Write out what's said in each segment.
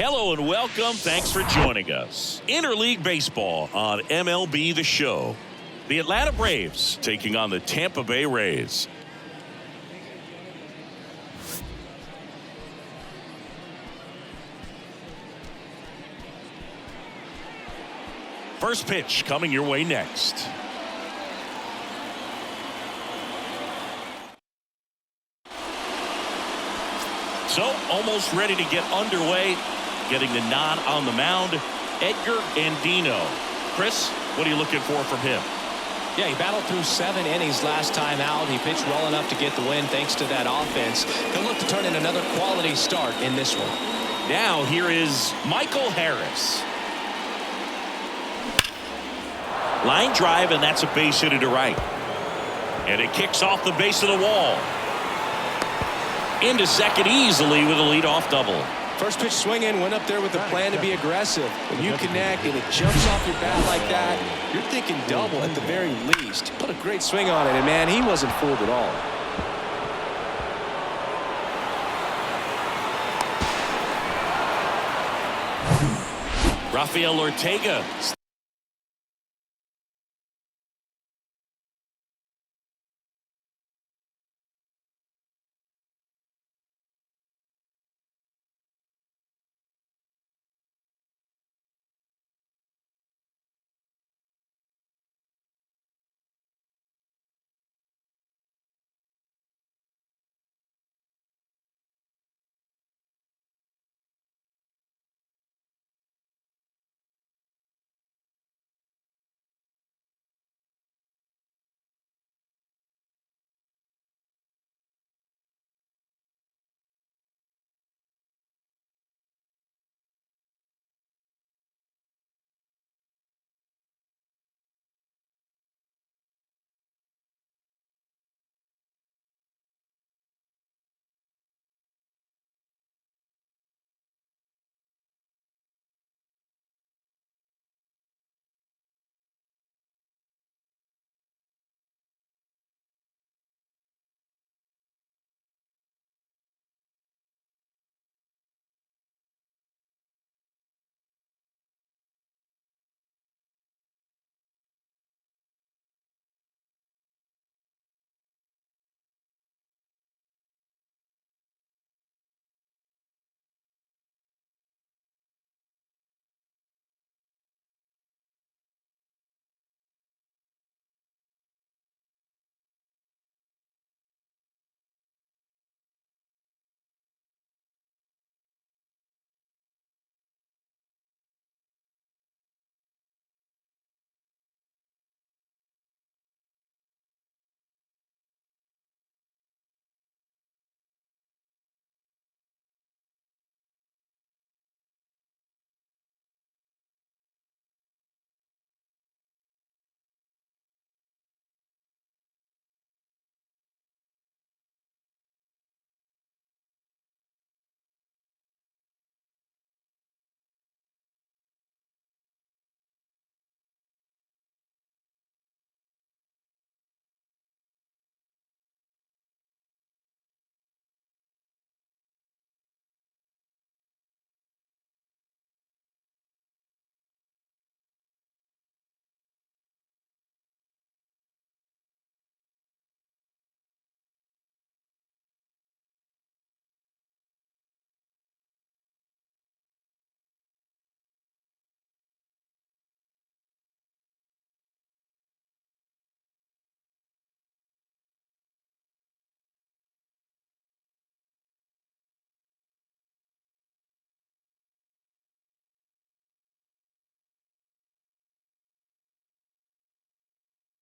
Hello and welcome. Thanks for joining us. Interleague Baseball on MLB The Show. The Atlanta Braves taking on the Tampa Bay Rays. First pitch coming your way next. So almost ready to get underway. Getting the nod on the mound, Edgar Andino. Chris, what are you looking for from him? Yeah, he battled through 7 innings last time out. He pitched well enough to get the win thanks to that offense. He'll look to turn in another quality start in this one. Now here is Michael Harris. Line drive, and that's a base hit to right. And it kicks off the base of the wall. Into second easily with a leadoff double. First pitch swinging, went up there with a plan to be aggressive. When you connect and it jumps off your bat like that, you're thinking double at the very least. Put a great swing on it, and man, he wasn't fooled at all. Rafael Ortega.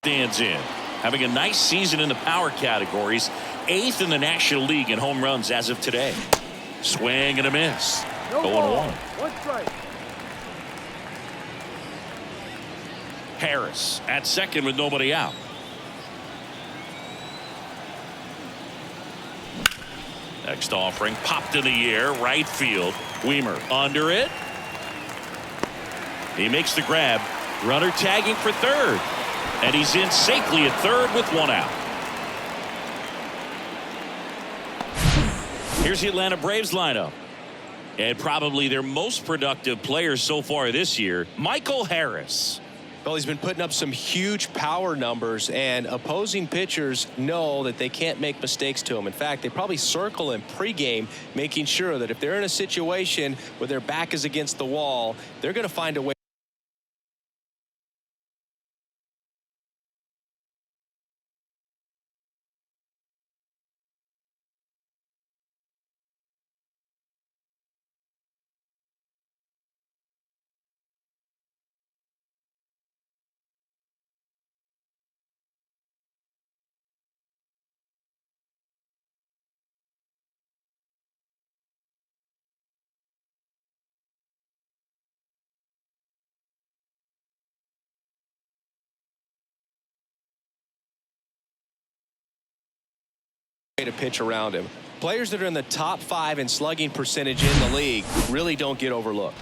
Stands in. Having a nice season in the power categories. 8th in the National League in home runs as of today. Swing and a miss. 0-1. One strike. Harris at second with nobody out. Next offering popped in the air, right field. Weimer under it. He makes the grab. Runner tagging for third. And he's in safely at third with one out. Here's the Atlanta Braves lineup. And probably their most productive player so far this year, Michael Harris. Well, he's been putting up some huge power numbers, and opposing pitchers know that they can't make mistakes to him. In fact, they probably circle him pregame, making sure that if they're in a situation where their back is against the wall, they're going to find a way. To pitch around him. Players that are in the top 5 in slugging percentage in the league really don't get overlooked.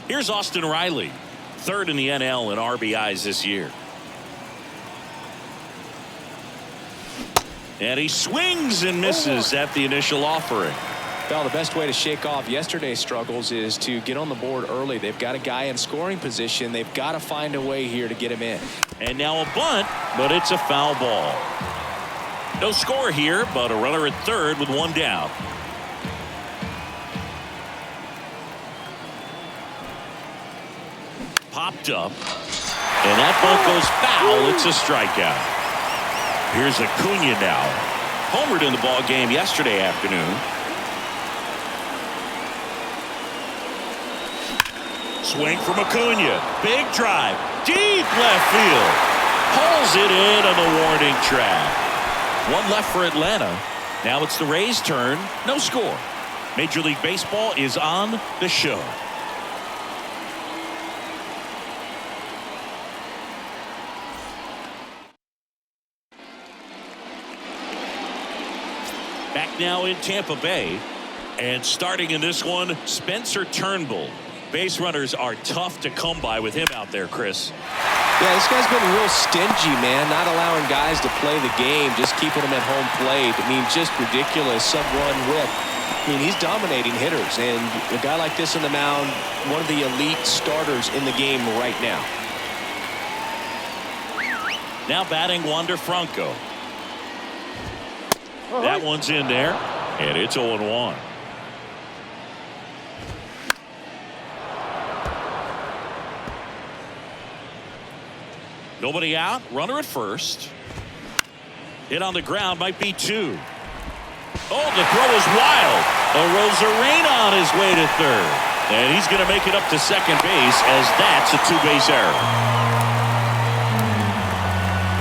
Here's Austin Riley, 3rd in the NL in RBIs this year. And he swings and misses at the initial offering. Well, the best way to shake off yesterday's struggles is to get on the board early. They've got a guy in scoring position. They've got to find a way here to get him in. And now a bunt, but it's a foul ball. No score here, but a runner at 3rd with 1 down. Popped up. And that bunt goes foul. It's a strikeout. Here's Acuna now. Homered in the ball game yesterday afternoon. Swing from Acuna. Big drive. Deep left field. Pulls it in on the warning track. 1 left for Atlanta. Now it's the Rays' turn. No score. Major League Baseball is on the show. Back now in Tampa Bay. And starting in this one, Spencer Turnbull. Base runners are tough to come by with him out there, Chris. Yeah, this guy's been real stingy, man. Not allowing guys to play the game, just keeping them at home plate. I mean, just ridiculous. Sub-1 whip. I mean, he's dominating hitters. And a guy like this on the mound, one of the elite starters in the game right now. Now batting Wander Franco. That one's in there, and it's 0-1. Nobody out. Runner at 1st. Hit on the ground. Might be 2. Oh, the throw is wild. Arozarena on his way to 3rd. And he's going to make it up to 2nd base as that's a 2-base error.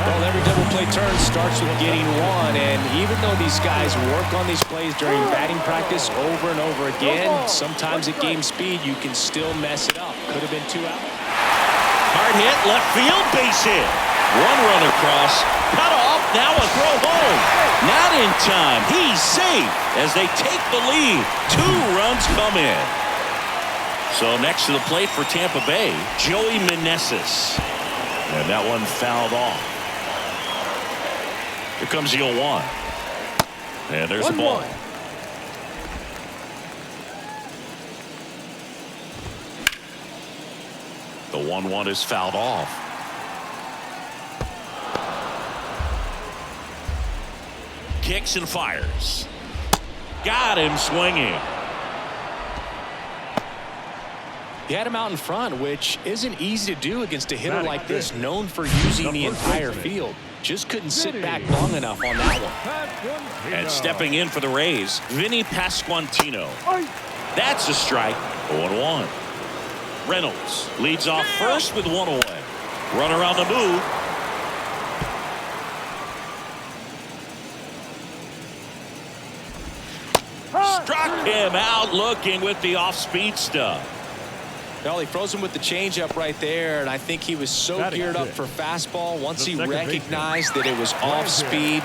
Well, every double play turn starts with getting 1. And even though these guys work on these plays during batting practice over and over again, sometimes at game speed you can still mess it up. Could have been 2 out. Hard hit, left field, base hit. 1 run across, cut off, now a throw home. Not in time, he's safe as they take the lead. 2 runs come in. So next to the plate for Tampa Bay, Joey Meneses. And that one fouled off. Here comes the 0-1. And there's the ball. The 1-1 is fouled off. Kicks and fires. Got him swinging. He had him out in front, which isn't easy to do against a hitter like this, known for using the entire field. Just couldn't sit back long enough on that one. And stepping in for the Rays, Vinny Pasquantino. That's a strike. 0-1. Reynolds leads off first with 1 away. Runner on the move. Struck him out looking with the off-speed stuff. Well, he froze him with the changeup right there, and I think he was so geared up for fastball. Once he recognized that it was off speed,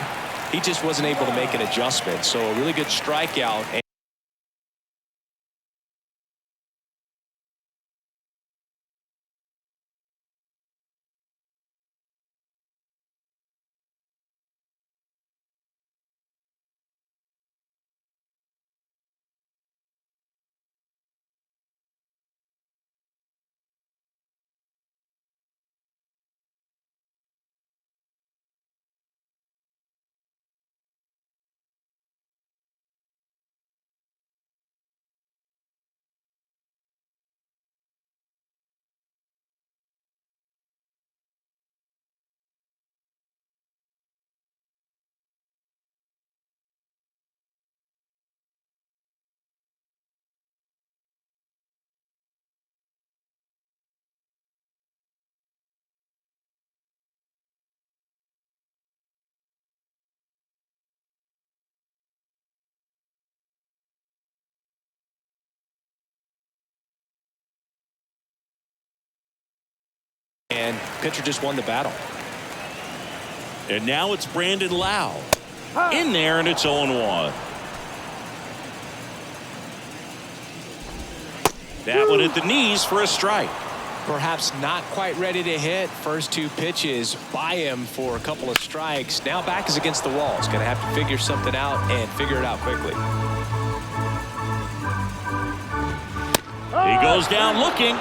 he just wasn't able to make an adjustment. So a really good strikeout. pitcher just won the battle. And now it's Brandon Lau. In there, and it's 0-1. That one at the knees for a strike. Perhaps not quite ready to hit. First two pitches by him for a couple of strikes. Now back is against the wall. He's going to have to figure something out and figure it out quickly. He goes down looking.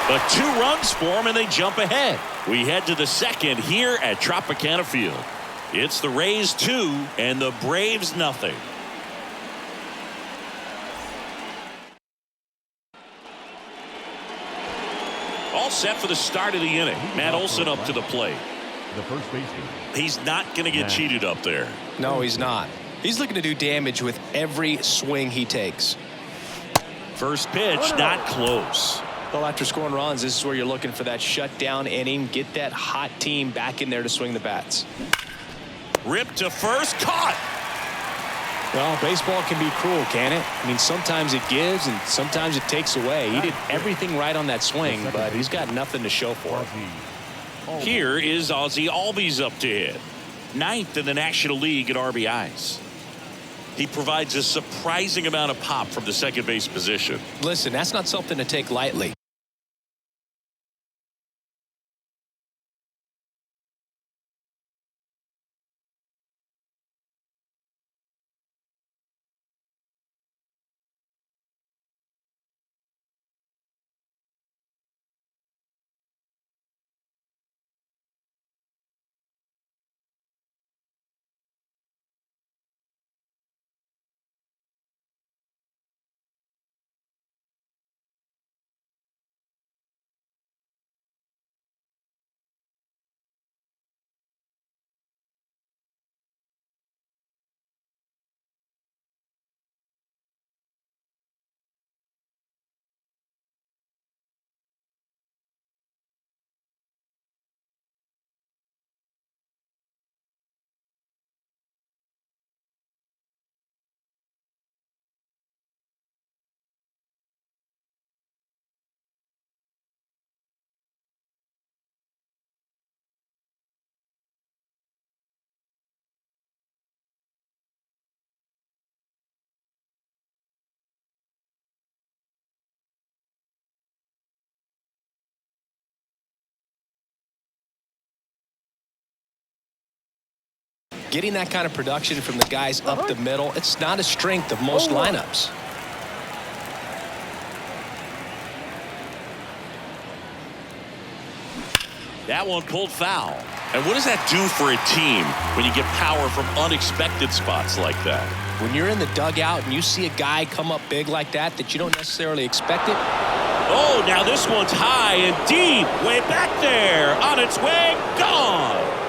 But 2 runs for him, and they jump ahead. We head to the second here at Tropicana Field. It's the Rays 2 and the Braves nothing. All set for the start of the inning. Matt Olson up to the plate. The first baseman. He's not going to get cheated up there. No, he's not. He's looking to do damage with every swing he takes. First pitch, not close. Well, after scoring runs, this is where you're looking for that shutdown inning. Get that hot team back in there to swing the bats. Ripped to first, caught. Well, baseball can be cruel, can it? I mean, sometimes it gives and sometimes it takes away. He did everything right on that swing, but he's got nothing to show for it. Here is Ozzie Albies up to hit. 9th in the National League at RBIs. He provides a surprising amount of pop from the second base position. Listen, that's not something to take lightly. Getting that kind of production from the guys up the middle, it's not a strength of most lineups. That one pulled foul. And what does that do for a team when you get power from unexpected spots like that? When you're in the dugout and you see a guy come up big like that you don't necessarily expect it. Oh, now this one's high and deep, way back there, on its way, gone.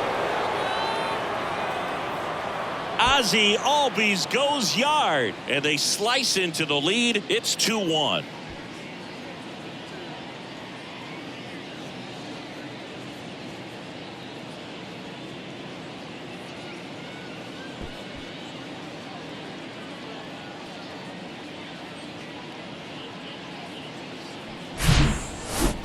Ozzie Albies goes yard, and they slice into the lead. It's 2-1.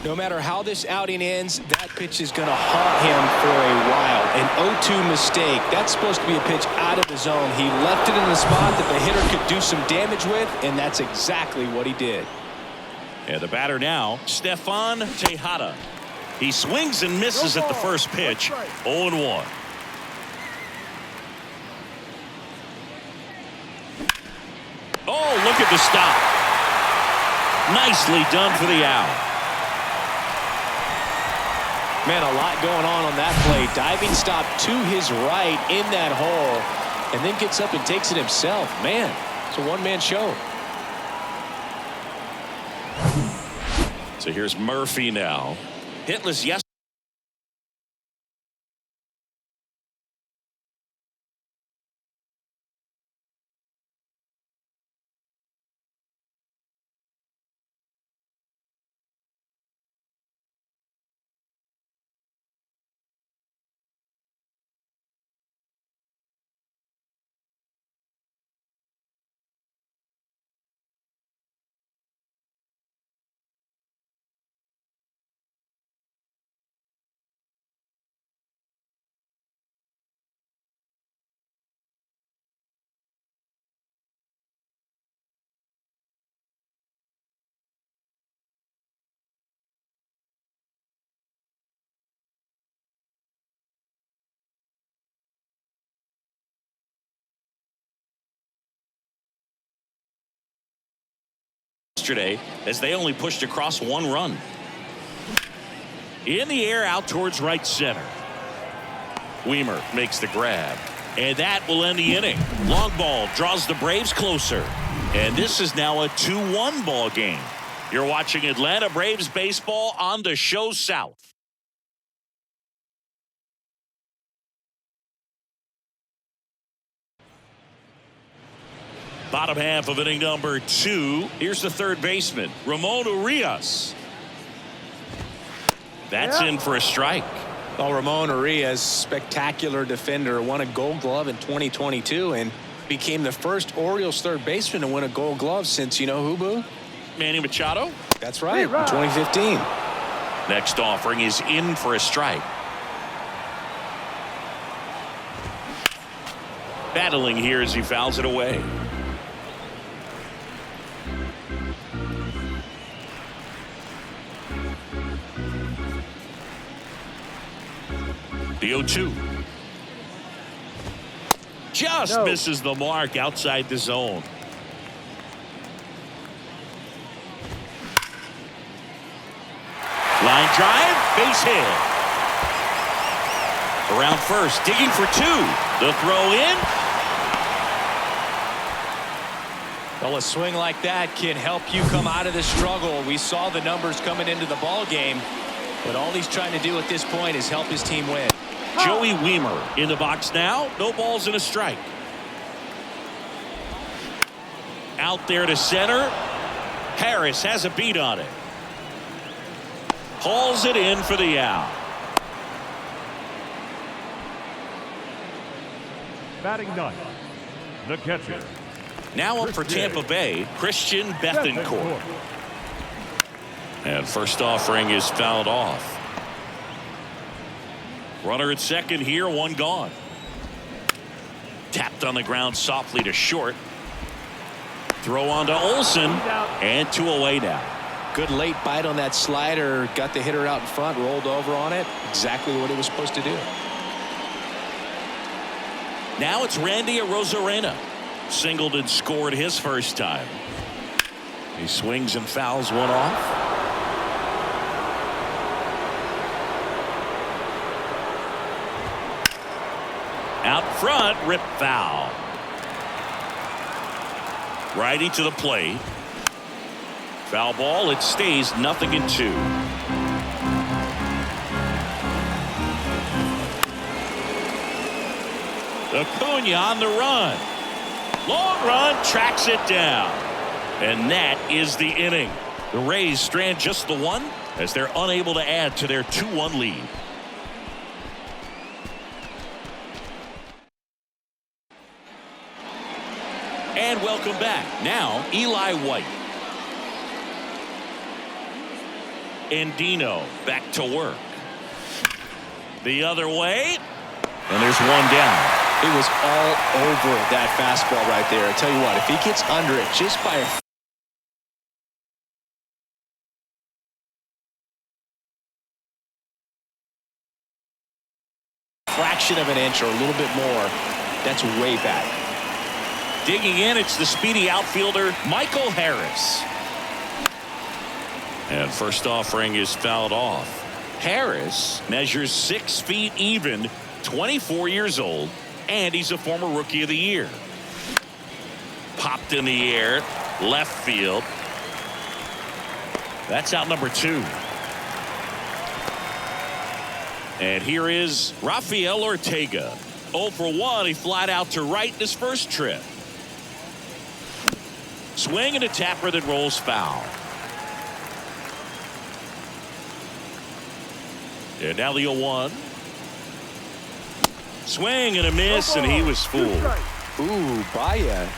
No matter how this outing ends, that pitch is going to haunt him for a while. An 0-2 mistake. That's supposed to be a pitch out of the zone. He left it in the spot that the hitter could do some damage with, and that's exactly what he did. And the batter now, Stefan Tejada. He swings and misses at the first pitch. 0-1. Oh, look at the stop. Nicely done for the out. Man, a lot going on that play. Diving stop to his right in that hole, and then gets up and takes it himself. Man, it's a one-man show. So here's Murphy now. Hitless yesterday. yesterday as they only pushed across 1 run. In the air out towards right center. Weimer makes the grab. And that will end the inning. Long ball draws the Braves closer. And this is now a 2-1 ball game. You're watching Atlanta Braves baseball on the Show South. Bottom half of inning number 2. Here's the third baseman, Ramon Urias. That's in for a strike. Well, Ramon Urias, spectacular defender, won a Gold Glove in 2022 and became the first Orioles third baseman to win a Gold Glove since, you know who, Boo? Manny Machado. That's right, 2015. Next offering is in for a strike. Battling here as he fouls it away. The 0-2. Just misses the mark outside the zone. Line drive, base hit. Around first, digging for 2. The throw in. Well, a swing like that can help you come out of the struggle. We saw the numbers coming into the ball game, but all he's trying to do at this point is help his team win. Joey Weimer in the box now. No balls and a strike. Out there to center. Harris has a beat on it. Hauls it in for the out. Batting ninth, the catcher. Now up for Tampa Bay, Christian Bethancourt. And first offering is fouled off. Runner at second here, 1 gone. Tapped on the ground softly to short. Throw on to Olsen, and 2 away now. Good late bite on that slider. Got the hitter out in front, rolled over on it. Exactly what he was supposed to do. Now it's Randy Arozarena. Singled and scored his first time. He swings and fouls one off. Out front, rip foul. Righty to the plate. Foul ball. It stays 0-2. Acuna on the run. Long run, tracks it down. And that is the inning. The Rays strand just the 1 as they're unable to add to their 2-1 lead. And welcome back. Now, Eli White. Andino back to work. The other way. And there's 1 down. It was all over that fastball right there. I tell you what, if he gets under it just by a fraction of an inch or a little bit more, that's way back. Digging in, it's the speedy outfielder, Michael Harris. And first offering is fouled off. Harris measures 6 feet even, 24 years old, and he's a former Rookie of the Year. Popped in the air, left field. That's out number 2. And here is Rafael Ortega. 0 for 1. He flied out to right in his first trip. Swing and a tapper that rolls foul. And now the 0-1. Swing and a miss, and he was fooled. Ooh, Baya.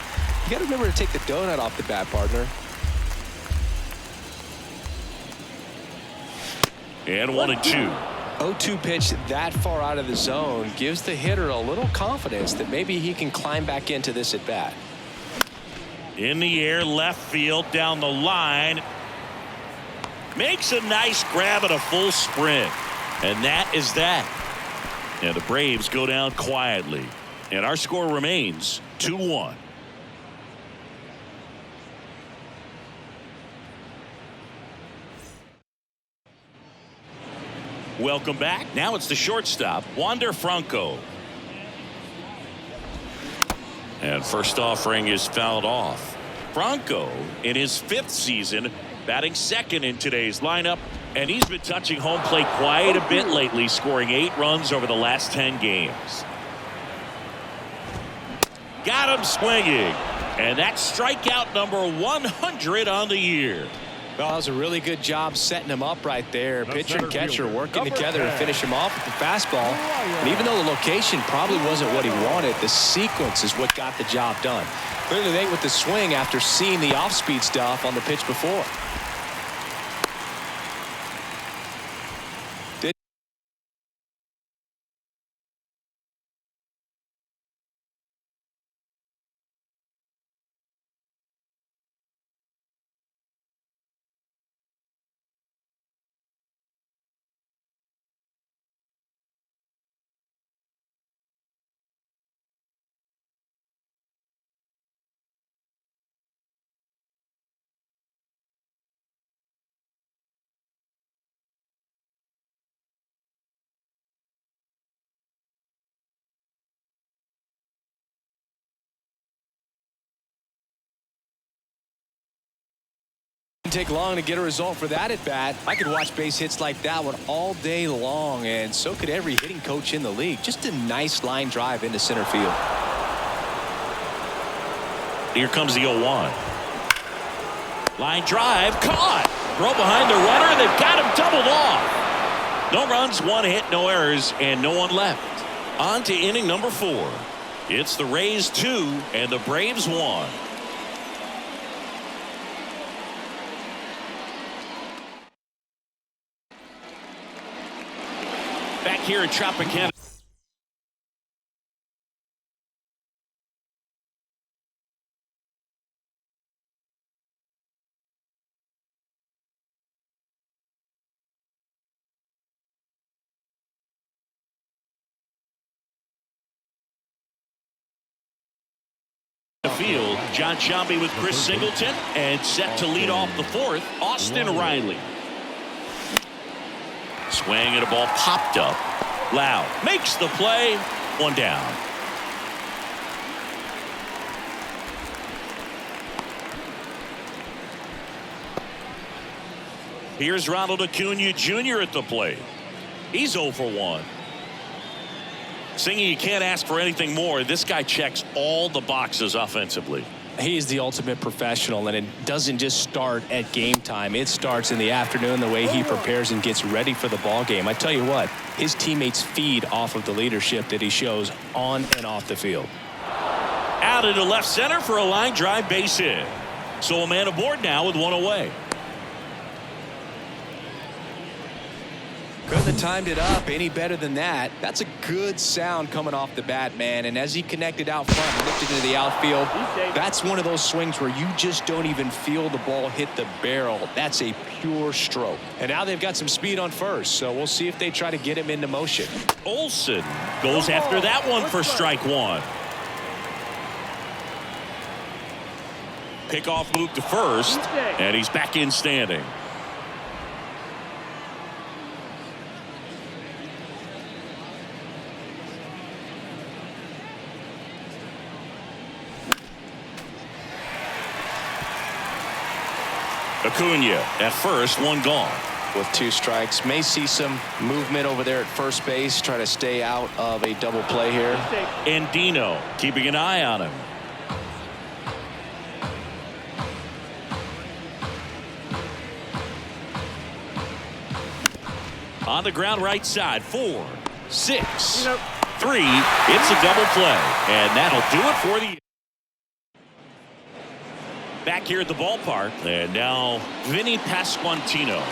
You got to remember to take the donut off the bat, partner. And 1-2. 0-2 pitch that far out of the zone gives the hitter a little confidence that maybe he can climb back into this at bat. In the air, left field, down the line. Makes a nice grab and a full sprint. And that is that. And the Braves go down quietly. And our score remains 2-1. Welcome back. Now it's the shortstop, Wander Franco. And first offering is fouled off. Franco in his 5th season, batting second in today's lineup, and he's been touching home plate quite a bit lately, scoring 8 runs over the last 10 games. Got him swinging, and that's strikeout number 100 on the year. Well, that was a really good job setting him up right there. Pitcher and catcher working together to finish him off with the fastball. And even though the location probably wasn't what he wanted, the sequence is what got the job done. Clearly late with the swing after seeing the off-speed stuff on the pitch before. Take long to get a result for that at bat. I could watch base hits like that one all day long, and so could every hitting coach in the league. Just a nice line drive into center field. Here comes the 0-1. Line drive caught. Throw behind the runner. They've got him doubled off. No runs, 1 hit, no errors, and no one left. On to inning number 4. It's the Rays 2 and the Braves 1. Back here at Tropicana. Field, John Shambi with Chris Singleton, and set to lead off the 4th, Austin Riley. Swing and a ball popped up. Loud makes the play. 1 down. Here's Ronald Acuna Jr. at the plate. He's 0 for 1. Singy, you can't ask for anything more. This guy checks all the boxes offensively. He's the ultimate professional, and it doesn't just start at game time. It starts in the afternoon, the way he prepares and gets ready for the ball game. I tell you what, his teammates feed off of the leadership that he shows on and off the field. Out into left center for a line drive base hit. So a man aboard now with 1 away. Couldn't have timed it up any better than that. That's a good sound coming off the bat, man. And as he connected out front and lifted into the outfield, that's one of those swings where you just don't even feel the ball hit the barrel. That's a pure stroke. And now they've got some speed on first, so we'll see if they try to get him into motion. Olsen goes after that one for strike 1. Pickoff move to first, and he's back in standing. Acuna at first, 1 gone. With 2 strikes, may see some movement over there at first base, try to stay out of a double play here. And Dino keeping an eye on him. On the ground right side, 4, 6, 3. It's a double play, and that'll do it for the. Back here at the ballpark, and now Vinny Pasquantino.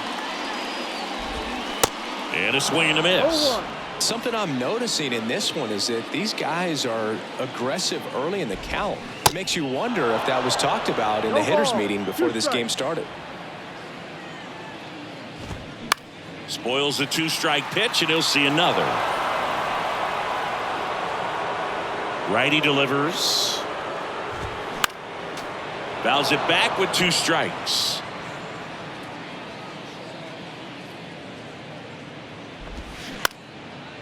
And a swing and a miss. Something I'm noticing in this one is that these guys are aggressive early in the count. It makes you wonder if that was talked about in the hitters meeting before this game started. Spoils the 2-strike pitch, and he'll see another. Righty delivers. Fouls it back with 2 strikes.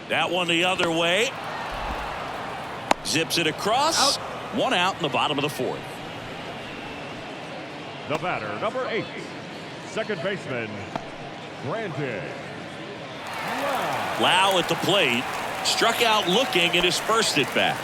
That one the other way. Zips it across. One out in the bottom of the fourth. The batter, number 8, second baseman, Brandon Lowe. Lowe at the plate. Struck out looking at his first at bat.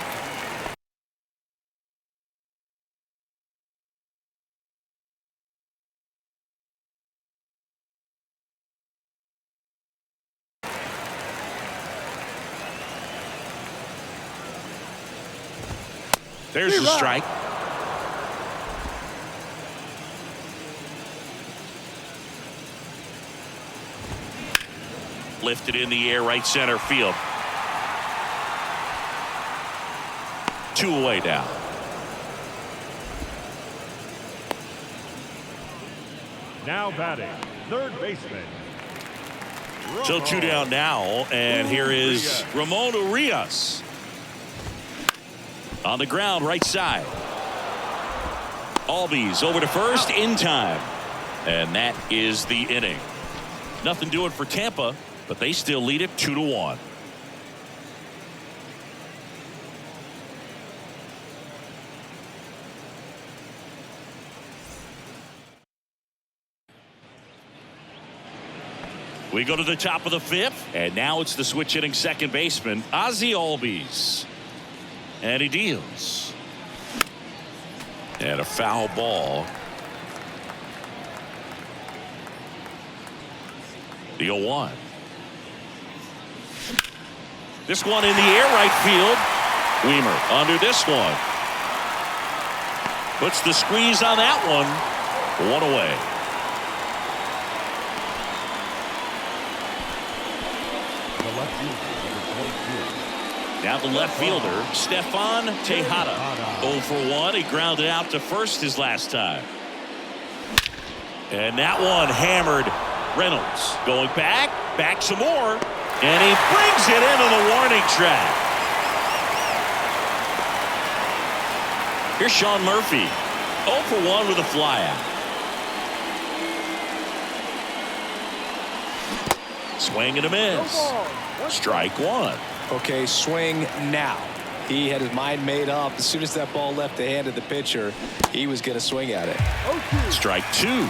There's the strike. Lifted in the air, right center field. 2 away now. Now batting, third baseman. So 2 down now, and here is Ramon Urias. On the ground, right side. Albies over to first in time. And that is the inning. Nothing doing for Tampa, but they still lead it 2-1. We go to the top of the 5th, and now it's the switch hitting second baseman, Ozzie Albies. And he deals. And a foul ball. The 0-1. This one in the air, right field. Weimer under this one. Puts the squeeze on that one. 1 away. The left fielder, number 22. Now the left fielder, Stefan Tejada. 0 for 1. He grounded out to first his last time. And that one hammered. Reynolds going back some more, and he brings it into the warning track. Here's Sean Murphy. 0 for 1 with a flyout. Swing and a miss. Strike 1. Okay, swing now. He had his mind made up. As soon as that ball left the hand of the pitcher, he was going to swing at it. Strike 2.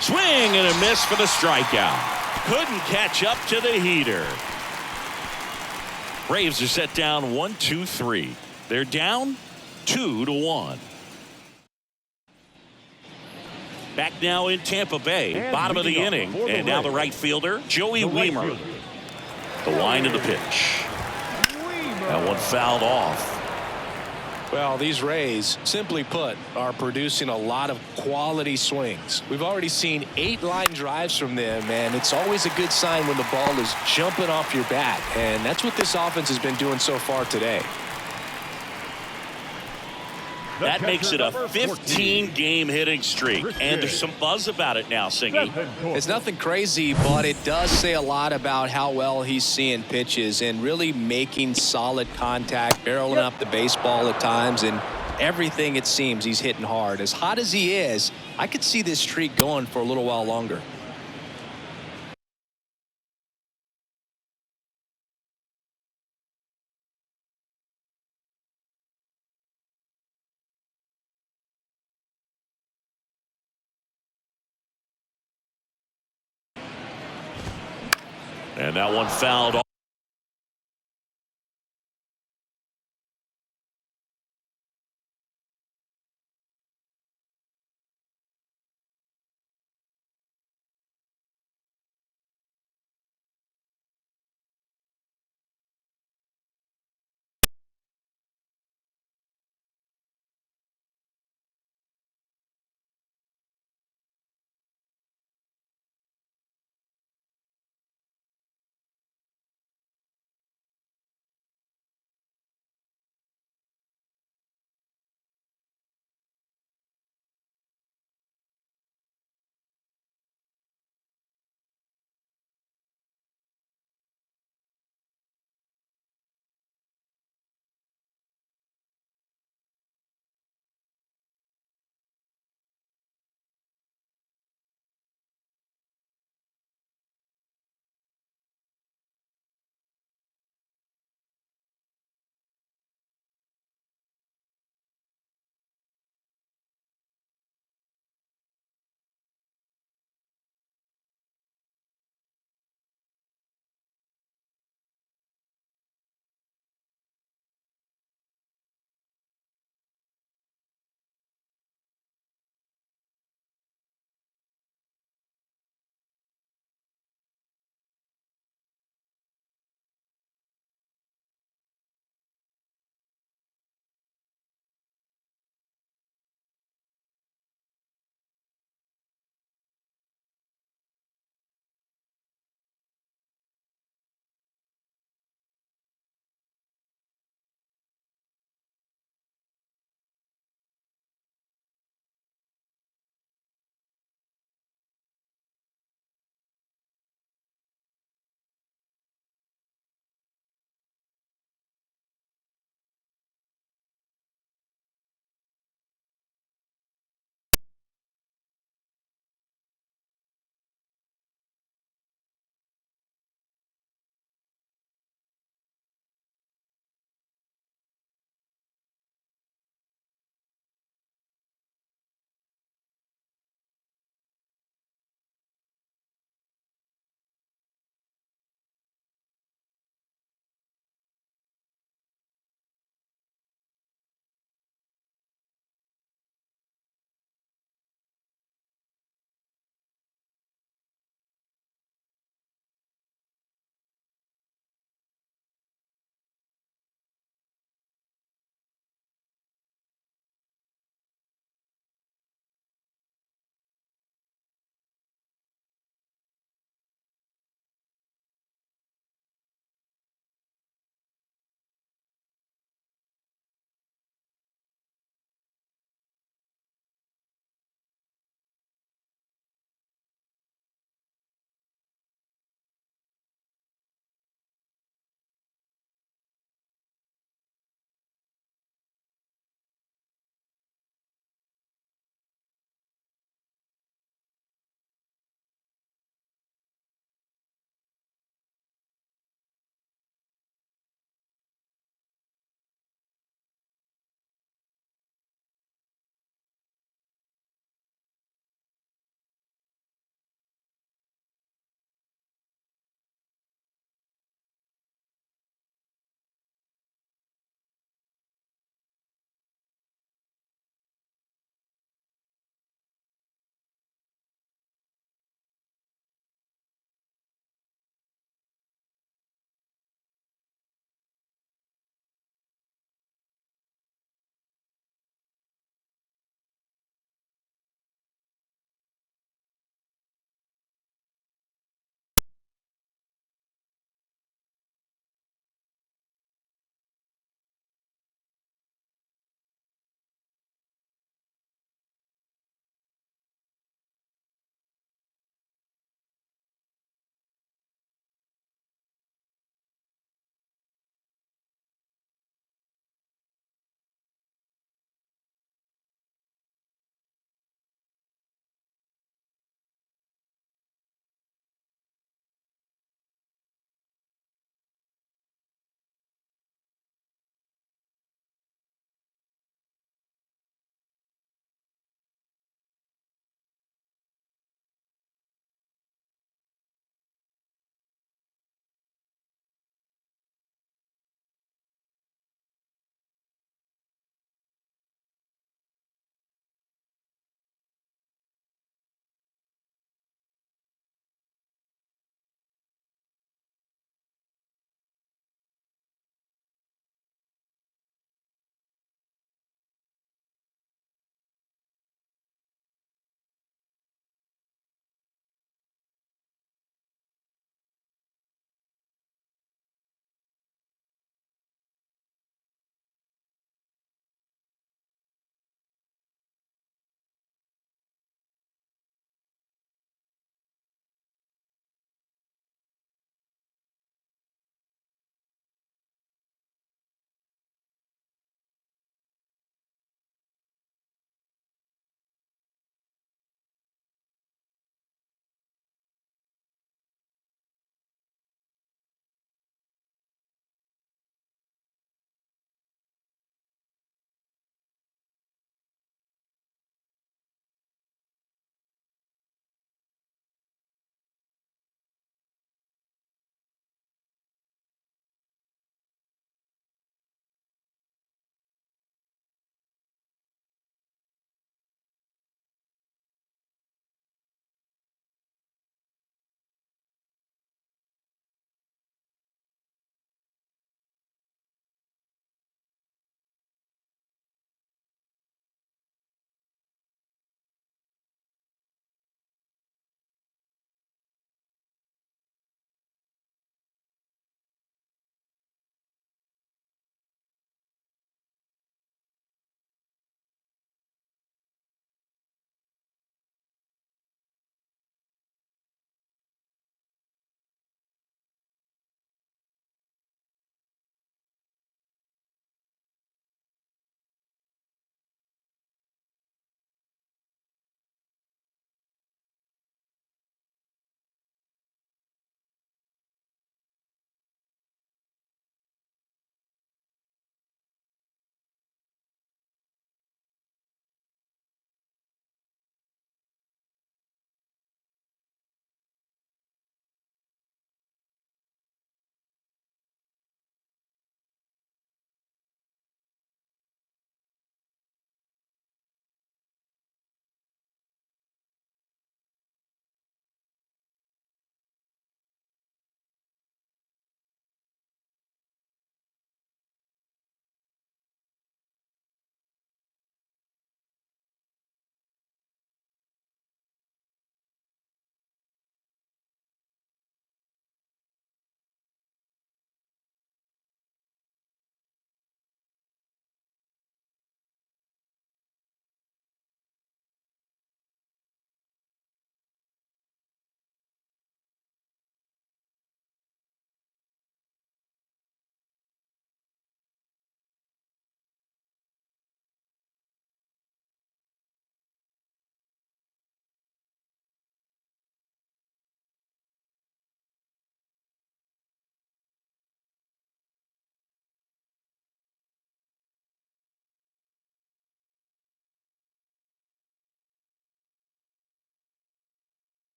Swing and a miss for the strikeout. Couldn't catch up to the heater. Braves are set down 1-2-3. They're down 2-1. Back now in Tampa Bay, And bottom of the leading inning, off for the and now the Rays, right fielder, Joey the right Weimer. fielder. The line of the pitch. That one fouled off. Well, these Rays, simply put, are producing a lot of quality swings. We've already seen 8 line drives from them, and it's always a good sign when the ball is jumping off your bat, and that's what this offense has been doing so far today. That makes it a 15-game hitting streak, and there's some buzz about it now, Singy. It's nothing crazy, but it does say a lot about how well he's seeing pitches and really making solid contact, barreling up the baseball at times, and everything it seems he's hitting hard. As hot as he is, I could see this streak going for a little while longer. And that one fouled off.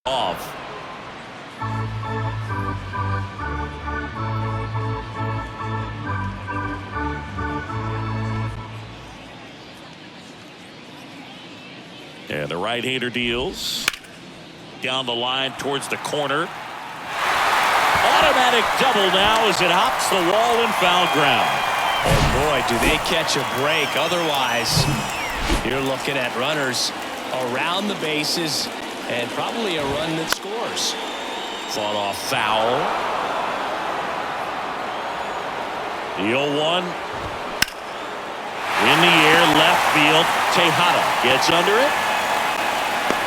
off. And the right-hander deals. Down the line towards the corner. Automatic double now as it hops the wall and foul ground. Oh boy, do they catch a break. Otherwise, you're looking at runners around the bases and probably a run that scores. Fought off foul. The 0-1. In the air, left field. Tejada gets under it.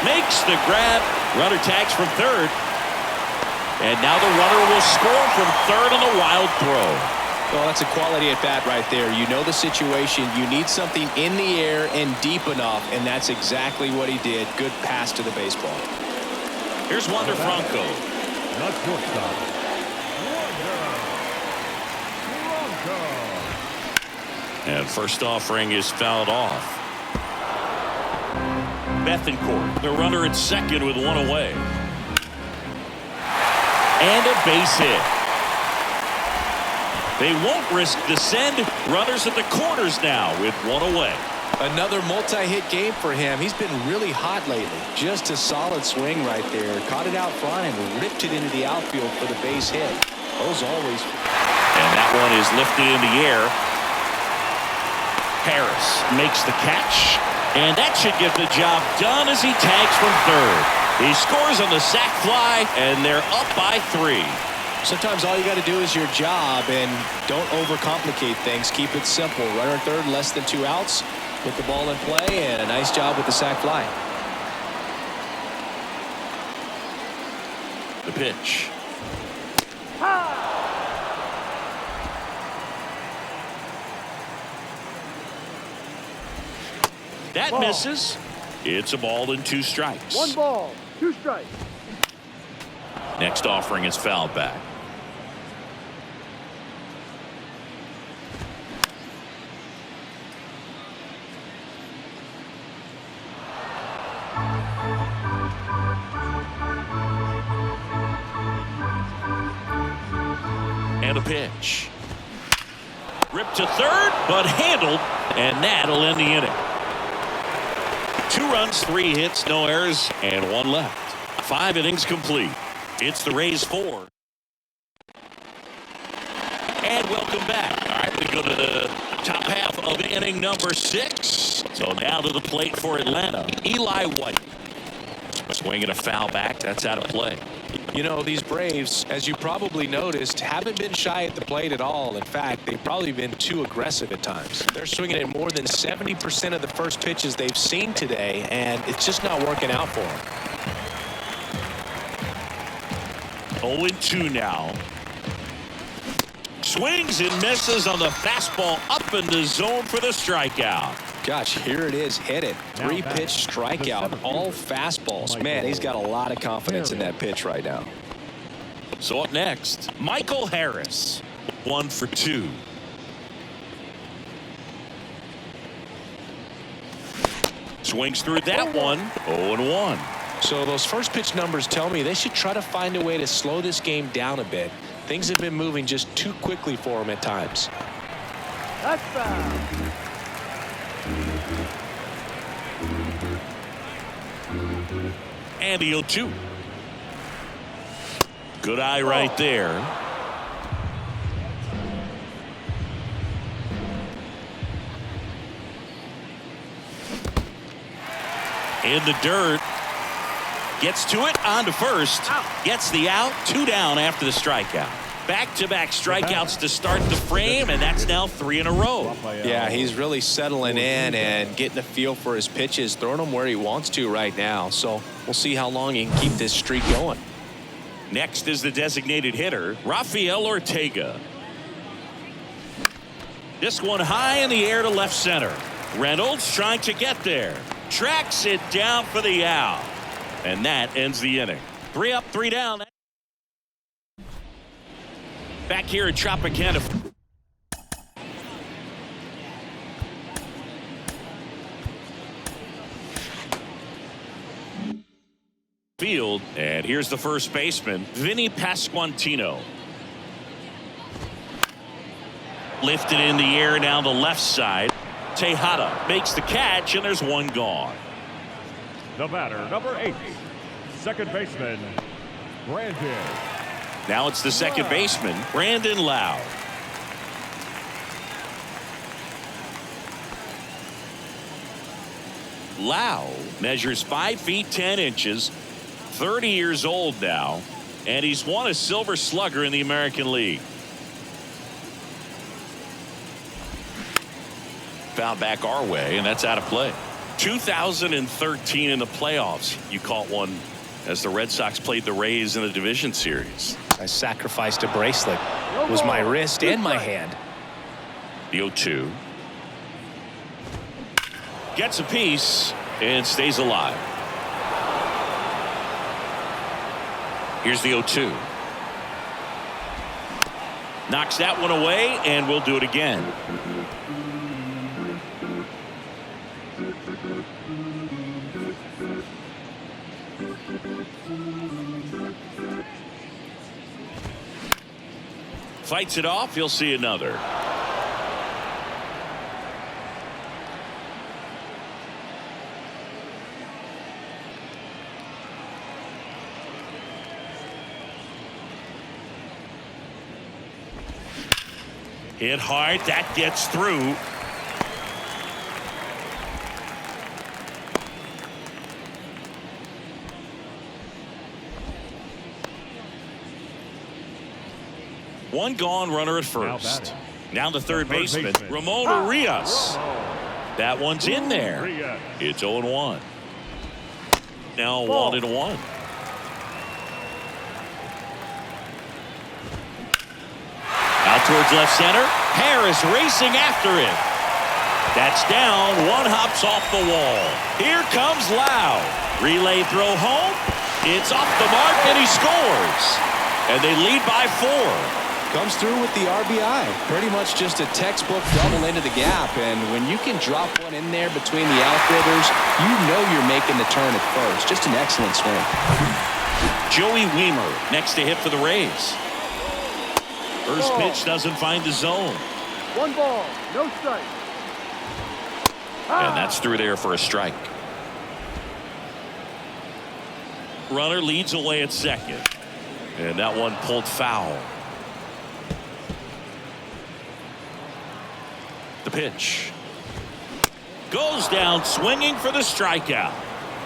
Makes the grab. Runner tags from third. And now the runner will score from third on the wild throw. Well, that's a quality at bat right there. You know the situation. You need something in the air and deep enough, and that's exactly what he did. Good pass to the baseball. Here's Wander Franco. Not shortstop. And first offering is fouled off. Bethancourt, the runner at second with one away. And a base hit. They won't risk the send. Runners at the corners now with one away. Another multi-hit game for him. He's been really hot lately. Just a solid swing right there. Caught it out front and ripped it into the outfield for the base hit. Those always. And that one is lifted in the air. Harris makes the catch. And that should get the job done as he tags from third. He scores on the sac fly, and they're up by 3. Sometimes all you got to do is your job, and don't overcomplicate things. Keep it simple. Runner third, less than 2 outs. Put the ball in play, and a nice job with the sac fly. The pitch. That misses. It's a ball and 2 strikes. 1 ball, 2 strikes. Next offering is fouled back. And a pitch. Ripped to third, but handled, and that'll end the inning. 2 runs, 3 hits, no errors, and 1 left. 5 innings complete. It's the Rays 4. And welcome back. All right, we go to the top half of inning number 6. So now to the plate for Atlanta. Eli White. Swinging a foul back. That's out of play. You know, these Braves, as you probably noticed, haven't been shy at the plate at all. In fact, they've probably been too aggressive at times. They're swinging at more than 70% of the first pitches they've seen today, and it's just not working out for them. 0-2 now. Swings and misses on the fastball up in the zone for the strikeout. Gosh, here it is, hit it. 3-pitch strikeout, all fastballs. Man, he's got a lot of confidence in that pitch right now. So up next, Michael Harris. 1 for 2. Swings through that one. 0-1. So those first pitch numbers tell me they should try to find a way to slow this game down a bit. Things have been moving just too quickly for him at times. That's foul. And the 0-2. Good eye right there. In the dirt. Gets to it, on to first. Gets the out, 2 down after the strikeout. Back-to-back strikeouts to start the frame, and that's now 3 in a row. Yeah, he's really settling in and getting a feel for his pitches, throwing them where he wants to right now. So we'll see how long he can keep this streak going. Next is the designated hitter, Rafael Ortega. This one high in the air to left center. Reynolds trying to get there. Tracks it down for the out. And that ends the inning. 3 up, 3 down. Back here at Tropicana. field. And here's the first baseman, Vinny Pasquantino. Lifted in the air down the left side. Tejada makes the catch, and there's one gone. The batter, number 8, second baseman, Brandon. Now it's the second baseman, Brandon Lowe. Lowe measures 5 feet 10 inches, 30 years old now, and he's won a Silver Slugger in the American League. Foul back our way, and that's out of play. 2013 in the playoffs, you caught one as the Red Sox played the Rays in the division series. I sacrificed a bracelet. It was my wrist and my hand. The 0-2. Gets a piece and stays alive. Here's the 0-2. Knocks that one away, and we'll do it again. Fights it off. You'll see another. Hit hard. That gets through. One gone, runner at first. Now the third baseman, Ramon Urias. That one's in there. It's 0-1. Now 1-1. Out towards left center. Harris racing after it. That's down. One hops off the wall. Here comes Lowe. Relay throw home. It's off the mark, and he scores. And they lead by 4. Comes through with the RBI. Pretty much just a textbook double into the gap. And when you can drop one in there between the outfielders, you know you're making the turn at first. Just an excellent swing. Joey Wiemer next to hit for the Rays. First pitch doesn't find the zone. 1 ball, no strike. And that's through there for a strike. Runner leads away at second. And that one pulled foul. The pitch. Goes down swinging for the strikeout.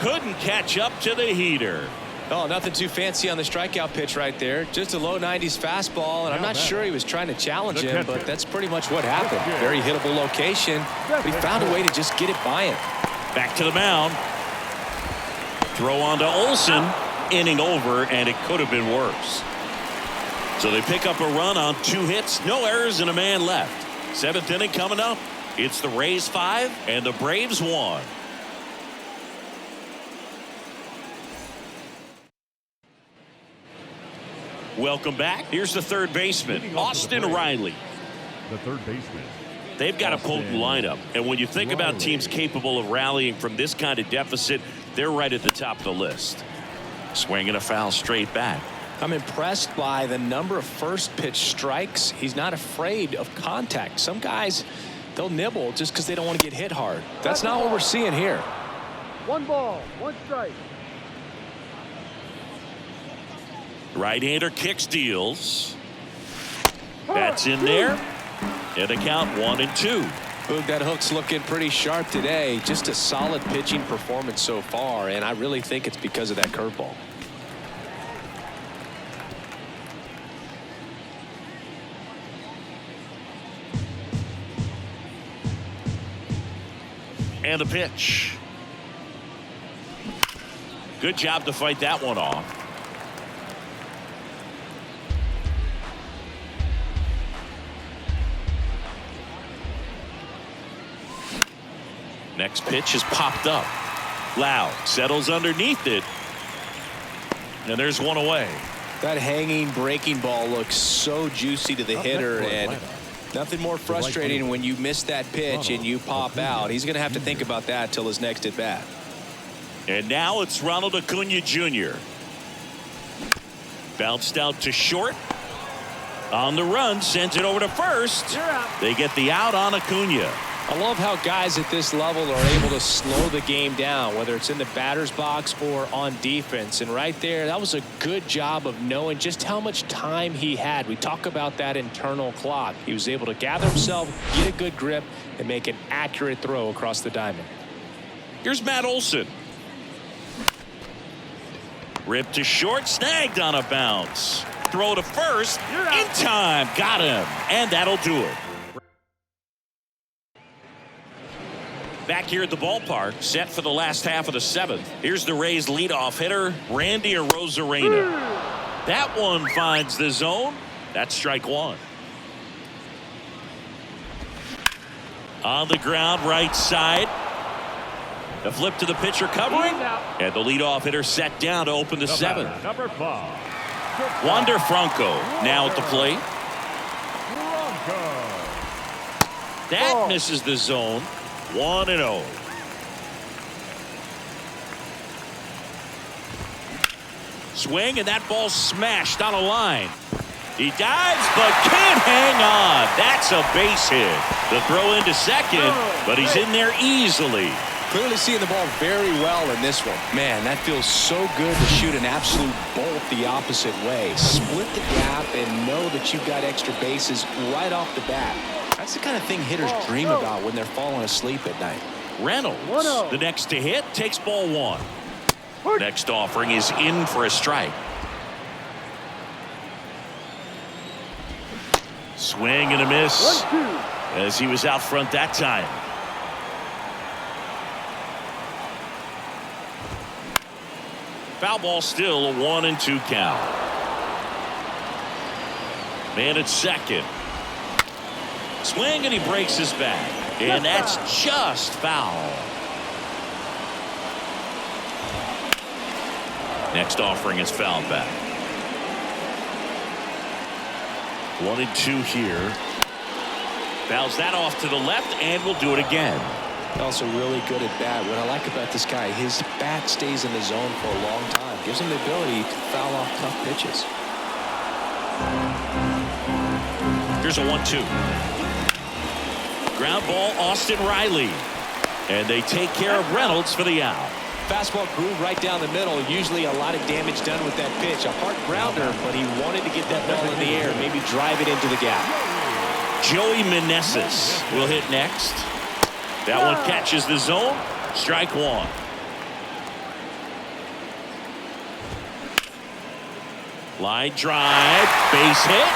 Couldn't catch up to the heater. Oh, nothing too fancy on the strikeout pitch right there. Just a low 90s fastball, and I'm not sure he was trying to challenge him, but that's pretty much what happened. Very hittable location, but he found a way to just get it by him. Back to the mound. Throw on to Olsen. Inning over, and it could have been worse. So they pick up a run on 2 hits, no errors, and a man left. 7th inning coming up. It's the Rays 5 and the Braves 1. Welcome back. Here's the third baseman, Austin Riley. The third baseman. They've got a potent lineup, and when you think about teams capable of rallying from this kind of deficit, they're right at the top of the list. Swinging a foul straight back. I'm impressed by the number of first pitch strikes. He's not afraid of contact. Some guys, they'll nibble just because they don't want to get hit hard. That's not what we're seeing here. 1 ball, 1 strike. Right-hander kicks, deals. That's in there. And the count 1-2. Boog, that hook's looking pretty sharp today. Just a solid pitching performance so far, and I really think it's because of that curveball. And the pitch. Good job to fight that one off. Next pitch is popped up. Lowe settles underneath it. And there's one away. That hanging breaking ball looks so juicy to the hitter, and nothing more frustrating when you miss that pitch and you pop out. He's going to have to think about that till his next at bat. And now it's Ronald Acuna Jr. Bounced out to short. On the run, sends it over to first. They get the out on Acuna. I love how guys at this level are able to slow the game down, whether it's in the batter's box or on defense. And right there, that was a good job of knowing just how much time he had. We talk about that internal clock. He was able to gather himself, get a good grip, and make an accurate throw across the diamond. Here's Matt Olson. Ripped to short, snagged on a bounce. Throw to first, in time, got him, and that'll do it. Back here at the ballpark, set for the last half of the seventh. Here's the Rays leadoff hitter, Randy Arozarena. That one finds the zone. That's strike one. On the ground, right side. The flip to the pitcher covering, and the leadoff hitter set down to open the seventh. Number 5. Wander Franco now at the plate. That misses the zone. 1-0. Swing, and that ball smashed on a line. He dives but can't hang on. That's a base hit. The throw into second, but he's in there easily. Clearly seeing the ball very well in this one. Man, that feels so good to shoot an absolute bolt the opposite way. Split the gap and know that you've got extra bases right off the bat. That's the kind of thing hitters dream about when they're falling asleep at night. Reynolds, the next to hit, takes ball one. Next offering is in for a strike. Swing and a miss as he was out front that time. Foul ball, still a 1-2 count. Man at second. Swing, and he breaks his back. And that's just foul. Next offering is fouled back. 1-2 here. Fouls that off to the left, and will do it again. Also really good at bat. What I like about this guy, his bat stays in the zone for a long time. Gives him the ability to foul off tough pitches. Here's a 1-2. Ground ball, Austin Riley. And they take care of Reynolds for the out. Fastball groove right down the middle. Usually a lot of damage done with that pitch. A hard grounder, but he wanted to get that ball in the air, maybe drive it into the gap. Joey Meneses will hit next. That one catches the zone. Strike one. Line drive. Base hit.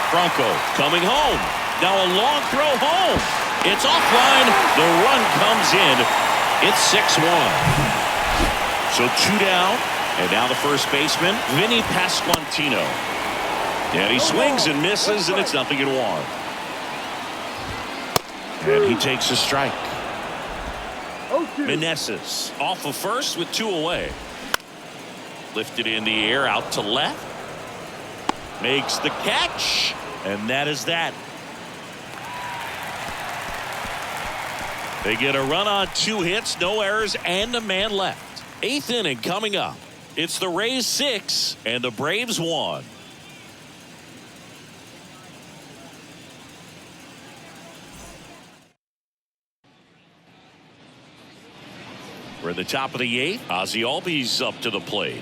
Franco coming home. Now a long throw home. It's offline. The run comes in. It's 6-1. So 2 down. And now the first baseman, Vinny Pasquantino. And he swings and misses, and it's 0-1. And he takes a strike. Meneses off of first with 2 away. Lifted in the air out to left. Makes the catch. And that is that. They get a run on 2 hits, no errors, and a man left. 8th inning coming up. It's the Rays 6 and the Braves 1. We're at the top of the 8th. Ozzie Albies up to the plate.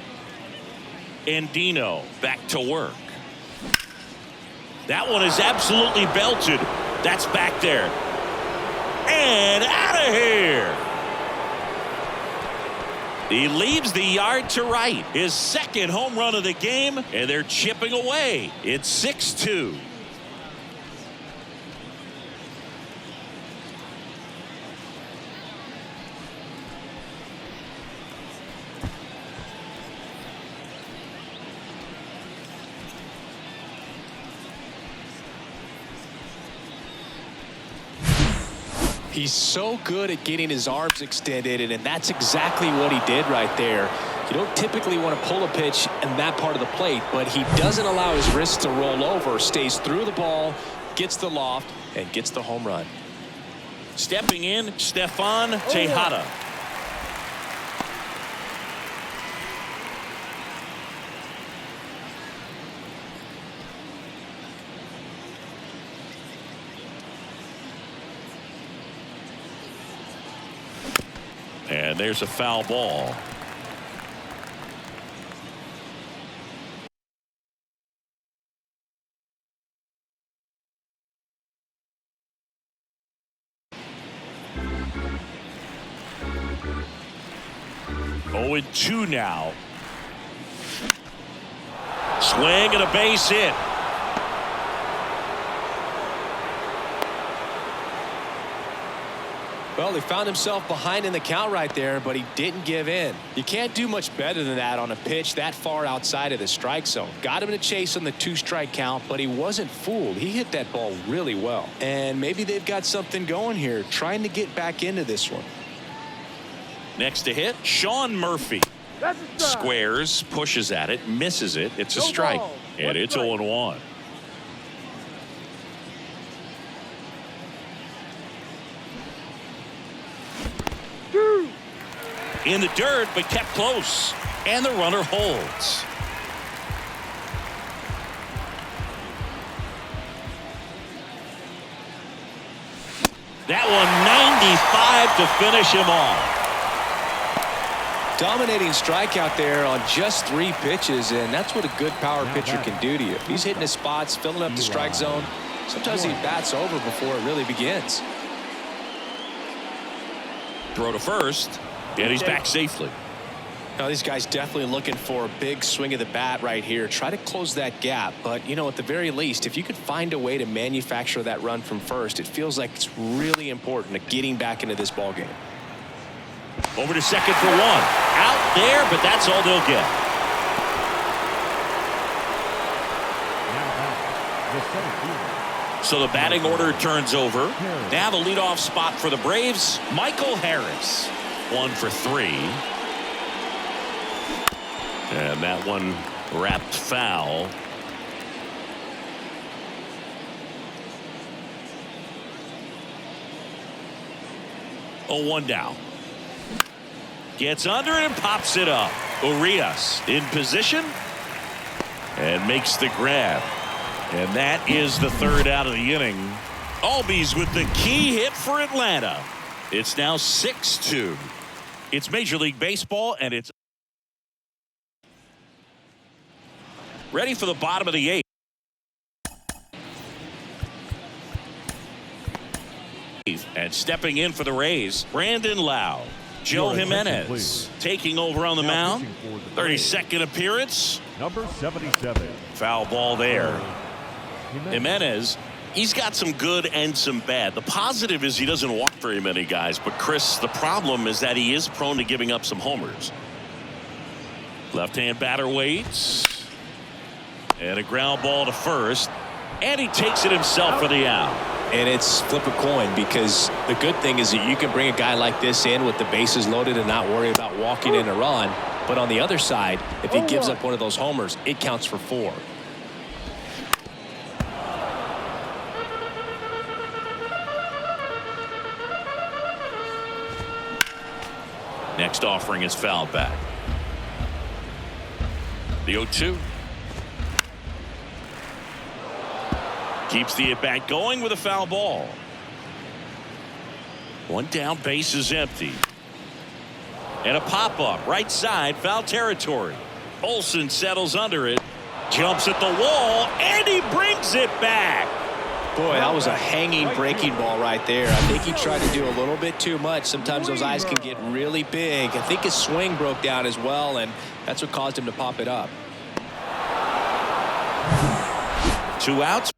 Andino back to work. That one is absolutely belted. That's back there. And out of here. He leaves the yard to right. His second home run of the game, and they're chipping away. It's 6-2. He's so good at getting his arms extended, and that's exactly what he did right there. You don't typically want to pull a pitch in that part of the plate, but he doesn't allow his wrists to roll over, stays through the ball, gets the loft, and gets the home run. Stepping in, Stefan Tejada. And there's a foul ball. Oh, and 2 now. Swing and a base hit. Well, he found himself behind in the count right there, but he didn't give in. You can't do much better than that on a pitch that far outside of the strike zone. Got him in a chase on the 2-strike count, but he wasn't fooled. He hit that ball really well. And maybe they've got something going here, trying to get back into this one. Next to hit, Sean Murphy. That's a strike. Squares, pushes at it, misses it. It's a No strike. ball. And One it's strike. 0-1. Two. In the dirt, but kept close. And the runner holds. That one 95 to finish him off. Dominating strikeout there on just 3 pitches, and that's what a good power pitcher can do to you. He's hitting his spots, filling up the strike zone. Sometimes he bats over before it really begins. Throw to first, and he's back safely. Now these guys definitely looking for a big swing of the bat right here. Try to close that gap, but you know, at the very least, if you could find a way to manufacture that run from first, it feels like it's really important to getting back into this ball game. Over to second for 1. Out there, but that's all they'll get. So the batting order turns over. Now the leadoff spot for the Braves, Michael Harris. 1 for 3. And that one wrapped foul. Oh, 1 down. Gets under it and pops it up. Urias in position and makes the grab. And that is the 3rd out of the inning. Albies with the key hit for Atlanta. It's now 6-2. It's Major League Baseball, and it's ready for the bottom of the 8th. And stepping in for the Rays, Brandon Lau. Joe Jimenez taking over on the mound. 32nd appearance. Number 77. Foul ball there. Jimenez, he's got some good and some bad. The positive is he doesn't walk very many guys. But, Chris, the problem is that he is prone to giving up some homers. Left-hand batter waits. And a ground ball to first. And he takes it himself for the out. And it's flip a coin, because the good thing is that you can bring a guy like this in with the bases loaded and not worry about walking in a run. But on the other side, if he gives up one of those homers, it counts for 4. Next offering is fouled back. The 0-2. Keeps the at-bat going with a foul ball. 1 down, base is empty. And a pop-up, right side, foul territory. Olsen settles under it, jumps at the wall, and he brings it back. Boy, that was a hanging breaking ball right there. I think he tried to do a little bit too much. Sometimes those eyes can get really big. I think his swing broke down as well, and that's what caused him to pop it up. 2 outs.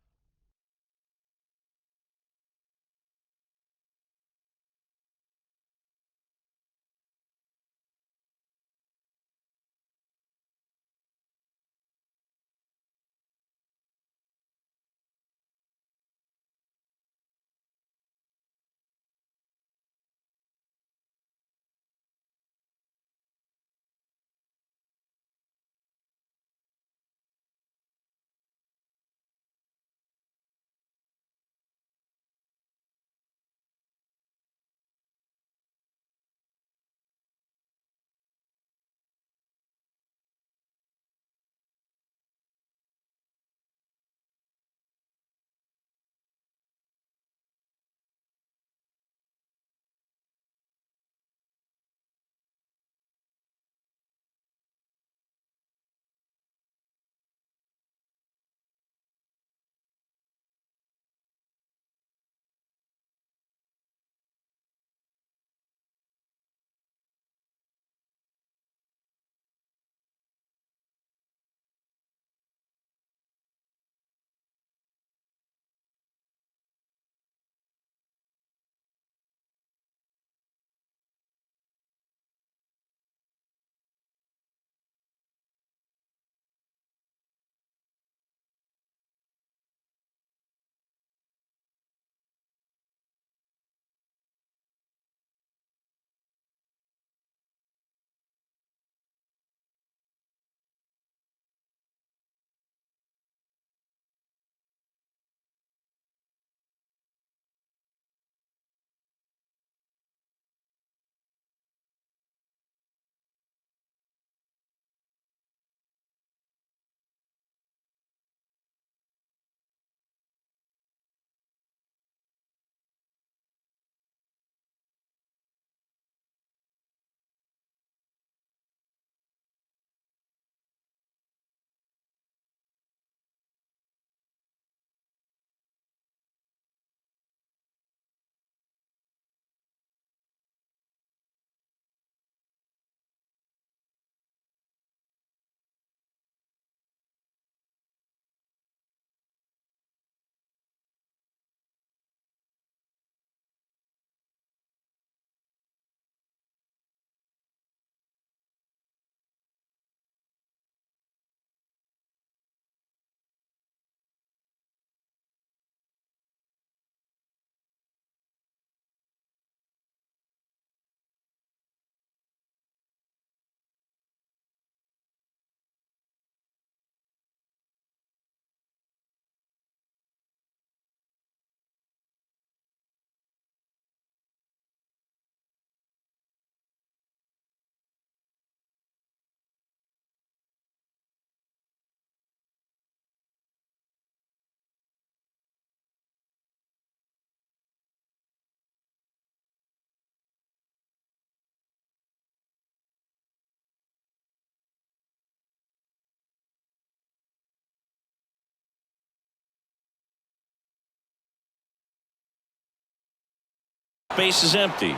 Base is empty.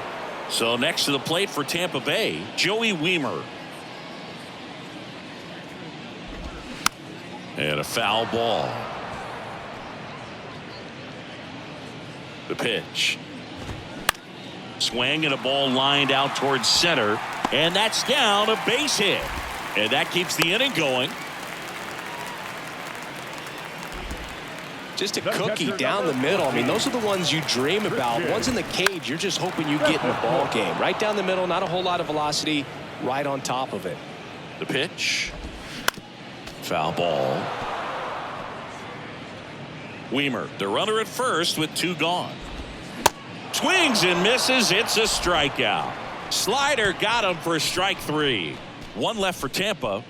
So next to the plate for Tampa Bay, Joey Wiemer. And a foul ball. The pitch. Swing and a ball lined out towards center. And that's down, a base hit. And that keeps the inning going. Just a cookie down the middle. I mean, those are the ones you dream about. Ones in the cage, you're just hoping you get in the ball game. Right down the middle, not a whole lot of velocity, right on top of it. The pitch. Foul ball. Wiemer, the runner at first with 2 gone. Swings and misses. It's a strikeout. Slider got him for strike 3. 1 left for Tampa.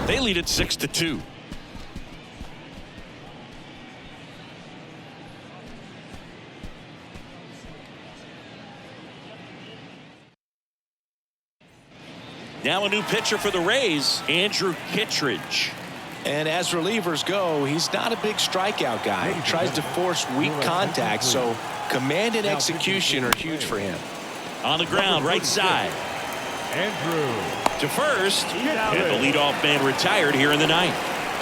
They lead it 6-2. Now a new pitcher for the Rays, Andrew Kittredge. And as relievers go, he's not a big strikeout guy. He tries to force weak contact, so command and execution are huge for him. On the ground, right side. Andrew To first, and the leadoff man retired here in the 9th.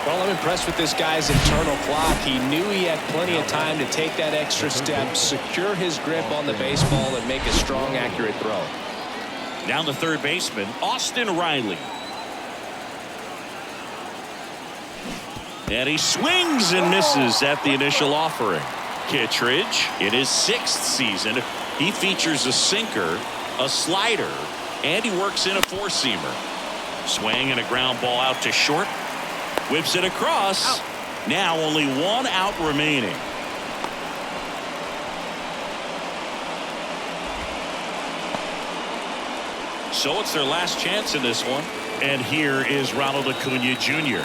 Well, I'm impressed with this guy's internal clock. He knew he had plenty of time to take that extra step, secure his grip on the baseball, and make a strong, accurate throw. Down the third baseman, Austin Riley. And he swings and misses at the initial offering. Kittredge, in his 6th season, he features a sinker, a slider, and he works in a 4-seamer. Swing and a ground ball out to short. Whips it across. Now only 1 out remaining. So it's their last chance in this one. And here is Ronald Acuna Jr.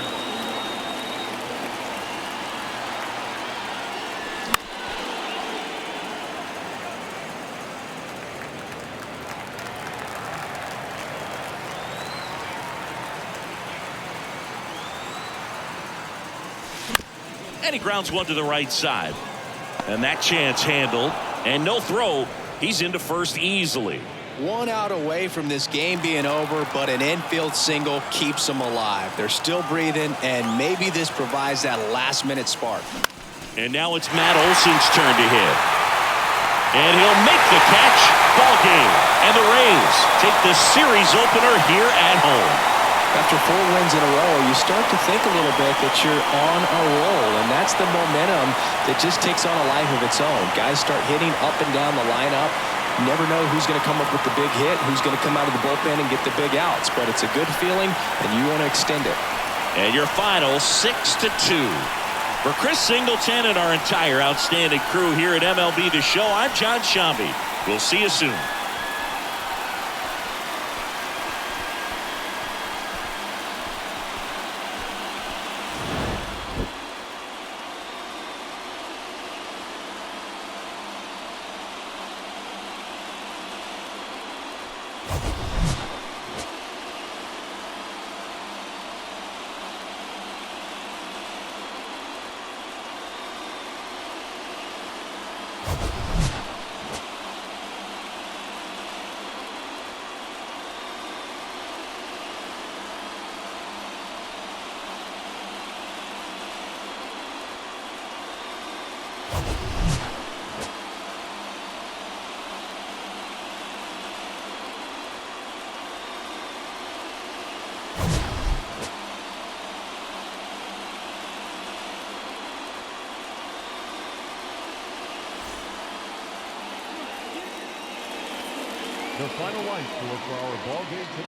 And he grounds one to the right side. And that chance handled. And no throw. He's into first easily. 1 out away from this game being over, but an infield single keeps them alive. They're still breathing, and maybe this provides that last-minute spark. And now it's Matt Olson's turn to hit. And he'll make the catch. Ball game. And the Rays take the series opener here at home. After 4 wins in a row, you start to think a little bit that you're on a roll, and that's the momentum that just takes on a life of its own. Guys start hitting up and down the lineup. You never know who's going to come up with the big hit, who's going to come out of the bullpen and get the big outs, but it's a good feeling, and you want to extend it. And your final 6-2. For Chris Singleton and our entire outstanding crew here at MLB The Show, I'm John Shambi. We'll see you soon. The final line score for our ball game.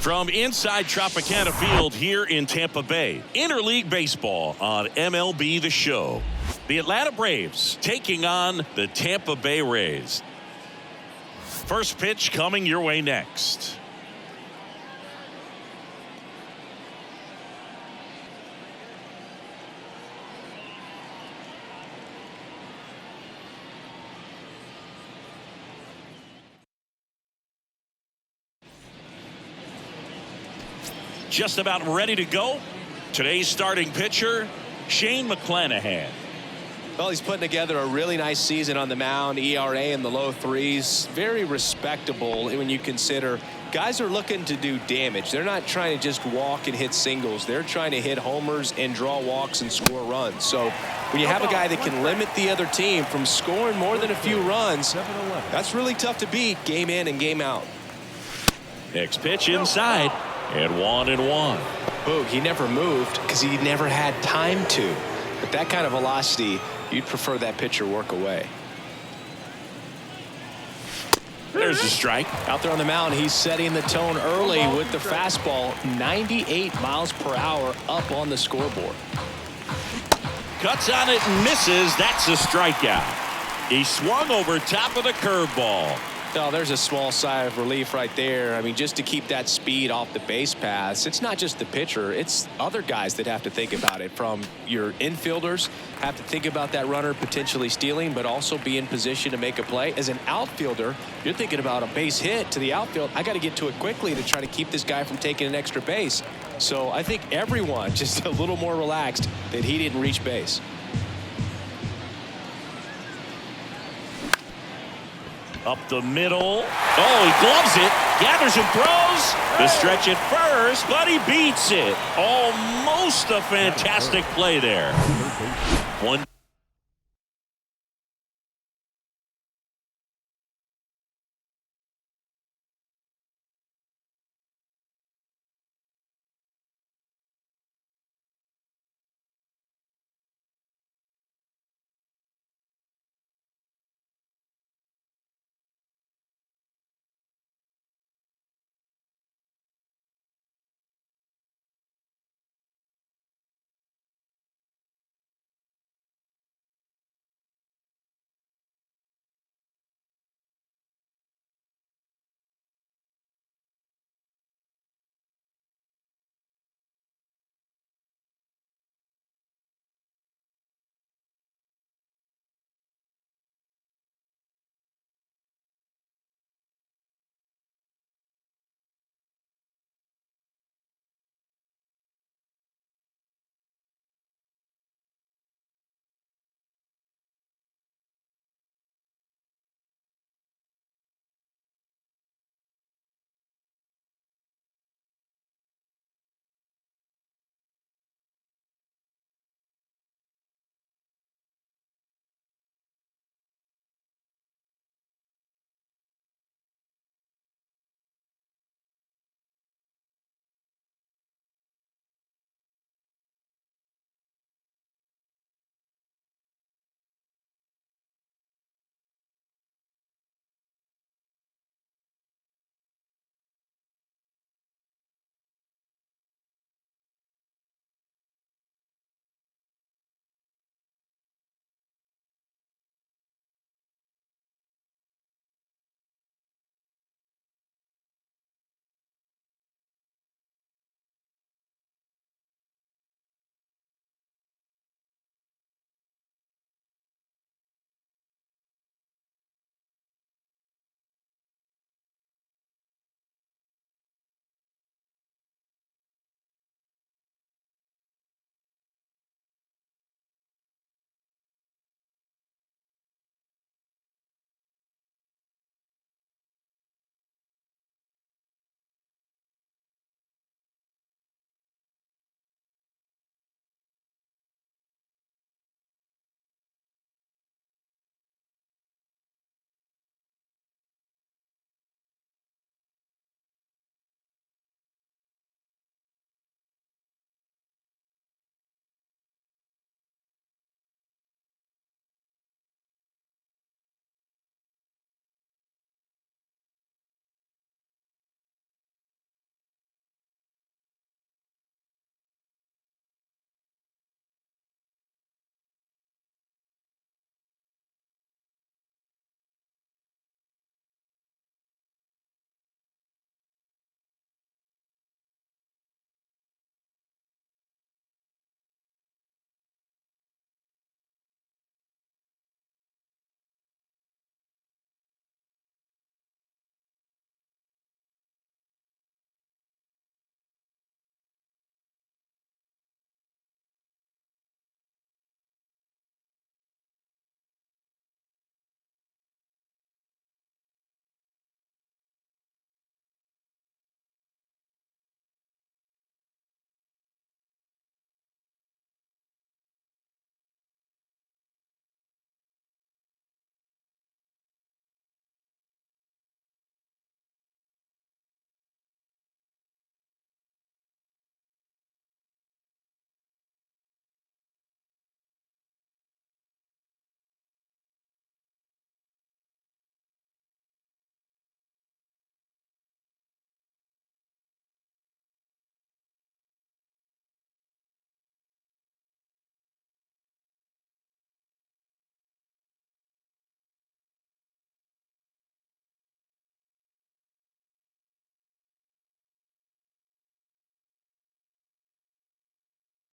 From inside Tropicana Field here in Tampa Bay, Interleague Baseball on MLB The Show. The Atlanta Braves taking on the Tampa Bay Rays. First pitch coming your way next. Just about ready to go. Today's starting pitcher, Shane McClanahan. Well, he's putting together a really nice season on the mound. ERA in the low threes. Very respectable when you consider guys are looking to do damage. They're not trying to just walk and hit singles. They're trying to hit homers and draw walks and score runs. So when you have a guy that can limit the other team from scoring more than a few runs, that's really tough to beat game in and game out. Next pitch inside, and 1-1. Boog, he never moved because he never had time to. But that kind of velocity, you'd prefer that pitcher work away. There's a strike. Out there on the mound, he's setting the tone early with the fastball. 98 miles per hour up on the scoreboard. Cuts on it and misses. That's a strikeout. He swung over top of the curveball. Oh, there's a small sigh of relief right there. I mean, just to keep that speed off the base paths. It's not just the pitcher. It's other guys that have to think about it. From your infielders have to think about that runner potentially stealing, but also be in position to make a play. As an outfielder, you're thinking about a base hit to the outfield. I got to get to it quickly to try to keep this guy from taking an extra base. So I think everyone just a little more relaxed that he didn't reach base. Up the middle. Oh, he gloves it. Gathers and throws. The stretch at first, but he beats it. Almost a fantastic play there. One.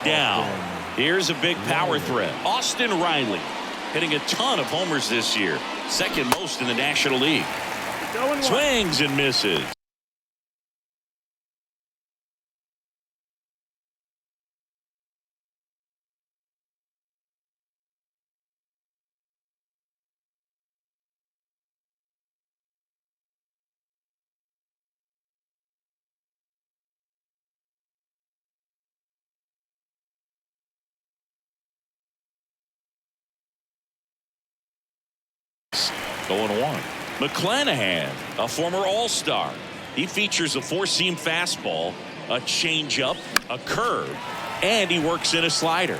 down. Here's a big power threat. Austin Riley hitting a ton of homers this year. Second most in the National League. Swings and misses. Going one. McClanahan, a former All-Star. He features a four-seam fastball, a changeup, a curve, and he works in a slider.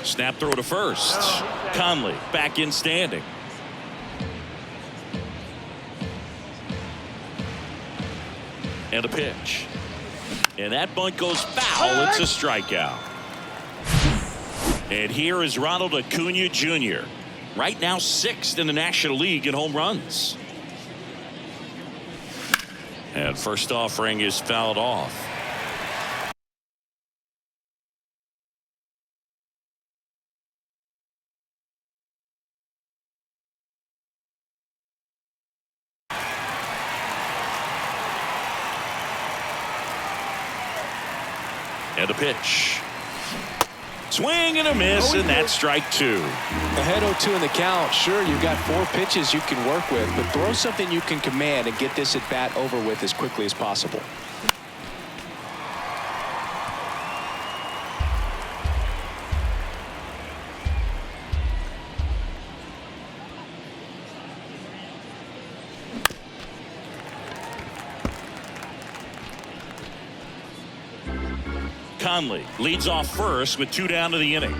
Snap throw to first. Conley back in standing. And a pitch. And that bunt goes foul. It's a strikeout. And here is Ronald Acuna Jr. Right now 6th in the National League in home runs. And first offering is fouled off. And a pitch. Swing and a miss, and that's strike 2. Ahead 0-2 in the count. Sure, you've got 4 pitches you can work with, but throw something you can command and get this at bat over with as quickly as possible. Conley leads off first with 2 down to the inning.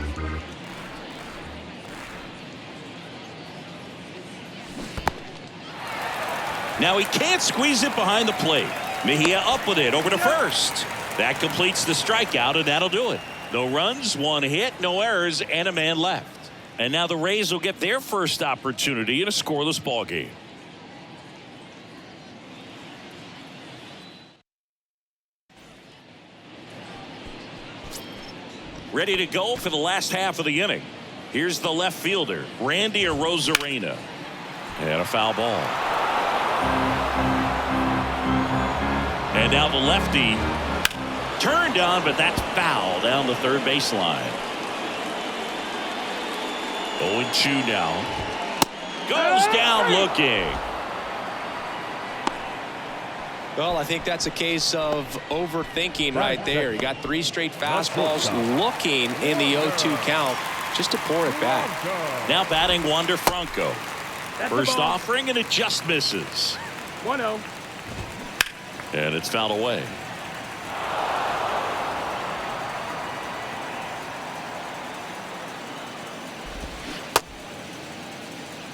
Now he can't squeeze it behind the plate. Mejia up with it over to first. That completes the strikeout, and that'll do it. No runs, 1 hit, no errors, and a man left. And now the Rays will get their first opportunity in a scoreless ball game. Ready to go for the last half of the inning. Here's the left fielder, Randy Arozarena. And a foul ball. And now the lefty turned on, but that's foul down the third baseline. 0-2 now. Goes down looking. Well, I think that's a case of overthinking right there. You got 3 straight fastballs looking in the 0-2 count just to pour it back. Now batting Wander Franco. First offering, and it just misses. 1-0. And it's fouled away.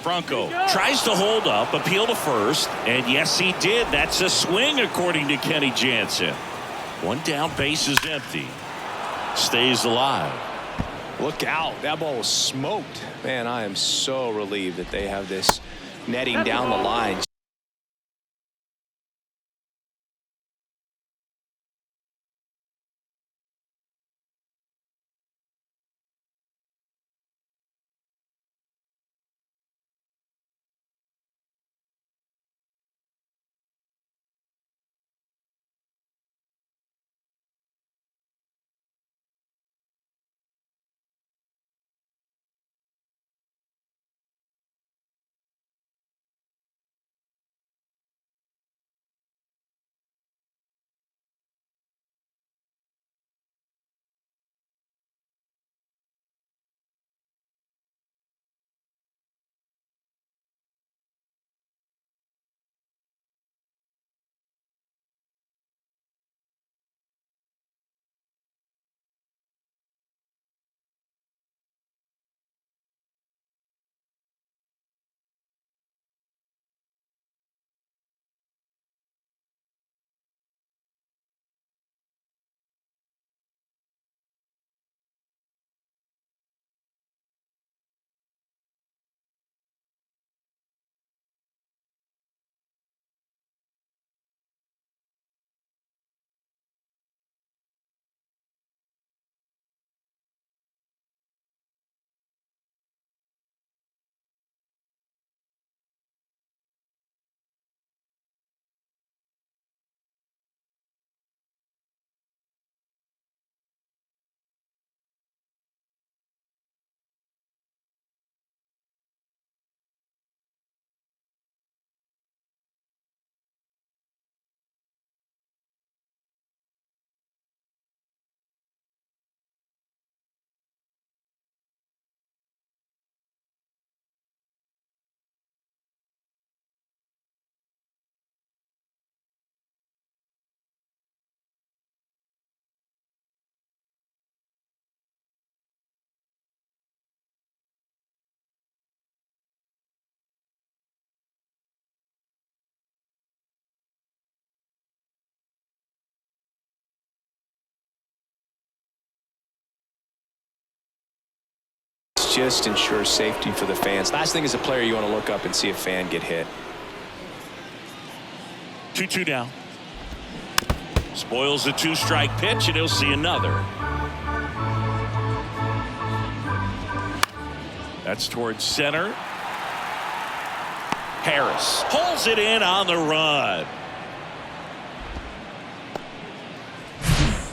Franco tries to hold up, appeal to first, and yes, he did. That's a swing, according to Kenny Jansen. 1 down, base is empty. Stays alive. Look out. That ball was smoked. Man, I am so relieved that they have this netting down the line. this just ensures safety for the fans. Last thing as a player, you want to look up and see a fan get hit. 2-2 now. Spoils the 2-strike pitch, and he'll see another. That's towards center. Harris pulls it in on the run.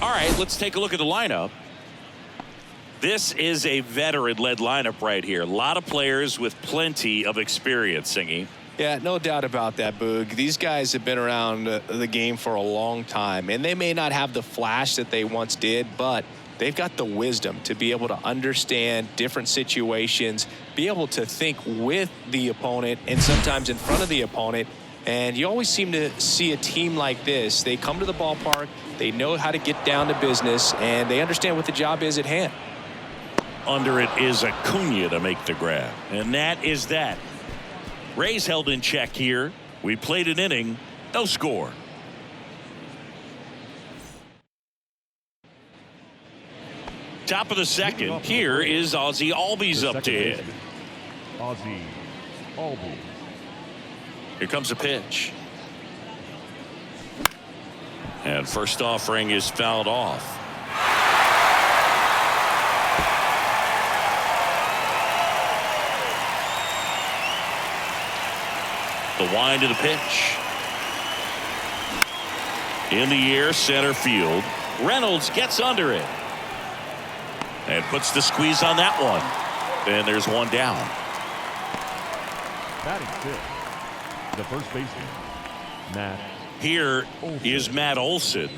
All right, let's take a look at the lineup. This is a veteran-led lineup right here. A lot of players with plenty of experience, Singy. Yeah, no doubt about that, Boog. These guys have been around the game for a long time, and they may not have the flash that they once did, but they've got the wisdom to be able to understand different situations, be able to think with the opponent and sometimes in front of the opponent. And you always seem to see a team like this. They come to the ballpark, they know how to get down to business, and they understand what the job is at hand. Under it is Acuna to make the grab. And that is that. Rays held in check here. We played an inning, no score. Top of the second. Here is Ozzie Albies up to hit. Ozzie Albies. Here comes a pitch. And first offering is fouled off. The wind of the pitch. In the air, center field. Reynolds gets under it. And puts the squeeze on that one. And there's one down. Batting fifth, the first baseman, Matt. Here is Matt Olson.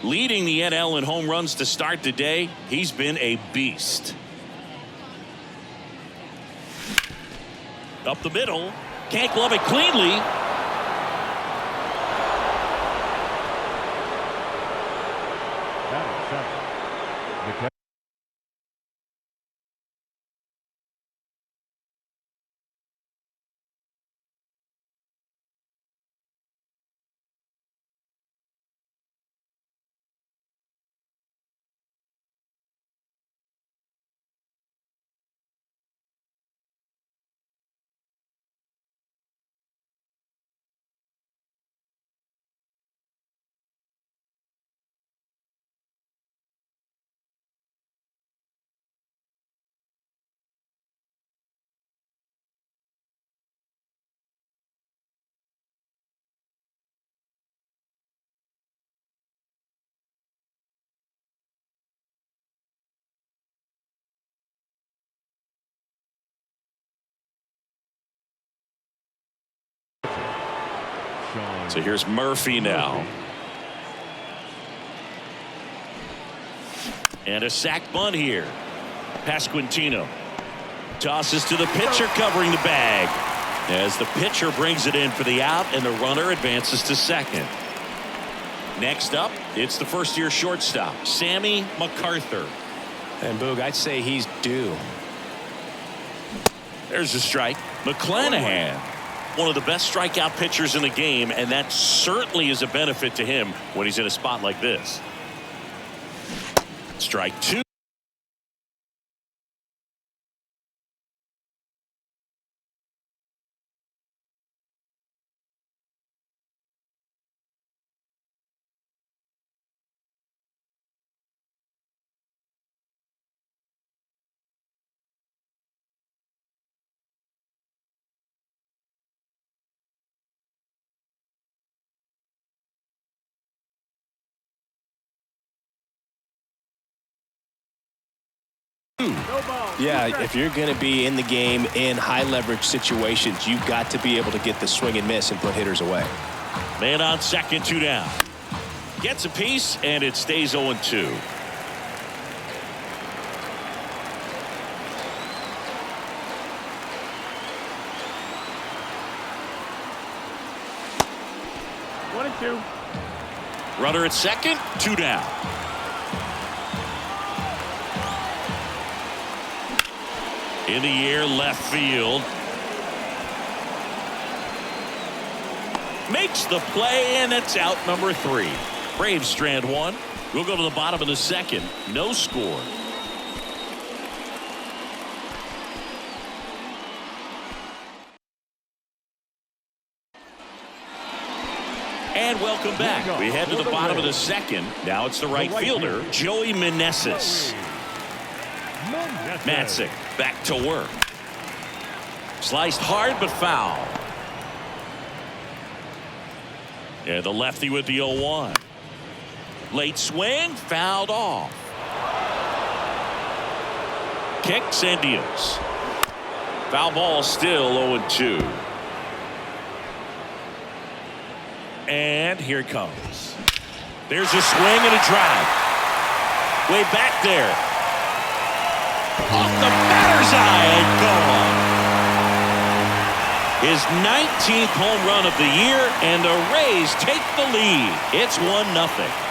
Leading the NL in home runs to start the day. He's been a beast. Up the middle. Can't glove it cleanly. Batting seventh, the catcher. So here's Murphy now. And a sac bunt here. Pasquantino tosses to the pitcher covering the bag as the pitcher brings it in for the out, and the runner advances to second. Next up, it's the first-year shortstop, Sammy MacArthur. And Boog, I'd say he's due. There's a strike. McClanahan, one of the best strikeout pitchers in the game, and that certainly is a benefit to him when he's in a spot like this. Strike two. Yeah, if you're going to be in the game in high leverage situations, you've got to be able to get the swing and miss and put hitters away. Man on second, two down. Gets a piece, and it stays 0-2. One and two. Runner at second, two down. In the air, left field. Makes the play, and it's out number 3. Braves strand one. We'll go to the bottom of the second. No score. And welcome back. We head to the bottom of the second. Now it's the right fielder, Joey Meneses. Matzik back to work. Sliced hard but foul. Yeah, the lefty with the 0-1. Late swing, fouled off. Kicks and deals. Foul ball still 0-2. And here it comes. There's a swing and a drive. Way back there. Off the batter's eye and gone. His 19th home run of the year, and the Rays take the lead. It's 1-0.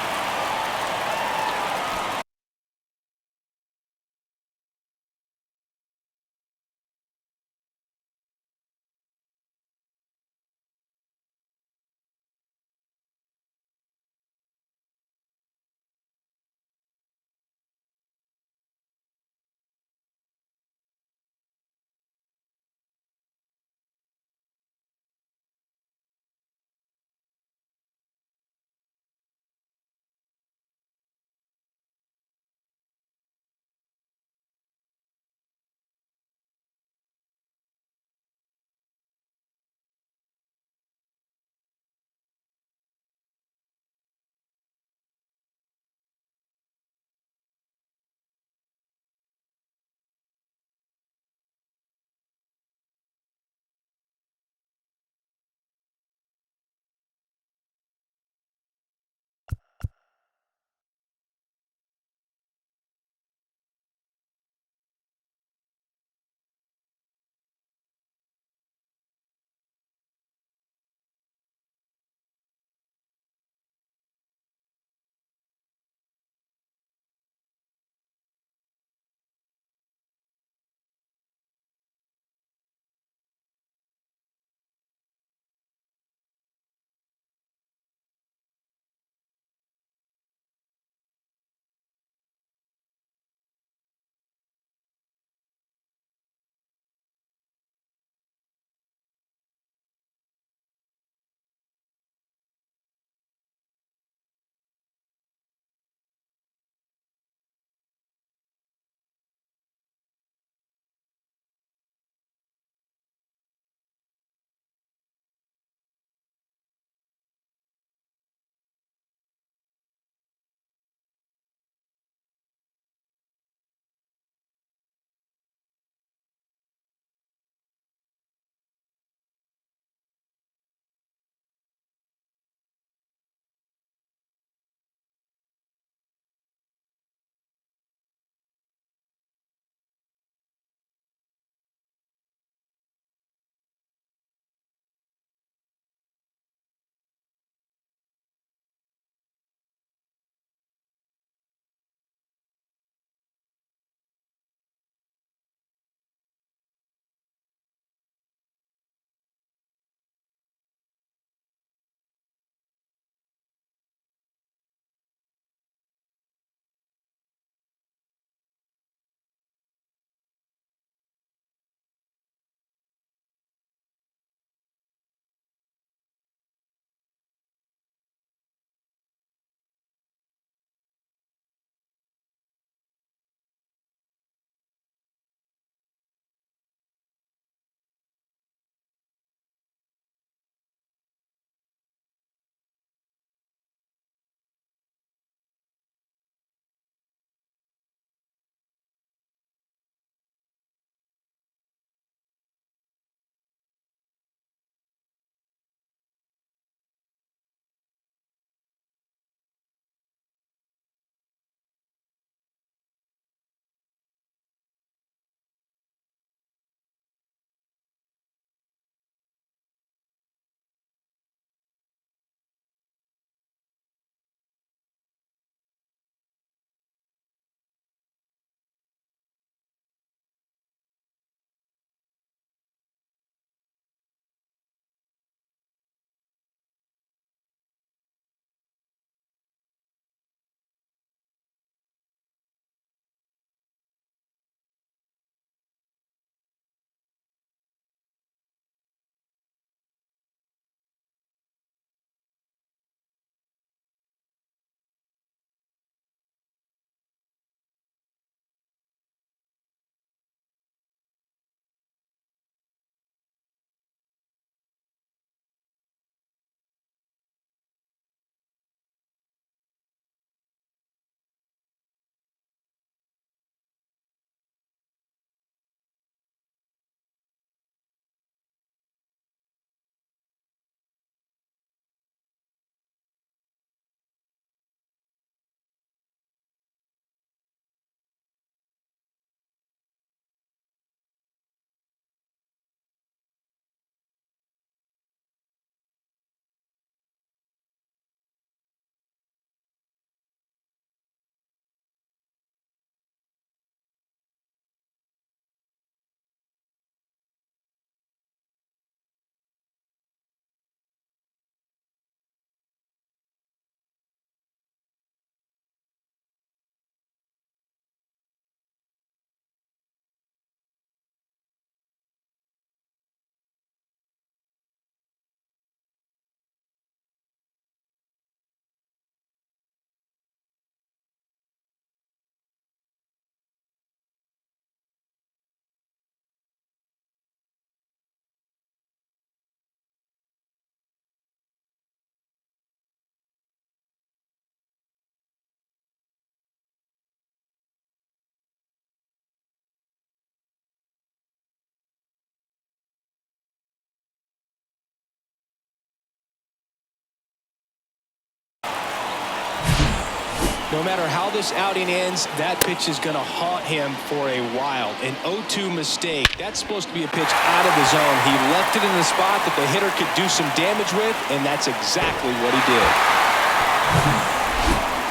No matter how this outing ends, that pitch is going to haunt him for a while. An 0-2 mistake. That's supposed to be a pitch out of the zone. He left it in the spot that the hitter could do some damage with, and that's exactly what he did.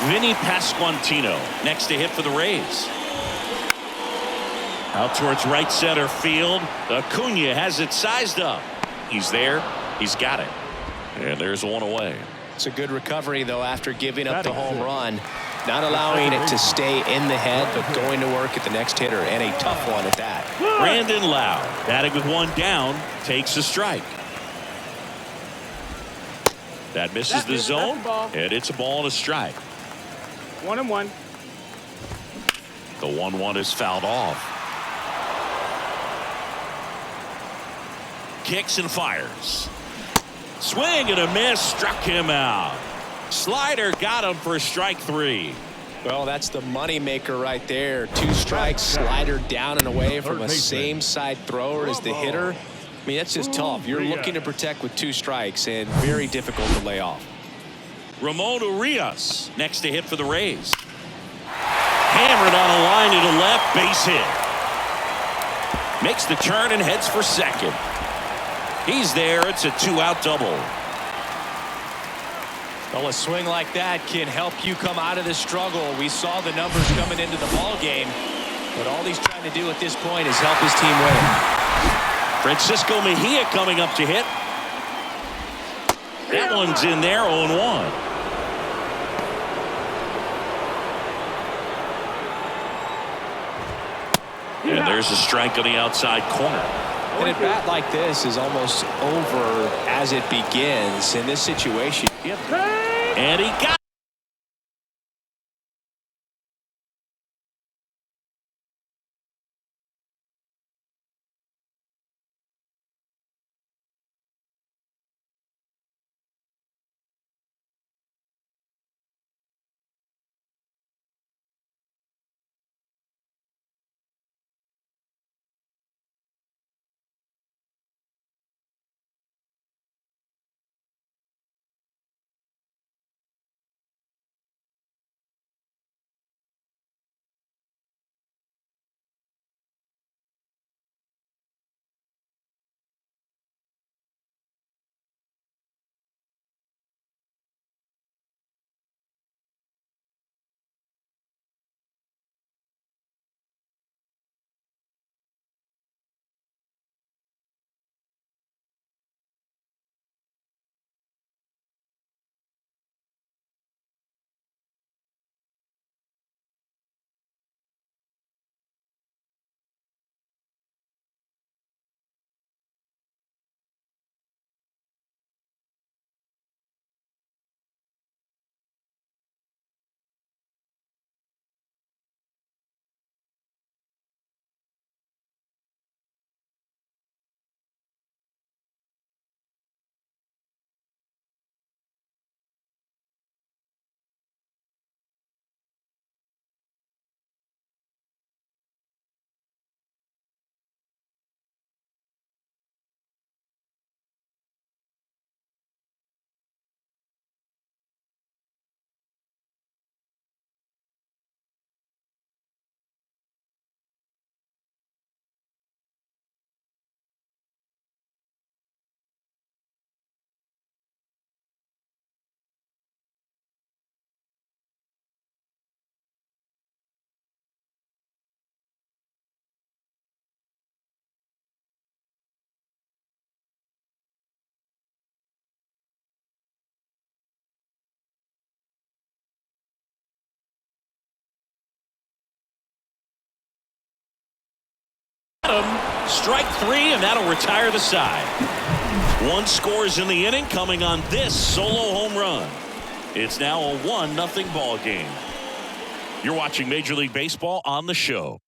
Vinny Pasquantino next to hit for the Rays. Out towards right center field. Acuna has it sized up. He's there. He's got it. And there's one away. It's a good recovery, though, after giving up the home run. Not allowing it to stay in the head, but going to work at the next hitter, and a tough one at that. Brandon Lowe, batting with one down, takes a strike. That misses the zone, and it's a ball and a strike. 1-1. The 1-1 is fouled off. Kicks and fires. Swing and a miss, struck him out. Slider got him for strike 3. Well, that's the money maker right there. 2 strikes, slider down and away from a same side thrower as the hitter. I mean, that's just tough. You're looking to protect with 2 strikes and very difficult to lay off. Ramon Urias next to hit for the Rays. Hammered on a line to the left, base hit. Makes the turn and heads for second. He's there. It's a 2-out double. Well, a swing like that can help you come out of the struggle. We saw the numbers coming into the ball game, but all he's trying to do at this point is help his team win. Francisco Mejia coming up to hit. That one's in there, 0-1. And there's a strike on the outside corner. And a bat like this is almost over as it begins in this situation. And he got strike 3, and that'll retire the side. 1 scores in the inning coming on this solo home run. It's now a 1-0 ball game. You're watching Major League Baseball on the show.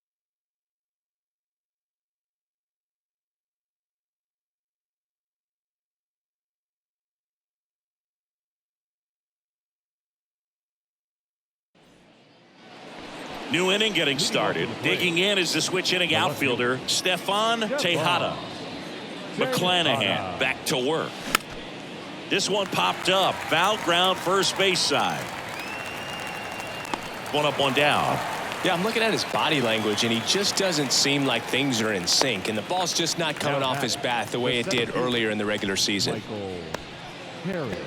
New inning getting started. Digging in is the switch inning outfielder, Stefan Tejada. McClanahan back to work. This one popped up. Foul ground first base side. One up, one down. Yeah, I'm looking at his body language, and he just doesn't seem like things are in sync, and the ball's just not coming off his bat the way it did earlier in the regular season. Michael Harris.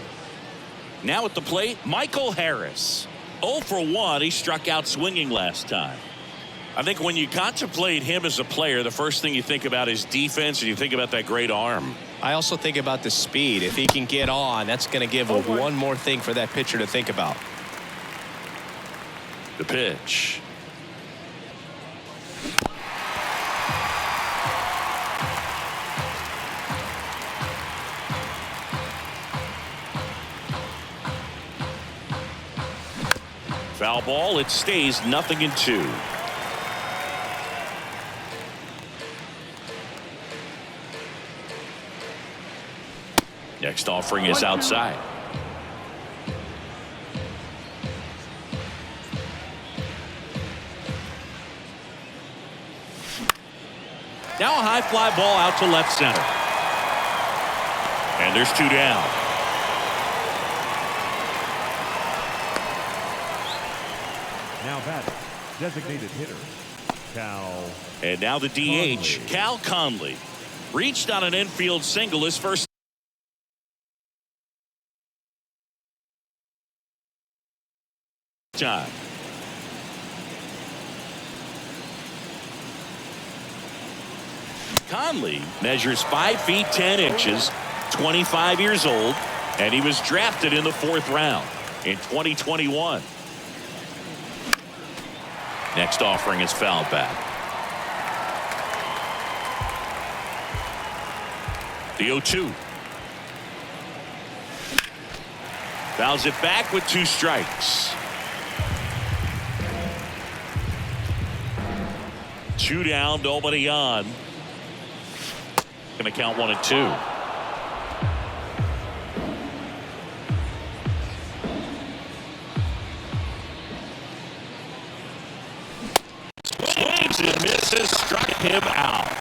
Now at the plate, Michael Harris. 0 for 1. He struck out swinging last time. I think when you contemplate him as a player, the first thing you think about is defense, and you think about that great arm. I also think about the speed. If he can get on, that's going to give one more thing for that pitcher to think about. The pitch. Foul ball. It stays 0-2. Next offering is outside. Now a high fly ball out to left center. And there's 2 down. Now batting, designated hitter, Cal. And now the DH, Cal Conley. Reached on an infield single his first time. Conley measures 5 feet 10 inches, 25 years old, and he was drafted in the 4th round in 2021. Next offering is fouled back. The 0-2. Fouls it back with 2 strikes. 2 down, nobody on. Going to count 1 and 2. Swings and misses, struck him out.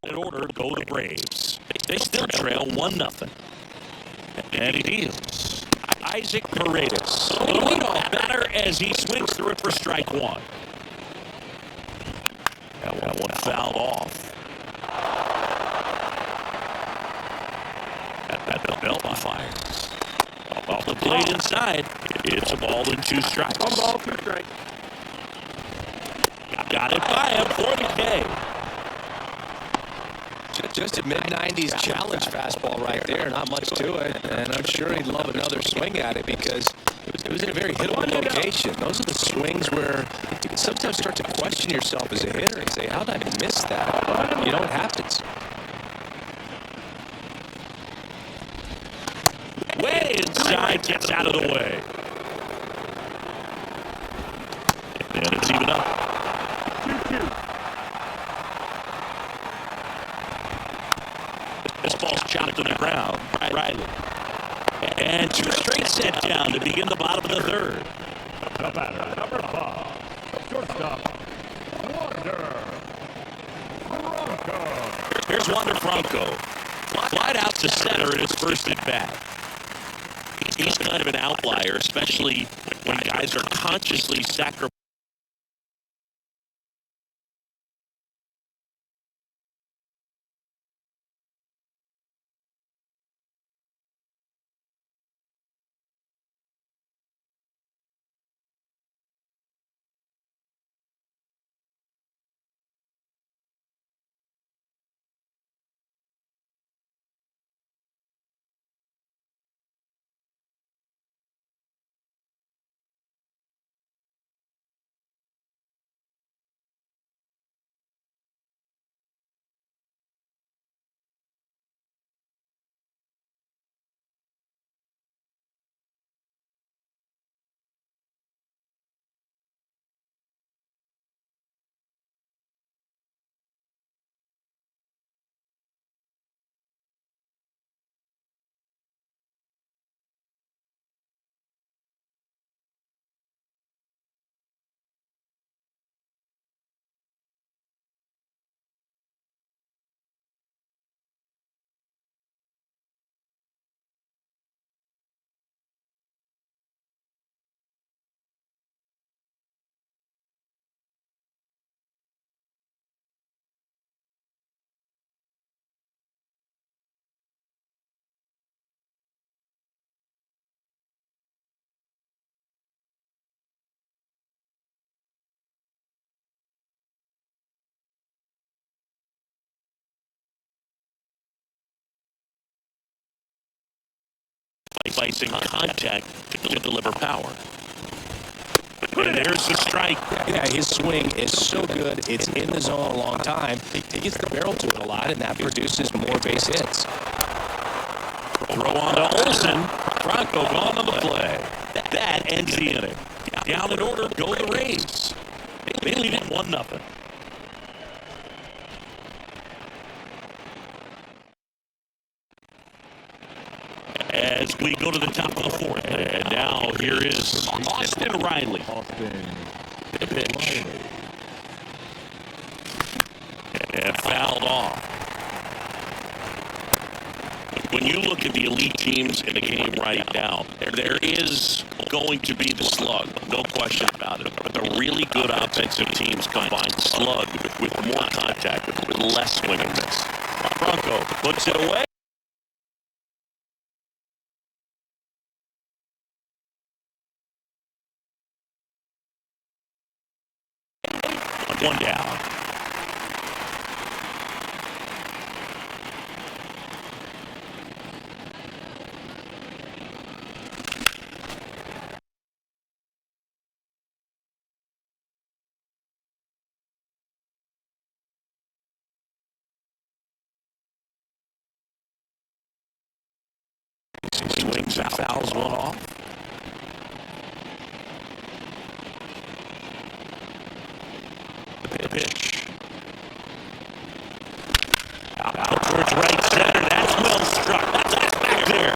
In order, go the Braves. They still trail 1-0. And he deals. Isaac Paredes, the leadoff batter as he swings through it for strike 1. That one fouled off. That the belt fires. Off the plate inside. It's a ball and 2 strikes. 1 ball, 2 strikes. Got it by him for the K. Just a mid-90s challenge fastball right there. Not much to it. And I'm sure he'd love another swing at it because it was in a very hittable location. Those are the swings where you can sometimes start to question yourself as a hitter and say, how did I miss that? You know what happens. Way inside, gets out of the way. And it's even up. 2-2. This ball's chopped to the ground. Riley. And 2 straight set down to begin the bottom of the 3rd. The batter, number 5, shortstop, Wander Franco. Here's Wander Franco. Flied out to center in his first at bat. He's kind of an outlier, especially when guys are consciously sacrificing sacrificing contact to deliver power. And there's the strike. Yeah, his swing is so good. It's in the zone a long time. He gets the barrel to it a lot, and that produces more base hits. Throw on to Olsen. Bronco gone on the play. That ends the inning. Down in order, go the Rays. They lead it 1-0. As we go to the top of the fourth. And now here is Austin Riley. The pitch. And fouled off. When you look at the elite teams in the game right now, there is going to be the slug, no question about it. But the really good offensive teams combine slug with more contact, with less swing and miss. Bronco puts it away. One down. Swings out, fouls one off. The pitch. Out towards right center. That's well struck. That's back there.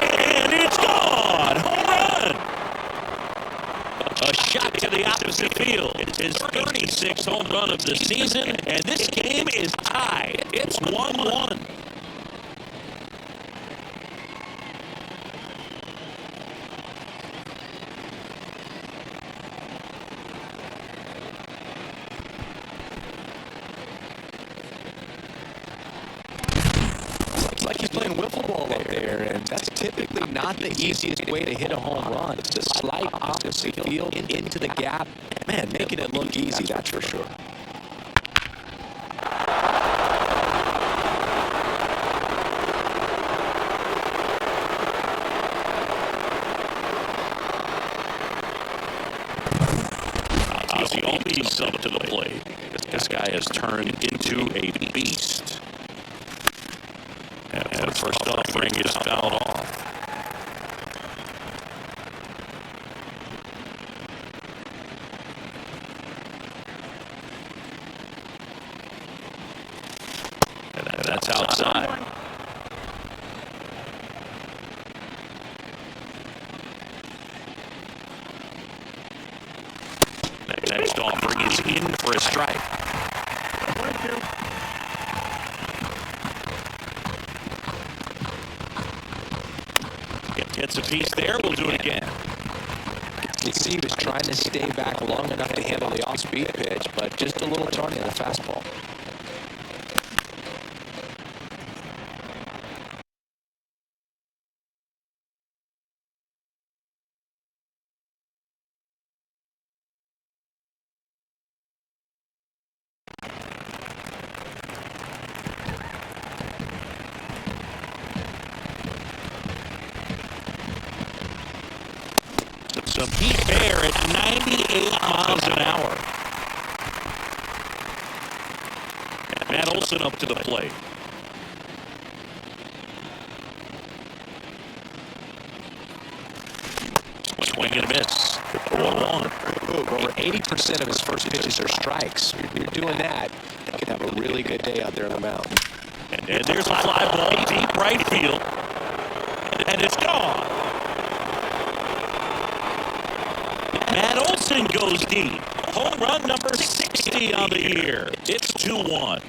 And it's gone. Home run. A shot to the opposite field. It's his 36th home run of the season, and this game is tied. It's 1-1. It's like he's playing wiffle ball up there, and that's typically not the easiest way to hit a home run. It's a slight opposite field into the gap. Man, making it look easy, that's for sure. Ozzie Albies up to the plate. This guy has turned into a beast. And the first offering is fouled off. And that's outside. Next offering is in for a strike. 1-2. Gets a piece there. We'll do it again. You see, he was trying to stay back long enough to handle the off-speed pitch, but just a little tardy on the fastball. So Pete Bear at 98 miles an hour. Matt Olson up to the plate. Swing and a miss. 1-1. Over 80% of his first pitches are strikes. You're doing that, you can have a really good day out there on the mound. And there's a fly ball deep right field. And it's gone. Matt Olson goes deep. Home run number 60 on the year. It's 2-1.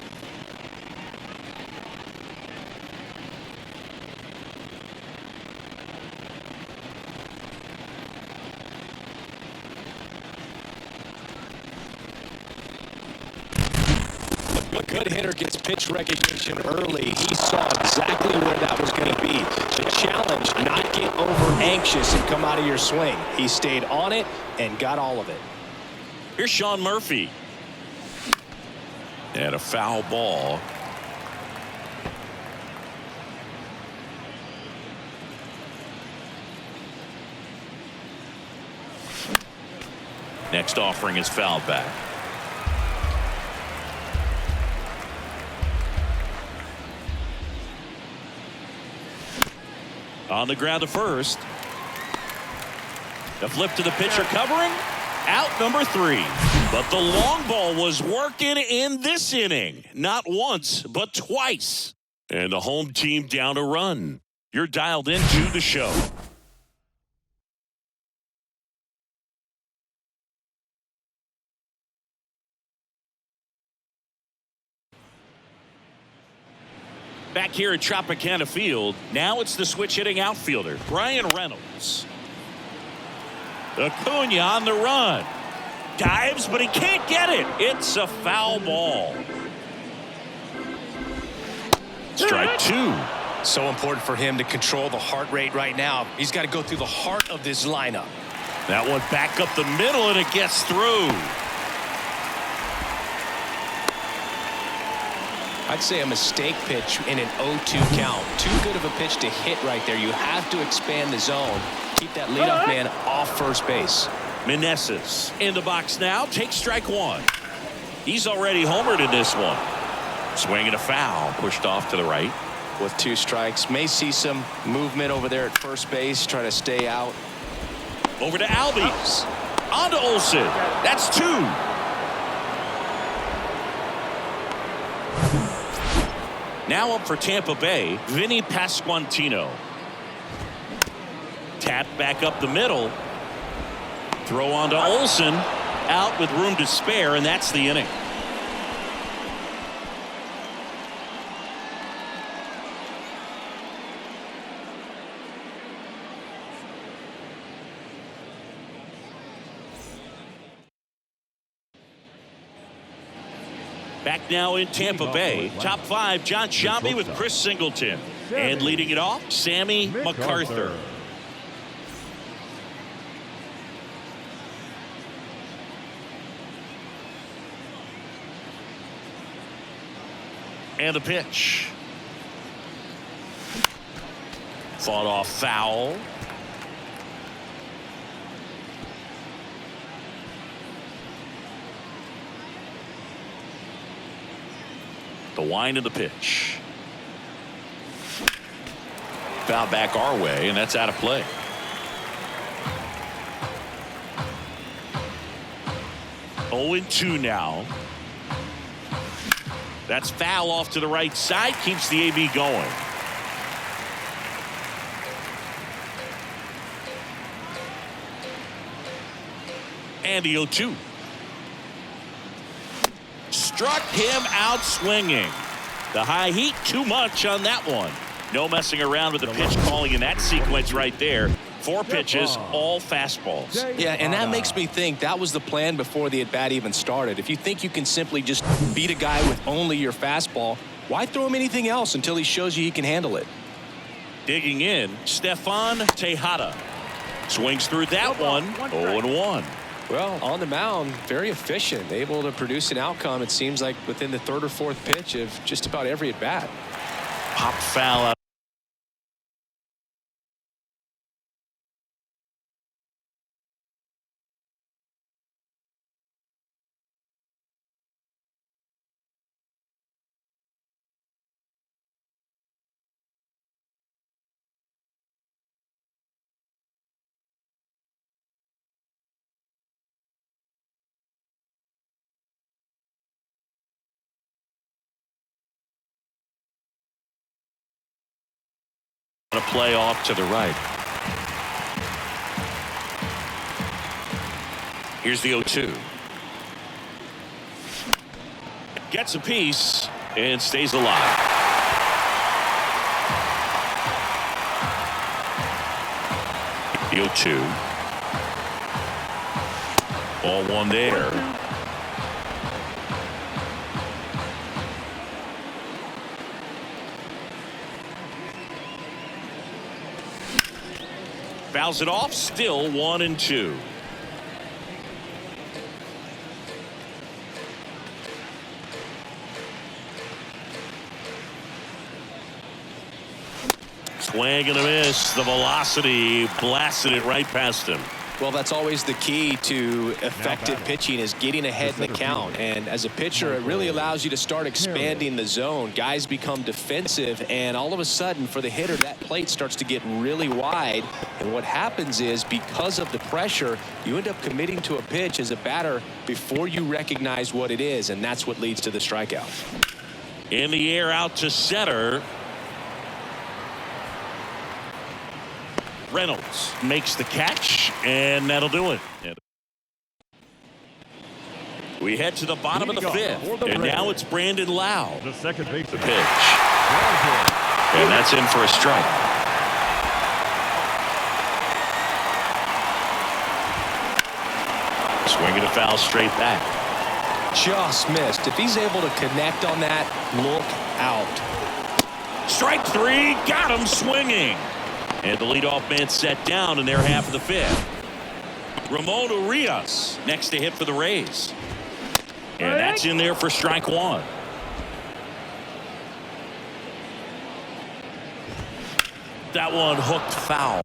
A good hitter gets pitch recognition early. He saw exactly where that was going to be. The challenge, not get over anxious and come out of your swing. He stayed on it and got all of it. Here's Sean Murphy. And a foul ball. Next offering is fouled back. On the ground to first. The flip to the pitcher covering. Out number 3. But the long ball was working in this inning. Not once, but twice. And the home team down a run. You're dialed into the show. Back here at Tropicana Field, now it's the switch hitting outfielder, Brian Reynolds. Acuna on the run. Dives, but he can't get it. It's a foul ball. Strike 2. So important for him to control the heart rate right now. He's got to go through the heart of this lineup. That one back up the middle, and it gets through. I'd say a mistake pitch in an 0-2 count. Too good of a pitch to hit right there. You have to expand the zone. Keep that leadoff man off first base. Meneses in the box now. Takes strike 1. He's already homered in this one. Swinging a foul. Pushed off to the right. With 2 strikes. May see some movement over there at first base. Try to stay out. Over to Albies. On to Olsen. That's 2. Now up for Tampa Bay, Vinny Pasquantino. Tap back up the middle. Throw on to Olsen. Out with room to spare, and that's the inning. Back now in Tampa Bay. Top 5, John Sciambi with Chris Singleton. And leading it off, Sammy MacArthur. And the pitch. Fought off foul. The wind of the pitch. Foul back our way, and that's out of play. Oh, 2 now. That's foul off to the right side. Keeps the AB going. And the 0-2. Struck him out swinging. The high heat, too much on that one. No messing around with the pitch calling in that sequence right there. 4 pitches, all fastballs. Yeah, and that makes me think that was the plan before the at-bat even started. If you think you can simply just beat a guy with only your fastball, why throw him anything else until he shows you he can handle it? Digging in, Stefan Tejada. Swings through that one, 0-1. Well, on the mound, very efficient, able to produce an outcome, it seems like, within the 3rd or 4th pitch of just about every at-bat. Pop foul out. A play off to the right. Here's the 0-2. Gets a piece and stays alive. The 0-2. Ball 1 there. Fouls it off, still 1-2. Swing and a miss. The velocity blasted it right past him. Well, that's always the key to effective pitching is getting ahead in the count. And as a pitcher, it really allows you to start expanding the zone. Guys become defensive, and all of a sudden, for the hitter, that plate starts to get really wide. And what happens is, because of the pressure, you end up committing to a pitch as a batter before you recognize what it is, and that's what leads to the strikeout. In the air out to center. Reynolds makes the catch, and that'll do it. We head to the bottom of the fifth, and now it's Brandon Lowe. The second base The pitch. And that's in for a strike. Swinging a foul straight back. Just missed. If he's able to connect on that, look out. Strike three, got him swinging. And the leadoff man set down in their half of the fifth. Ramon Urias next to hit for the Rays. And that's in there for strike one. That one hooked foul.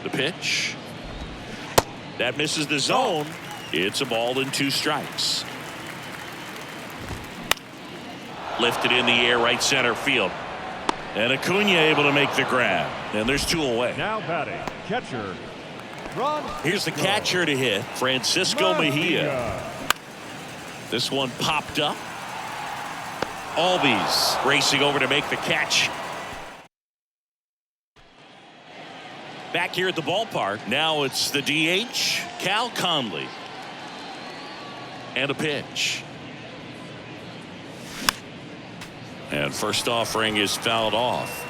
The pitch. That misses the zone. It's a ball and 2 strikes. Lifted in the air, right center field. And Acuna able to make the grab. And there's 2 away. Now batting, catcher, Ron. Here's the catcher to hit, Francisco Mejia. This one popped up. Albies racing over to make the catch. Back here at the ballpark, now it's the DH, Cal Conley. And a pitch. And first offering is fouled off.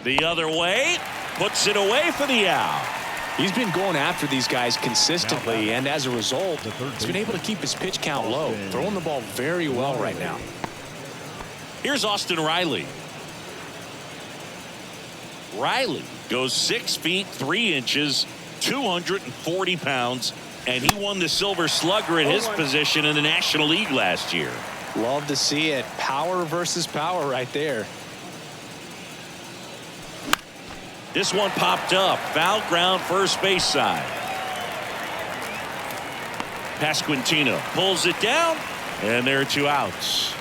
The other way, puts it away for the out. He's been going after these guys consistently, and as a result, he's been able to keep his pitch count low, throwing the ball very well right now. Here's Austin Riley. Riley goes 6 feet 3 inches, 240 pounds, and he won the Silver Slugger at his position in the National League last year. Love to see it. Power versus power right there. This one popped up. Foul ground, first base side. Pasquantino pulls it down, and there are 2 outs.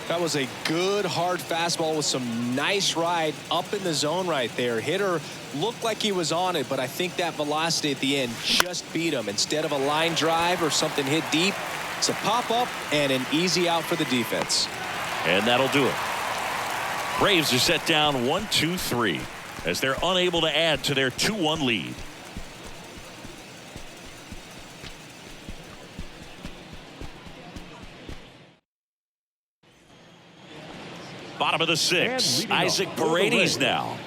That was a good hard fastball with some nice ride up in the zone right there. Hitter looked like he was on it, but I think that velocity at the end just beat him. Instead of a line drive or something hit deep, it's a pop up and an easy out for the defense. And that'll do it. Braves are set down 1-2-3 as they're unable to add to their 2-1 lead. Bottom of the 6th, Isaac Paredes now.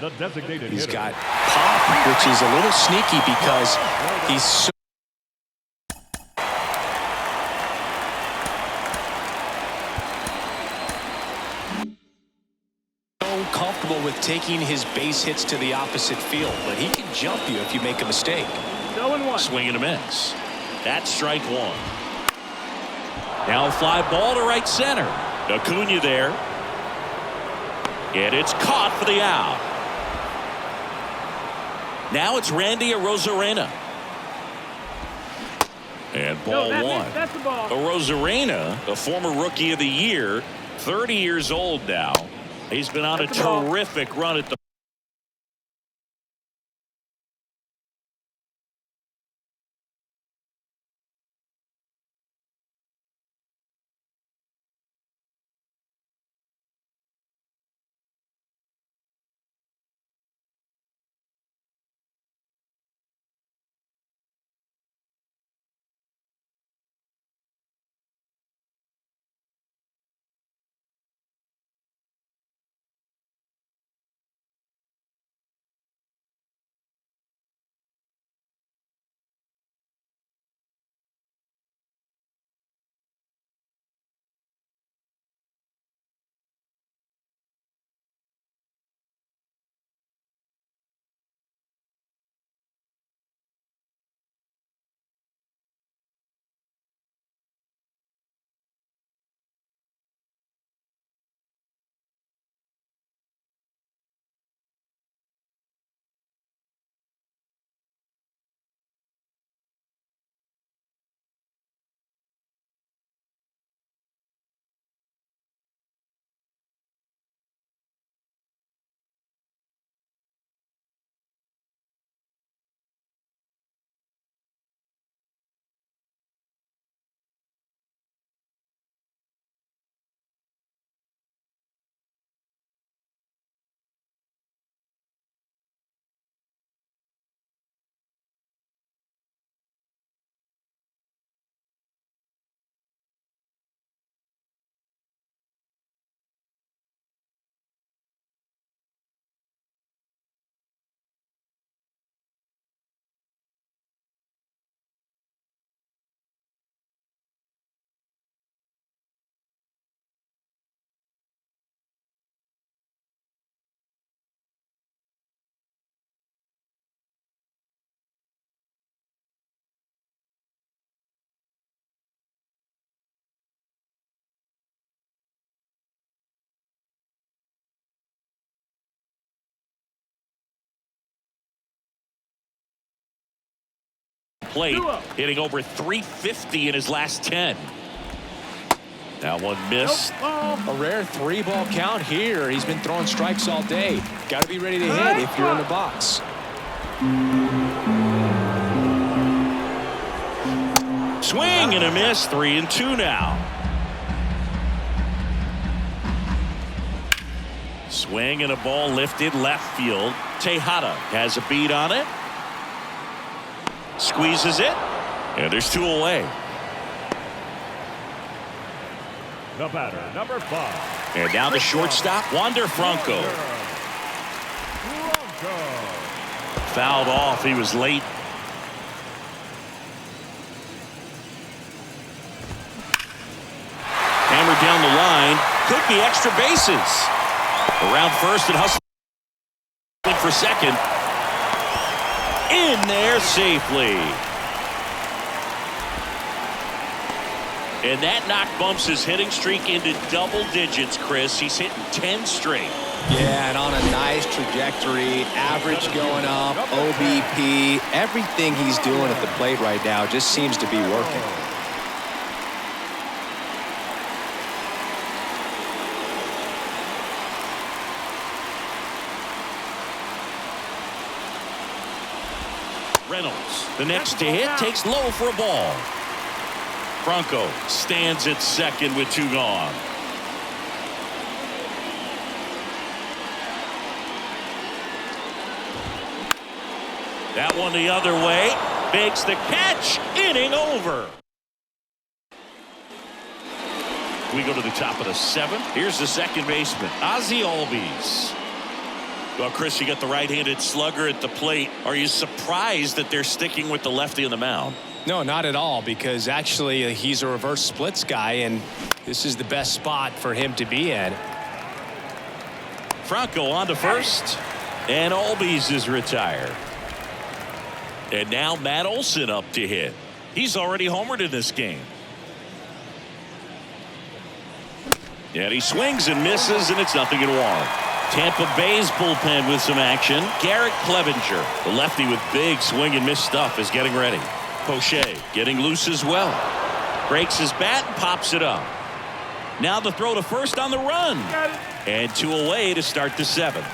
The designated He's hitter. got pop, which is a little sneaky because he's so comfortable with taking his base hits to the opposite field, but he can jump you if you make a mistake. 0-1. Swing and a miss. That's strike 1. Now a fly ball to right center. Acuna there. And it's caught for the out. Now it's Randy Arozarena. And ball 1. That's the ball. Arozarena, the former Rookie of the Year, 30 years old now. He's been on a terrific run at the plate, hitting over .350 in his last 10. That one missed. A rare 3-ball count here. He's been throwing strikes all day. Got to be ready to hit if you're in the box. Swing and a miss. 3-2 now. Swing and a ball lifted left field. Tejada has a beat on it. Squeezes it. And there's 2 away. The batter, number 5. And now the shortstop, Wander Franco. Fouled off. He was late. Hammered down the line. Could be extra bases. Around first and hustling for second. In there safely. And that knock bumps his hitting streak into double digits, Chris. He's hitting 10 straight. Yeah, and on a nice trajectory. Average going up, OBP. Everything he's doing at the plate right now just seems to be working. Reynolds, the next to hit, takes low for a ball. Franco stands at second with 2 gone. That one the other way. Makes the catch. Inning over. We go to the top of the 7th. Here's the second baseman, Ozzie Albies. Well, Chris, you got the right-handed slugger at the plate. Are you surprised that they're sticking with the lefty on the mound? No, not at all, because actually he's a reverse splits guy, and this is the best spot for him to be in. Franco on to first, and Albies is retired. And now Matt Olson up to hit. He's already homered in this game. And he swings and misses, and it's 0-1. Tampa Bay's bullpen with some action. Garrett Clevenger, the lefty with big swing and miss stuff, is getting ready. Poche getting loose as well. Breaks his bat and pops it up. Now the throw to first on the run. And 2 away to start the 7th.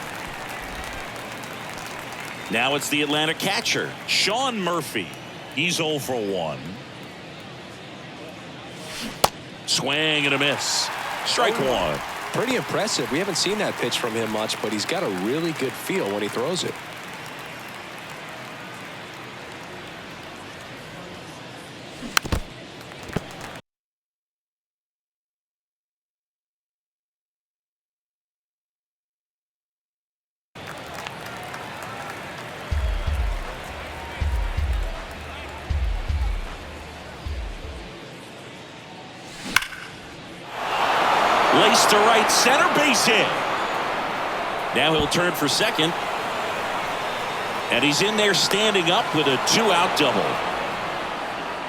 Now it's the Atlanta catcher, Sean Murphy. He's 0 for 1. Swing and a miss. Strike 1. Pretty impressive. We haven't seen that pitch from him much, but he's got a really good feel when he throws it. Laced to right center, base hit. Now he'll turn for second. And he's in there standing up with a 2-out double.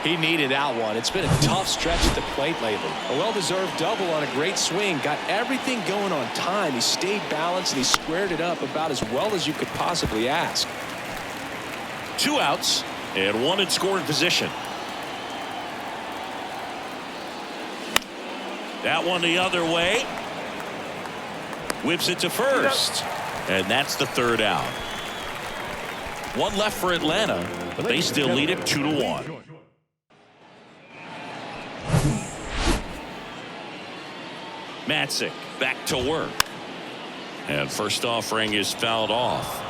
He needed that one. It's been a tough stretch at the plate lately. A well-deserved double on a great swing. Got everything going on time. He stayed balanced and he squared it up about as well as you could possibly ask. 2 outs and 1 in scoring position. That one the other way. Whips it to first. And that's the 3rd out. 1 left for Atlanta, but they still lead it 2-1. Matzik back to work. And first offering is fouled off.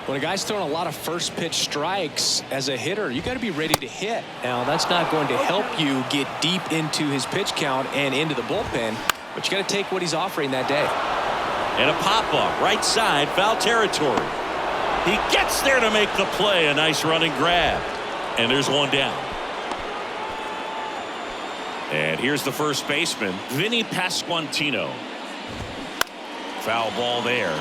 When a guy's throwing a lot of first pitch strikes as a hitter, you got to be ready to hit. Now, that's not going to help you get deep into his pitch count and into the bullpen, but you got to take what he's offering that day. And a pop-up right side, foul territory. He gets there to make the play. A nice running grab. And there's 1 down. And here's the first baseman, Vinny Pasquantino. Foul ball there.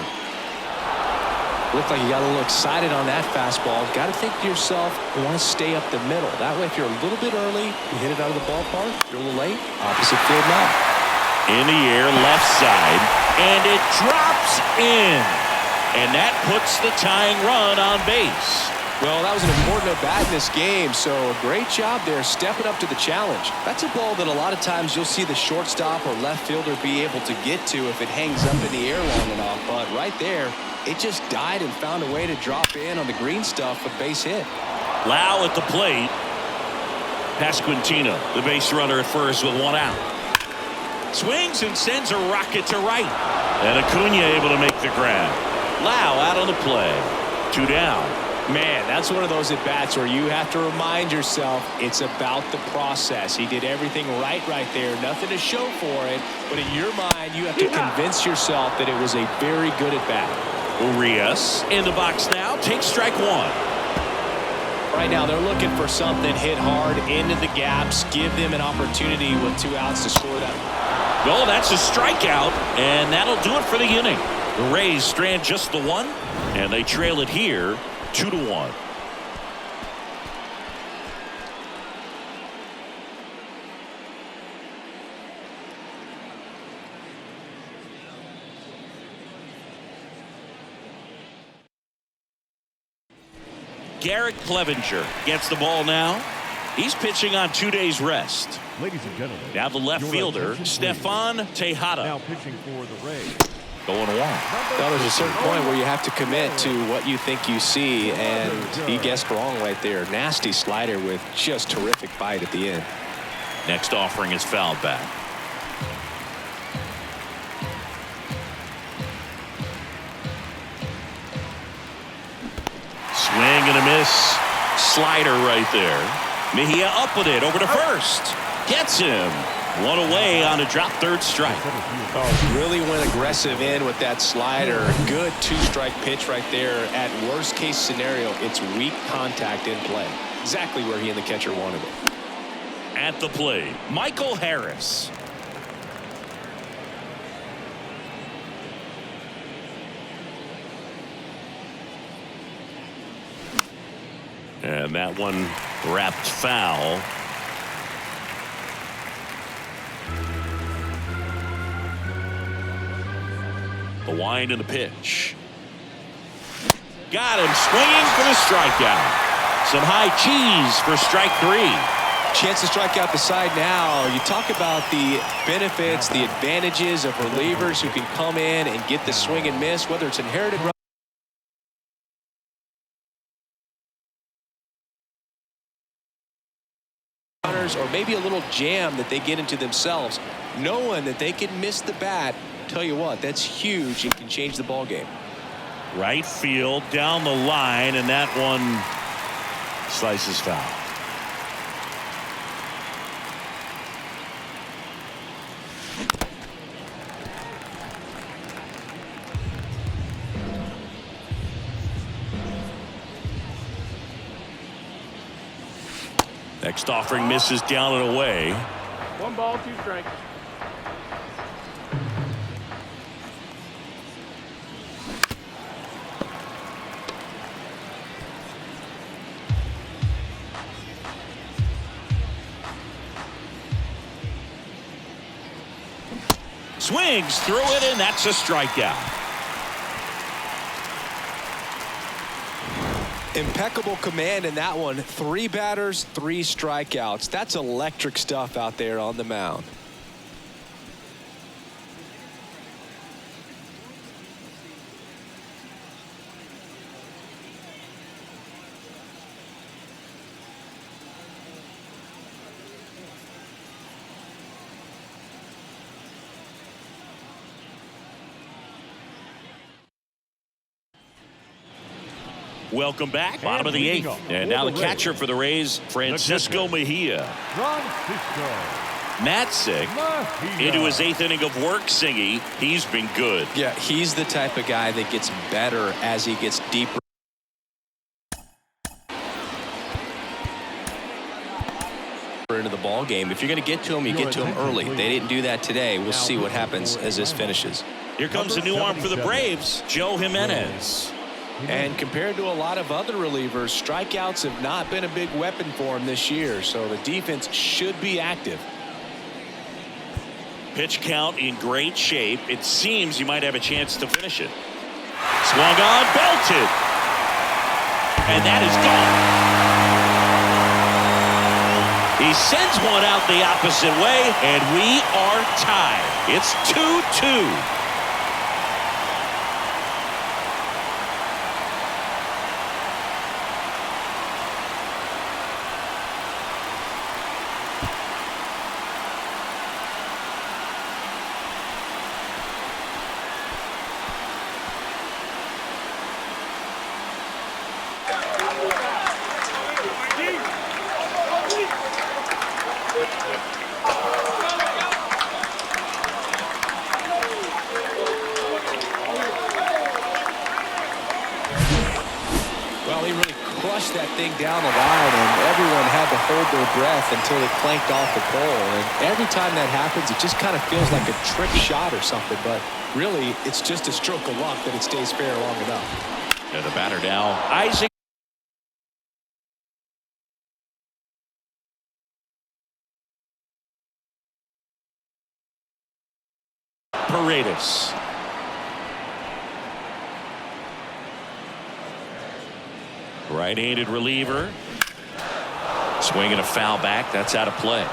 Looked like you got a little excited on that fastball. Got to think to yourself, you want to stay up the middle. That way, if you're a little bit early, you hit it out of the ballpark. If you're a little late, opposite field now. In the air, left side, and it drops in. And that puts the tying run on base. Well, that was an important at-bat in this game, so a great job there stepping up to the challenge. That's a ball that a lot of times you'll see the shortstop or left fielder be able to get to if it hangs up in the air long enough, but right there, it just died and found a way to drop in on the green stuff, a base hit. Lau at the plate. Pasquantino, the base runner at first with one out. Swings and sends a rocket to right. And Acuna able to make the grab. Lau out on the play. 2 down. Man, that's one of those at-bats where you have to remind yourself it's about the process. He did everything right there. Nothing to show for it. But in your mind, you have to convince yourself that it was a very good at-bat. Urias in the box now. Takes strike 1. Right now, they're looking for something hit hard into the gaps. Give them an opportunity with 2 outs to score that. Oh, that's a strikeout. And that'll do it for the inning. The Rays strand just the 1. And they trail it here 2-1. Garrett Clevenger gets the ball now. He's pitching on 2 days rest. Ladies and gentlemen. Now the left your fielder, attention, Stefan Now Tejada. pitching for the Rays. Going 1. Now, there's a certain point where you have to commit to what you think you see, and he guessed wrong right there. Nasty slider with just terrific bite at the end. Next offering is fouled back. Swing and a miss. Slider right there. Mejia up with it over to first. Gets him. 1 away on a drop third strike. Oh, really went aggressive in with that slider. Good 2-strike pitch right there. At worst case scenario, it's weak contact in play. Exactly where he and the catcher wanted it. At the plate, Michael Harris. And that one wrapped foul. The wind and the pitch. Got him swinging for the strikeout. Some high cheese for strike 3. Chance to strike out the side now. You talk about the benefits, the advantages of relievers who can come in and get the swing and miss, whether it's inherited runners or maybe a little jam that they get into themselves, knowing that they can miss the bat. Tell you what, that's huge and can change the ball game. Right field down the line, and that one slices foul. Next offering misses down and away. 1 ball, 2 strikes. Swings through it, and that's a strikeout. Impeccable command in that one. 3 batters, 3 strikeouts. That's electric stuff out there on the mound. Welcome back. Bottom of the 8th. And now the catcher for the Rays, Francisco Mejia. Francisco Matzek into his 8th inning of work, Singy. He's been good. Yeah, he's the type of guy that gets better as he gets deeper into the ball game. If you're going to get to him, you get to him early. They didn't do that today. We'll see what happens as this finishes. Here comes a new arm for the Braves, Joe Jimenez. And compared to a lot of other relievers, strikeouts have not been a big weapon for him this year, so the defense should be active. Pitch count in great shape. It seems he might have a chance to finish it. Swung on, belted. and that is gone. He sends one out the opposite way, and we are tied. It's 2-2. Well, he really crushed that thing down the line, and everyone had to hold their breath until it clanked off the pole. And every time that happens, it just kind of feels like a trick shot or something. But really, it's just a stroke of luck that it stays fair long enough. And the batter now, Isaac. Paredes. Right-handed reliever. Swinging a foul back. That's out of play.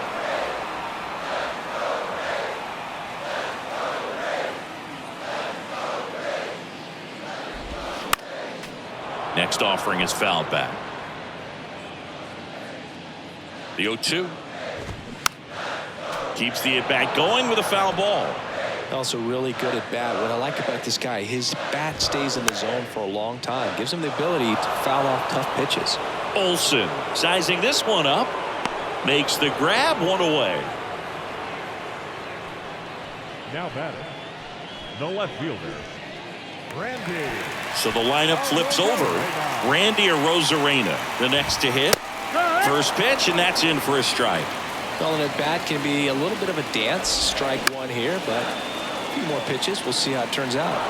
Next offering is fouled back. The 0-2. Keeps the at-bat going with a foul ball. Also really good at bat. What I like about this guy, his bat stays in the zone for a long time. Gives him the ability to foul off tough pitches. Olsen sizing this one up. Makes the grab, one away. Now batting, the left fielder, Randy. So the lineup flips over. Randy Arozarena, the next to hit. First pitch, and that's in for a strike. Well, an at-bat can be a little bit of a dance. Strike one here, but a few more pitches. We'll see how it turns out.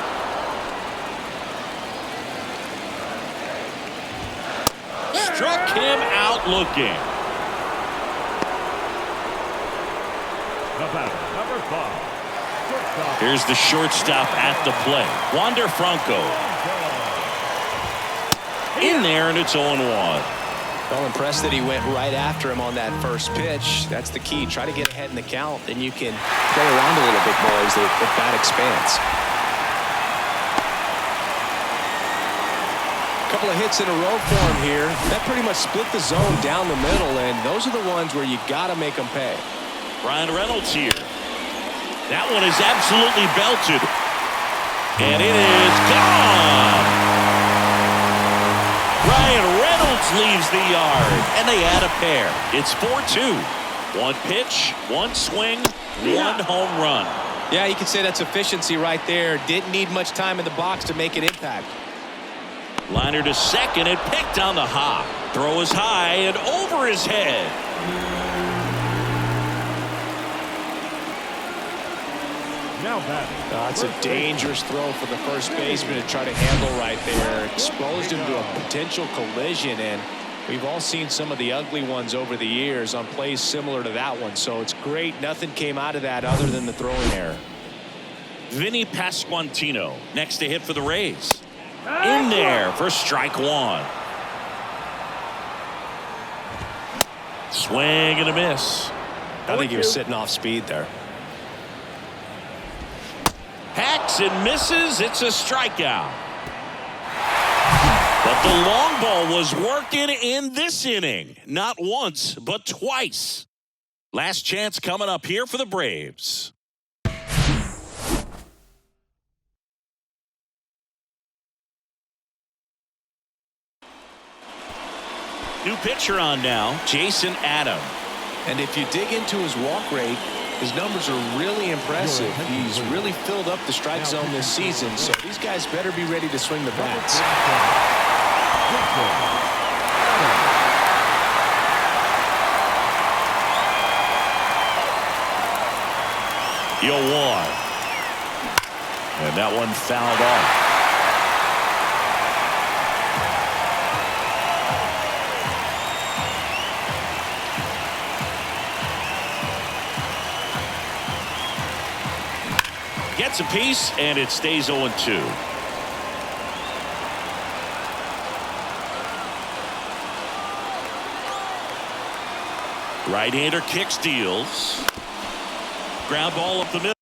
Struck him out looking. The batter, number 5. Shortstop. Here's the shortstop at the plate. Wander Franco. In there, and it's 0-1. Well, impressed that he went right after him on that first pitch. That's the key. Try to get ahead in the count, then you can play around a little bit more as the bat expands. A couple of hits in a row for him here. That pretty much split the zone down the middle, and those are the ones where you got to make them pay. Ryan Reynolds here. That one is absolutely belted. And it is gone. Ryan Reynolds leaves the yard, and they add a pair. It's 4-2. One pitch, one swing, one home run. Yeah, you could say that's efficiency right there. Didn't need much time in the box to make an impact. Liner to second and picked on the hop. Throw is high and over his head. Now batting. That's a dangerous throw for the first baseman to try to handle right there. Exposed him to a potential collision, and we've all seen some of the ugly ones over the years on plays similar to that one. So it's great nothing came out of that other than the throwing error. Vinny Pasquantino next to hit for the Rays. In there for strike one. Swing and a miss. I think he was sitting off speed there. Hacks and misses. It's a strikeout. But the long ball was working in this inning. Not once, but twice. Last chance coming up here for the Braves. New pitcher on now, Jason Adam. And if you dig into his walk rate, his numbers are really impressive. He's really filled up the strike zone this season, so these guys better be ready to swing the bats. The 0-1. And that one fouled off. Gets a piece, and it stays 0-2. Right-hander kicks, deals. Ground ball up the middle.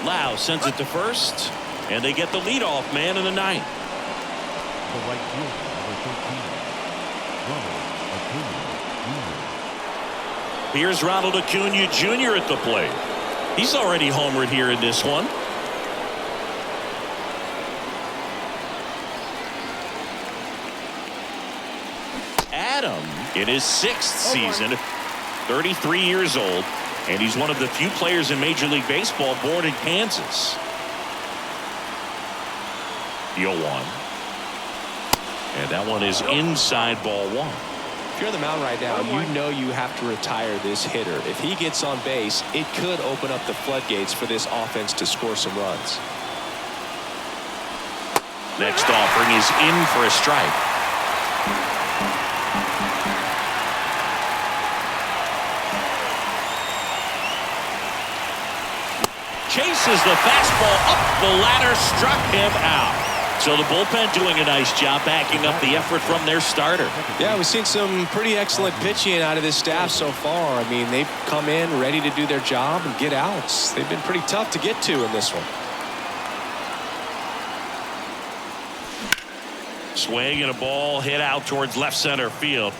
Lau sends it to first, and they get the leadoff man in the ninth. The right fielder, number 13, Ronald Acuna Jr. Here's Ronald Acuna Jr. at the plate. He's already homered here in this one. Adam in his 6th season, 33 years old, and he's one of the few players in Major League Baseball born in Kansas. 0-1. And that one is inside, ball 1. If you're on the mound right now, you know you have to retire this hitter. If he gets on base, it could open up the floodgates for this offense to score some runs. Next offering is in for a strike. Chases the fastball up the ladder, struck him out. So the bullpen doing a nice job backing up the effort from their starter. Yeah, we've seen some pretty excellent pitching out of this staff so far. I mean, they've come in ready to do their job and get outs. They've been pretty tough to get to in this one. Swing and a ball hit out towards left center field.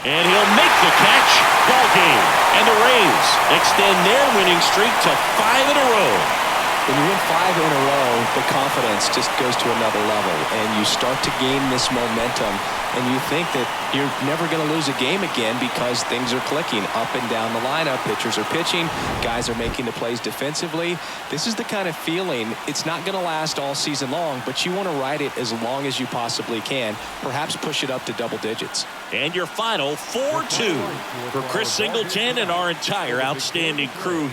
And he'll make the catch. Ball game. And the Rays extend their winning streak to 5 in a row. When you win 5 in a row, the confidence just goes to another level, and you start to gain this momentum, and you think that you're never going to lose a game again because things are clicking up and down the lineup. Pitchers are pitching. Guys are making the plays defensively. This is the kind of feeling, it's not going to last all season long, but you want to ride it as long as you possibly can, perhaps push it up to double digits. And your final 4-2 for Chris Singleton and our entire outstanding crew.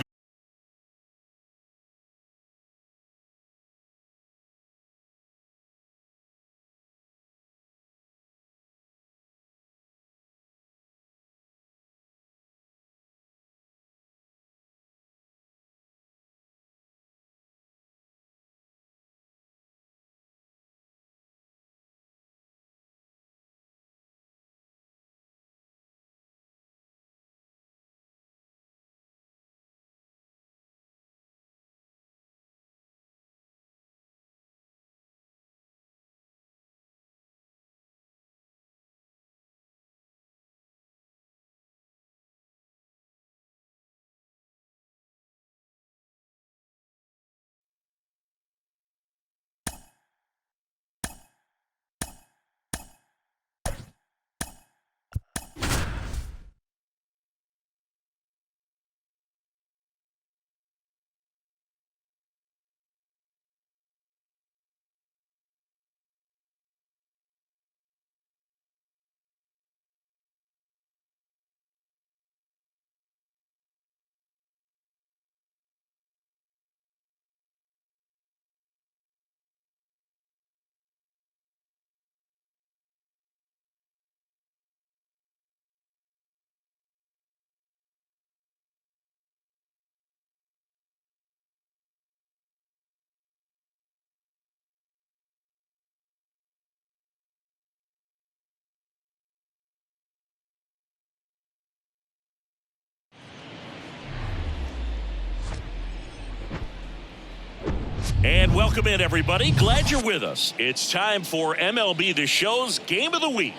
And welcome in, everybody. Glad you're with us. It's time for MLB The Show's Game of the Week.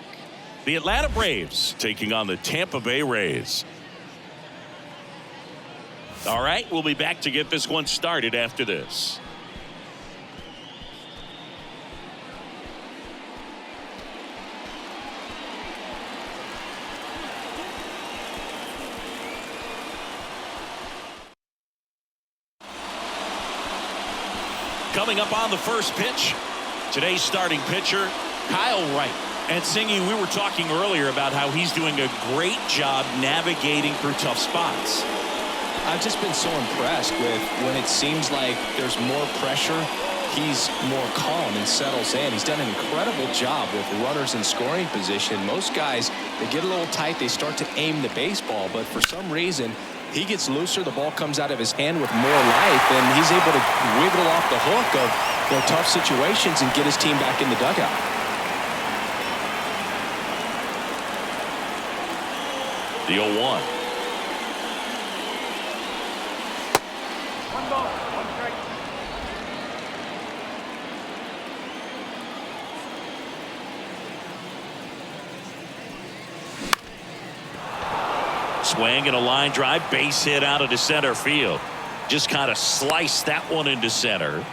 The Atlanta Braves taking on the Tampa Bay Rays. All right, we'll be back to get this one started after this. Coming up on the first pitch, today's starting pitcher, Kyle Wright. And Singy, we were talking earlier about how he's doing a great job navigating through tough spots. I've just been so impressed with when it seems like there's more pressure, he's more calm and settles in. He's done an incredible job with runners in scoring position. Most guys, they get a little tight, they start to aim the baseball, but for some reason, he gets looser, the ball comes out of his hand with more life, and he's able to wiggle off the hook of tough situations and get his team back in the dugout. The 0-1. Swing and a line drive, base hit out into center field. Just kind of sliced that one into center.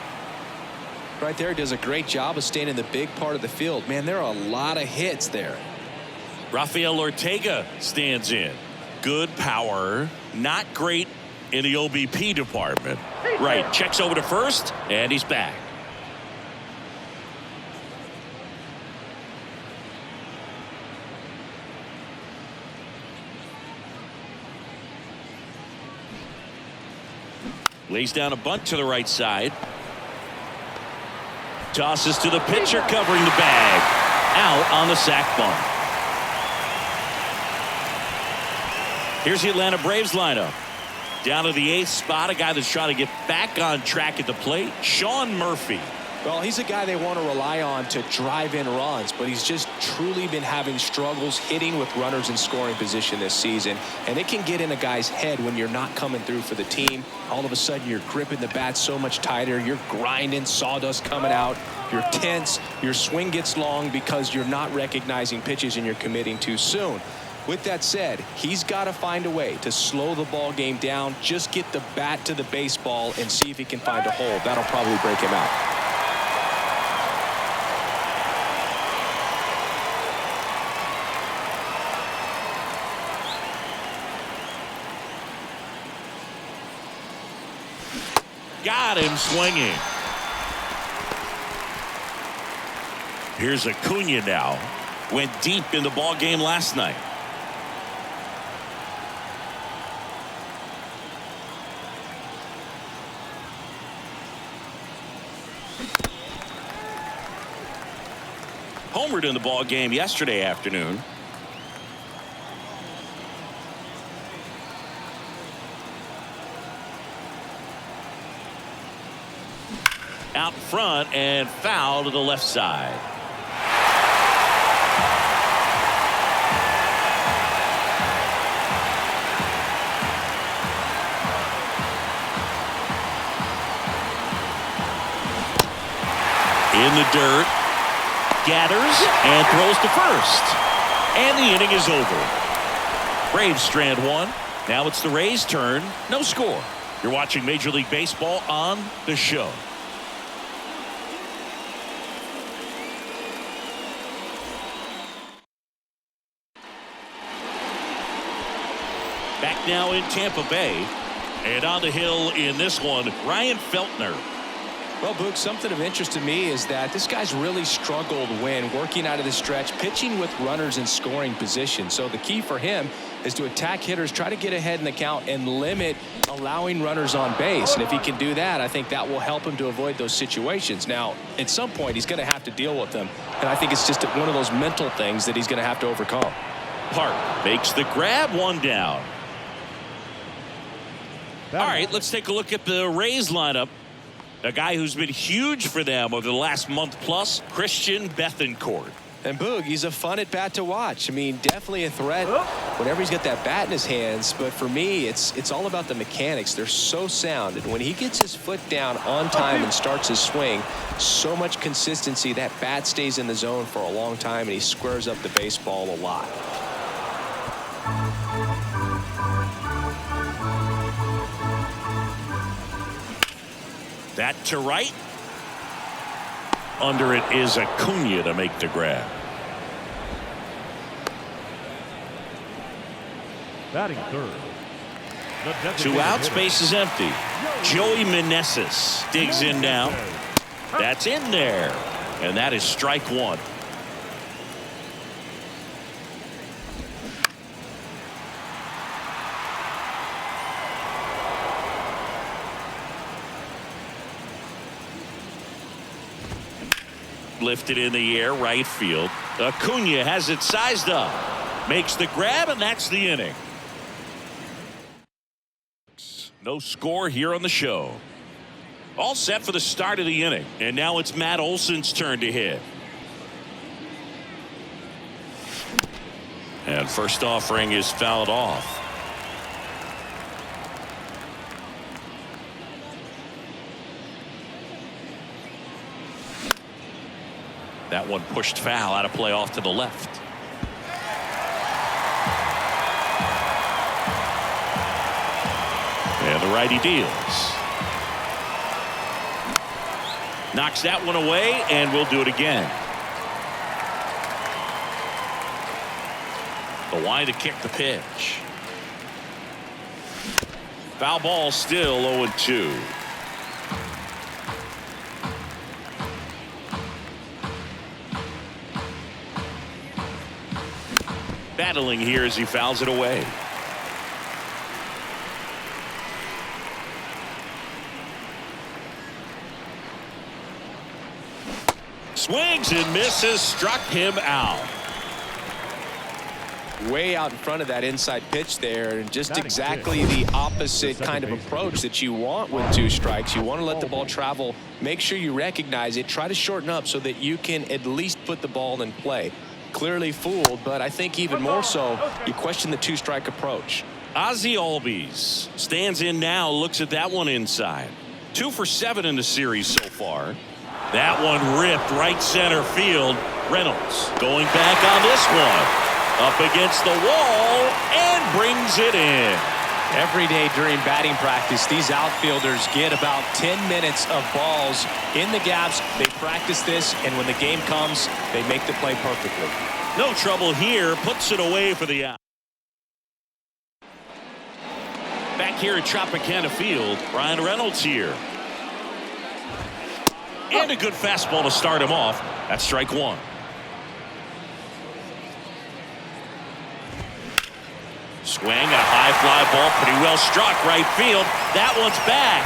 Right there, does a great job of staying in the big part of the field. Man, there are a lot of hits there. Rafael Ortega stands in. Good power, not great in the OBP department. Right, checks over to first, and he's back. Lays down a bunt to the right side. Tosses to the pitcher covering the bag. Out on the sac bunt. Here's the Atlanta Braves lineup. Down to the 8th spot, a guy that's trying to get back on track at the plate, Sean Murphy. Well, he's a guy they want to rely on to drive in runs, but he's just truly been having struggles hitting with runners in scoring position this season. And it can get in a guy's head when you're not coming through for the team. All of a sudden, you're gripping the bat so much tighter. You're grinding, sawdust coming out. You're tense. Your swing gets long because you're not recognizing pitches and you're committing too soon. With that said, he's got to find a way to slow the ball game down, just get the bat to the baseball and see if he can find a hole. That'll probably break him out. Got him swinging. Here's Acuna now. Went deep in the ball game last night. Homered in the ball game yesterday afternoon. Out front and foul to the left side. In the dirt. Gathers and throws to first. And the inning is over. Braves strand one. Now it's the Rays' turn. No score. You're watching Major League Baseball on The Show. Back now in Tampa Bay. And on the hill in this one, Ryan Feltner. Well, Boog, something of interest to me is that this guy's really struggled when working out of the stretch, pitching with runners in scoring position. So the key for him is to attack hitters, try to get ahead in the count, and limit allowing runners on base. And if he can do that, I think that will help him to avoid those situations. Now, at some point, he's going to have to deal with them. And I think it's just one of those mental things that he's going to have to overcome. Park makes the grab, one down. All right, let's take a look at the Rays lineup. A guy who's been huge for them over the last month plus, Christian Bethancourt. And Boog, he's a fun at bat to watch. I mean, definitely a threat whenever he's got that bat in his hands. But for me, it's all about the mechanics. They're so sound. And when he gets his foot down on time and starts his swing, so much consistency, that bat stays in the zone for a long time, and he squares up the baseball a lot. That to right. Under it is Acuna to make the grab. Batting third. The 2 outs, base is empty. Joey Meneses digs in now. That's in there. And that is strike one. Lifted in the air, right field. Acuna has it sized up. Makes the grab, and that's the inning. No score here on the show. All set for the start of the inning. And now it's Matt Olson's turn to hit. And first offering is fouled off. That one pushed foul, out of play off to the left. And the righty deals. Knocks that one away, and we'll do it again. The wind to kick the pitch. Foul ball, still 0-2. Battling here as he fouls it away. Swings and misses, struck him out. Way out in front of that inside pitch there, and just exactly the opposite kind of approach that you want with two strikes. You want to let the ball travel, make sure you recognize it, try to shorten up so that you can at least put the ball in play. Clearly fooled, but I think even more so, you question the two-strike approach. Ozzie Albies stands in now, looks at that one inside. 2 for 7 in the series so far. That one ripped right center field. Reynolds going back on this one. Up against the wall and brings it in. Every day during batting practice, these outfielders get about 10 minutes of balls in the gaps. They practice this, and when the game comes, they make the play perfectly. No trouble here. Puts it away for the out. Back here at Tropicana Field, Ryan Reynolds here. And a good fastball to start him off. That's strike one. Swing, a high fly ball, pretty well struck right field. That one's back.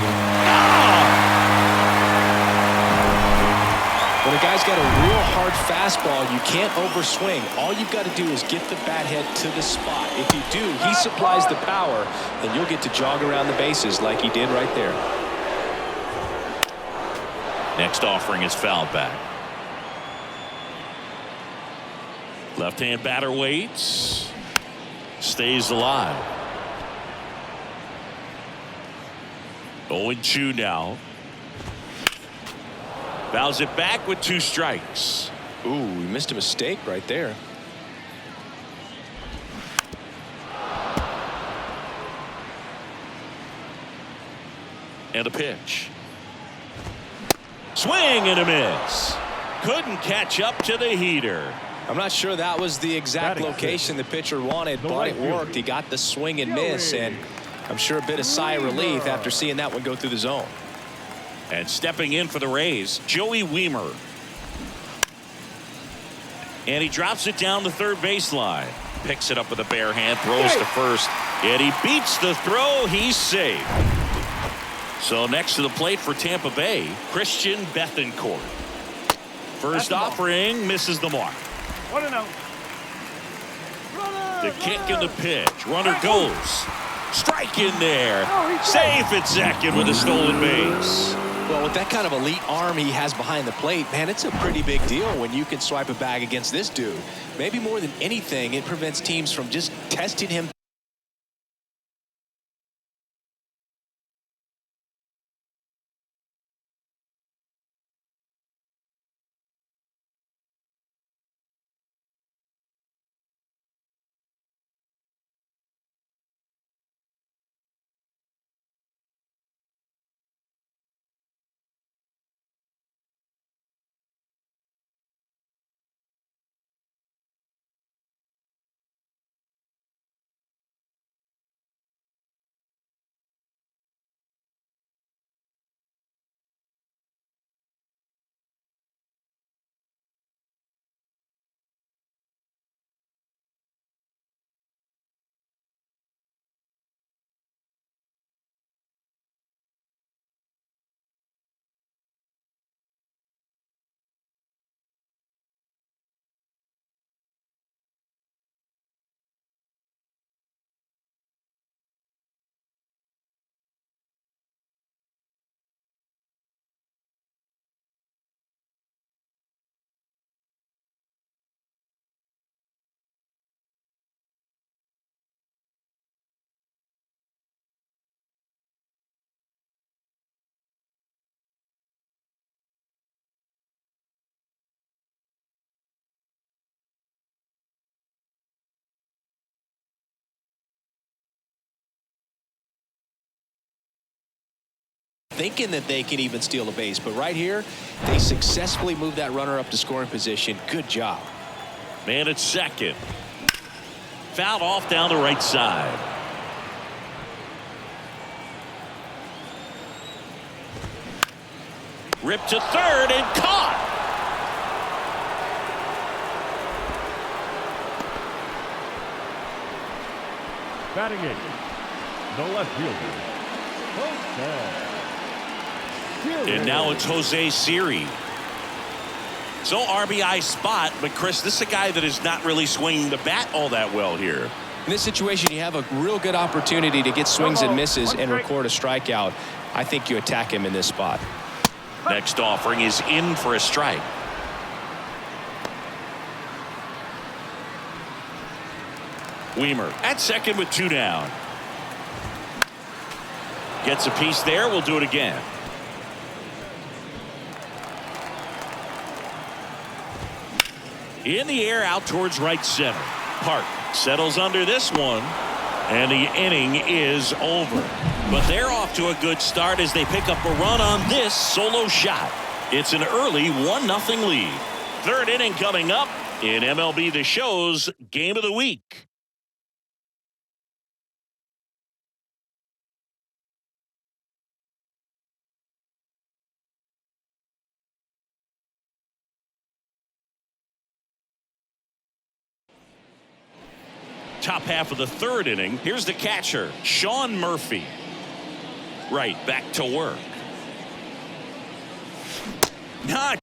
When a guy's got a real hard fastball, you can't overswing. All you've got to do is get the bat head to the spot. If you do, he supplies the power, and you'll get to jog around the bases like he did right there. Next offering is fouled back. Left-hand batter waits. Stays alive. 0-2 now. Fouls it back with 2 strikes. Ooh, we missed a mistake right there. And a pitch. Swing and a miss. Couldn't catch up to the heater. I'm not sure that was the exact Batting location the pitcher wanted, but it worked. He got the swing and miss, and I'm sure a bit of sigh of relief after seeing that one go through the zone. And stepping in for the Rays, Joey Wiemer. And he drops it down the third baseline. Picks it up with a bare hand, throws to first, and he beats the throw. He's safe. So next to the plate for Tampa Bay, Christian Bethancourt. First offering misses the mark. 1-0. The kick and the pitch. Runner goes. Strike in there. Safe at second with a stolen base. Well, with that kind of elite arm he has behind the plate, man, it's a pretty big deal when you can swipe a bag against this dude. Maybe more than anything, it prevents teams from just testing him thinking that they can even steal a base. But right here, they successfully moved that runner up to scoring position. Good job. Man at second. Fouled off down the right side. Ripped to third and caught. Batting eighth, the left fielder, Jose. And now it's Jose Siri. So RBI spot, but Chris, this is a guy that is not really swinging the bat all that well here. In this situation, you have a real good opportunity to get swings and misses and record a strikeout. I think you attack him in this spot. Next offering is in for a strike. Weimer at second with 2 down. Gets a piece there. We'll do it again. In the air out towards right center. Park settles under this one. And the inning is over. But they're off to a good start as they pick up a run on this solo shot. It's an early 1-0 lead. Third inning coming up in MLB The Show's Game of the Week. Top half of the third inning. Here's the catcher, Sean Murphy. Right, back to work. Not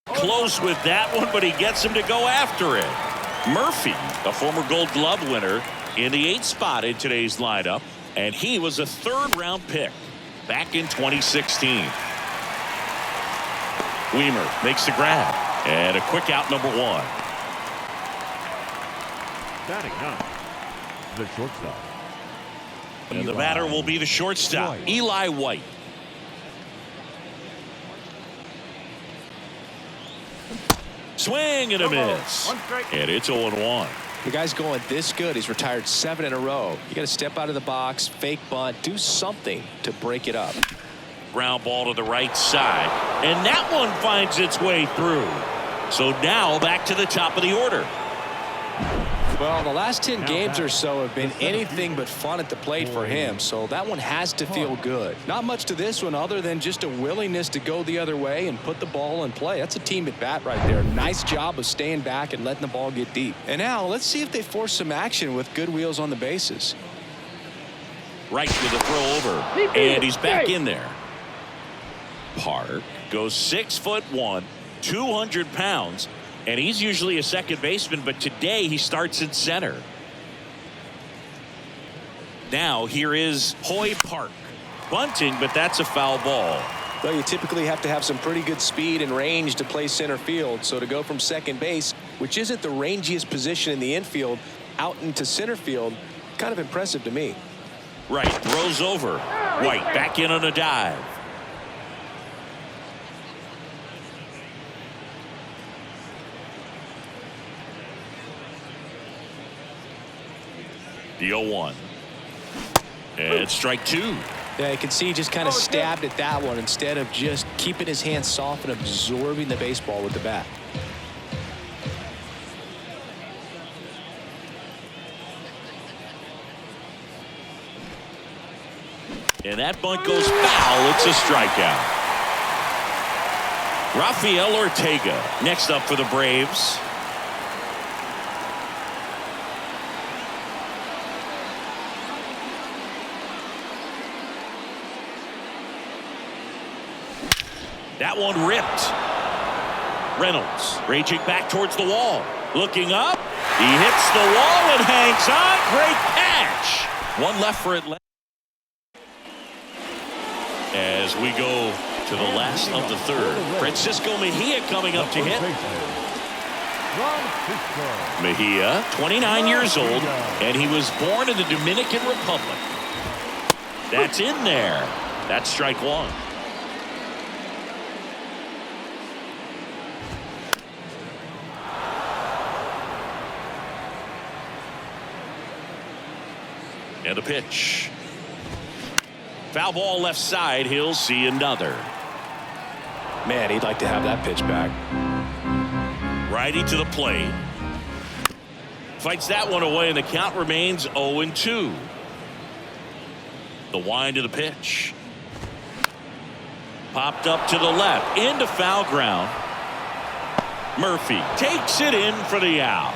Close with that one, but he gets him to go after it. Murphy, a former Gold Glove winner, in the 8th spot in today's lineup, and he was a 3rd-round pick back in 2016. Weimer makes the grab, and a quick out, number 1. Batting 9, the shortstop. And the batter will be the shortstop, Eli White. Swing and a miss. And it's 0-1. The guy's going this good. He's retired 7 in a row. You got to step out of the box, fake bunt, do something to break it up. Ground ball to the right side. And that one finds its way through. So now back to the top of the order. Well, the last 10 games or so have been anything but fun at the plate for him, so that one has to feel good. Not much to this one other than just a willingness to go the other way and put the ball in play. That's a team at bat right there. Nice job of staying back and letting the ball get deep. And now let's see if they force some action with good wheels on the bases. Right with a throw over, and he's back in there. Park goes 6'1", 200 pounds. And he's usually a second baseman, but today he starts in center. Now here is Hoy Park. Bunting, but that's a foul ball. Well, you typically have to have some pretty good speed and range to play center field. So to go from second base, which isn't the rangiest position in the infield, out into center field, kind of impressive to me. Right, throws over. White back in on a dive. The 0-1. And strike 2. Yeah, you can see he just kind of stabbed at that one instead of just keeping his hands soft and absorbing the baseball with the bat. And that bunt goes foul. It's a strikeout. Rafael Ortega next up for the Braves. That one ripped. Reynolds raging back towards the wall. Looking up. He hits the wall and hangs on. Great catch. One left for Atlanta. As we go to the last of the 3rd. Francisco Mejia coming up to hit. Mejia, 29 years old, and he was born in the Dominican Republic. That's in there. That's strike 1. And the pitch. Foul ball left side. He'll see another. Man, he'd like to have that pitch back. Righty to the plate. Fights that one away, and the count remains 0-2. The wind to the pitch. Popped up to the left. Into foul ground. Murphy takes it in for the out.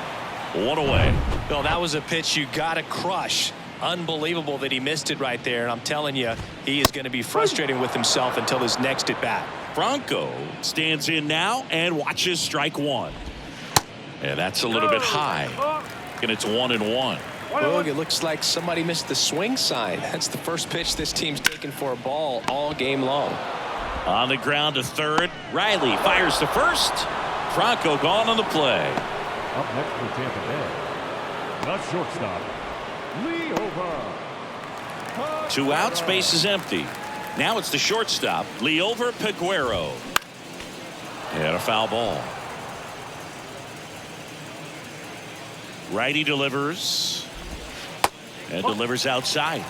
One away. Well, that was a pitch you got to crush. Unbelievable that he missed it right there. And I'm telling you, he is going to be frustrated with himself until his next at bat. Franco stands in now and watches strike 1. And that's a little bit high. And it's 1-1. Boog, it looks like somebody missed the swing sign. That's the first pitch this team's taken for a ball all game long. On the ground to third. Riley fires to first. Franco gone on the play. Up next for Tampa Bay, the shortstop, Lee Over. 2 outs, base is empty. Now it's the shortstop, Liover Peguero. And a foul ball. Righty delivers. And delivers outside.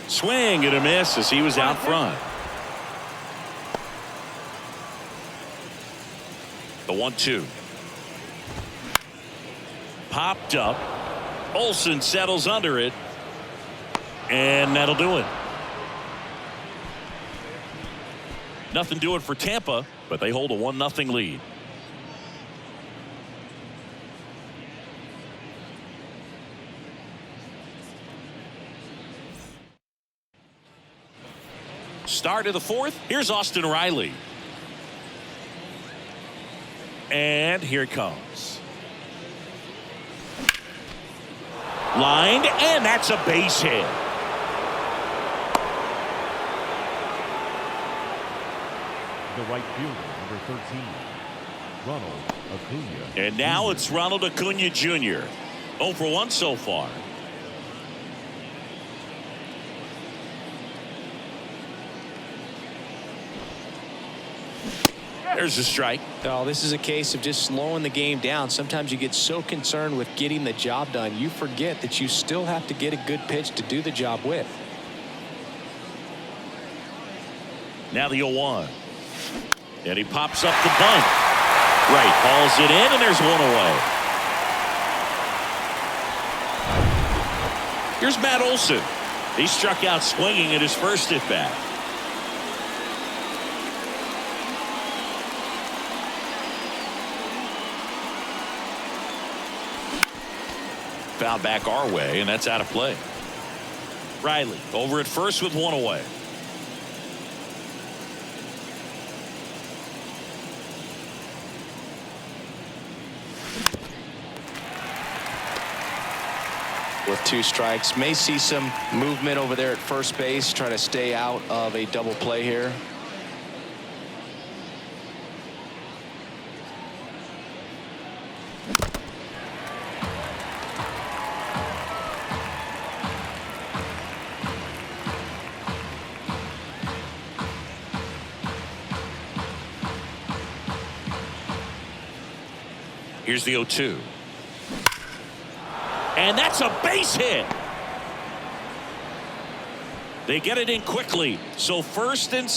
Swing and a miss as he was out front. The 1-2. Popped up. Olsen settles under it. And that'll do it. Nothing doing for Tampa, but they hold a 1-0 lead. Start of the fourth. Here's Austin Riley. And here it comes. Lined, and that's a base hit. The right fielder, number 13, Ronald Acuna. And now it's Ronald Acuna Jr. 0 for 1 so far. There's a strike. Oh, this is a case of just slowing the game down. Sometimes you get so concerned with getting the job done, you forget that you still have to get a good pitch to do the job with. Now the 0-1. And he pops up the bunt. Right, hauls it in, and there's one away. Here's Matt Olson. He struck out swinging at his first at bat. Foul back our way, and that's out of play. Riley over at first with one away. With 2 strikes, may see some movement over there at first base, try to stay out of a double play here. Here's the 0-2. And that's a base hit. They get it in quickly. So first and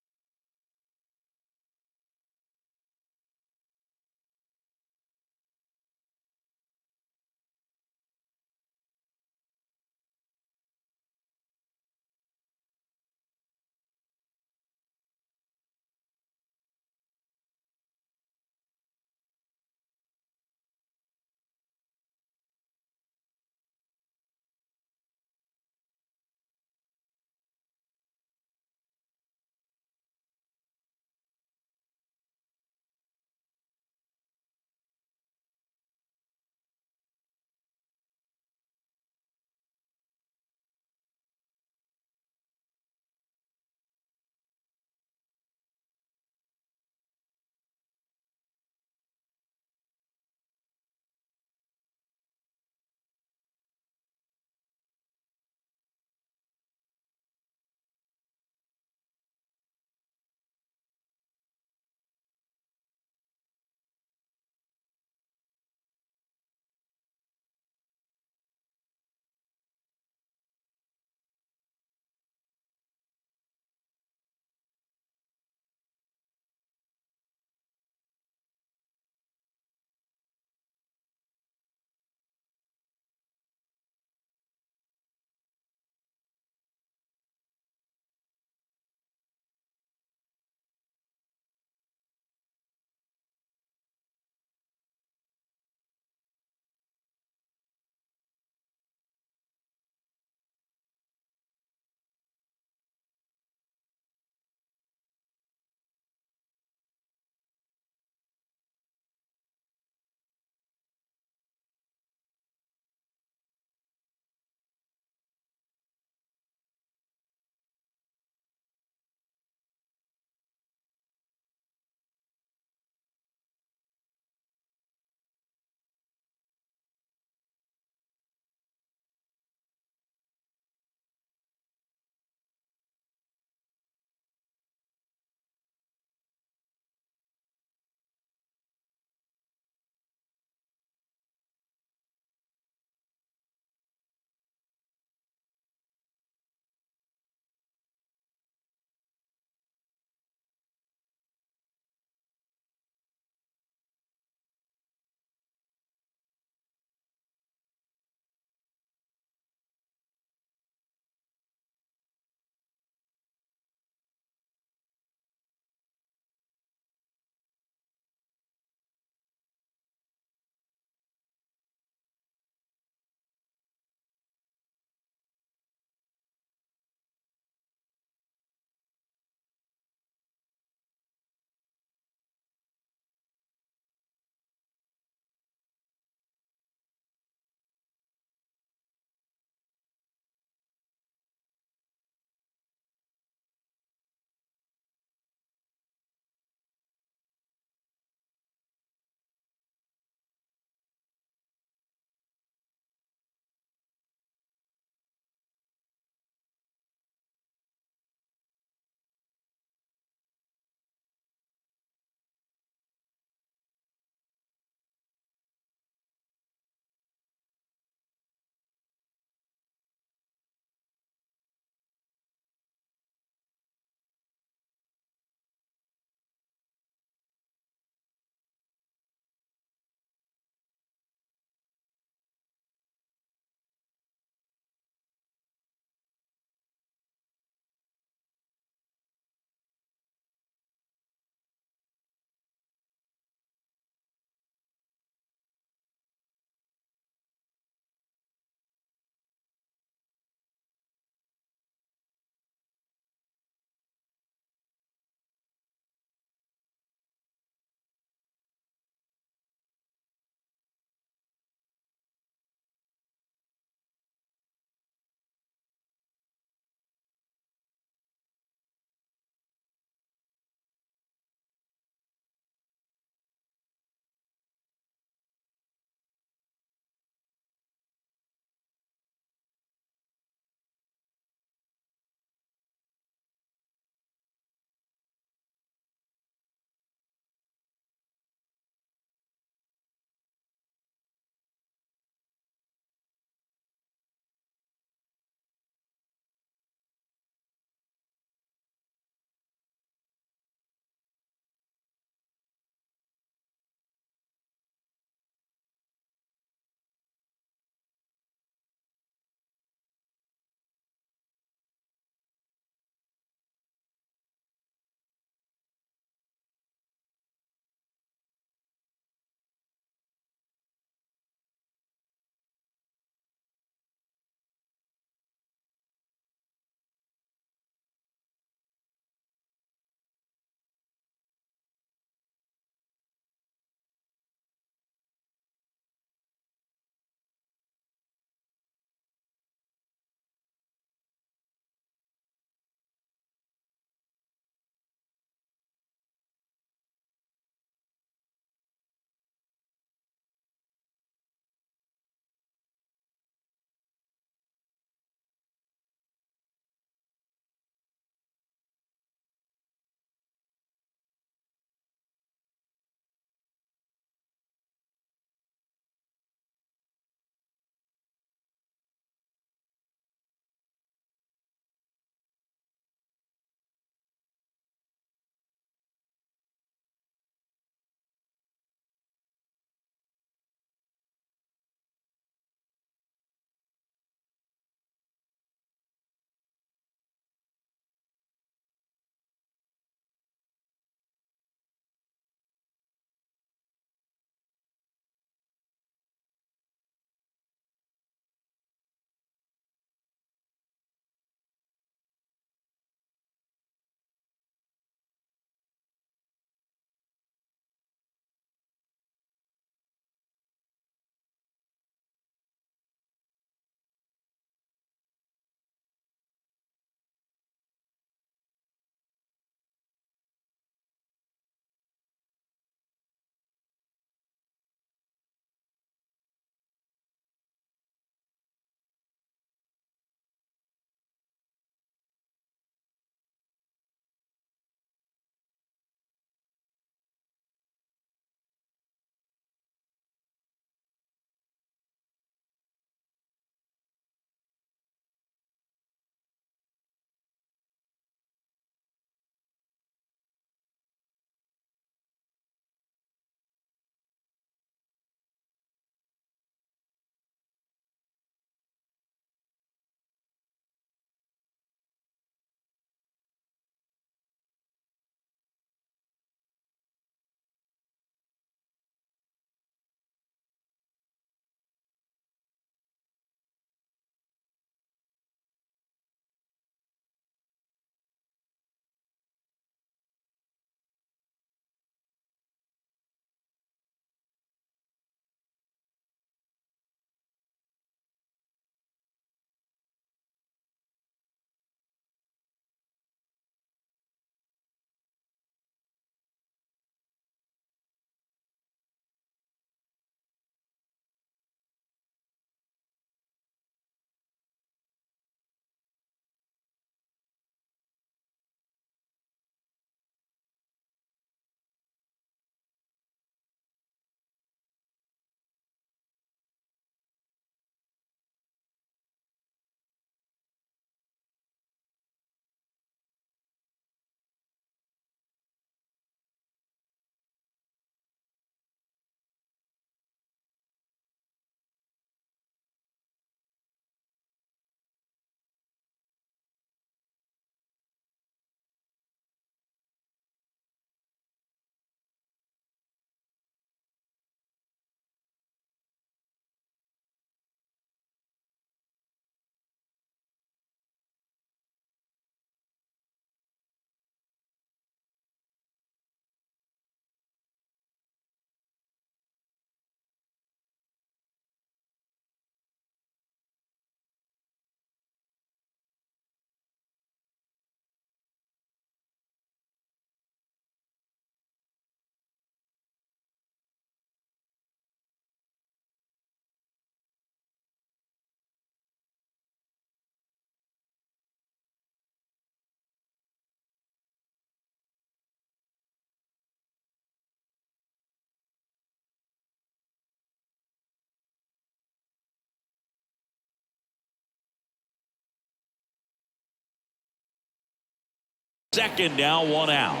second, now 1 out.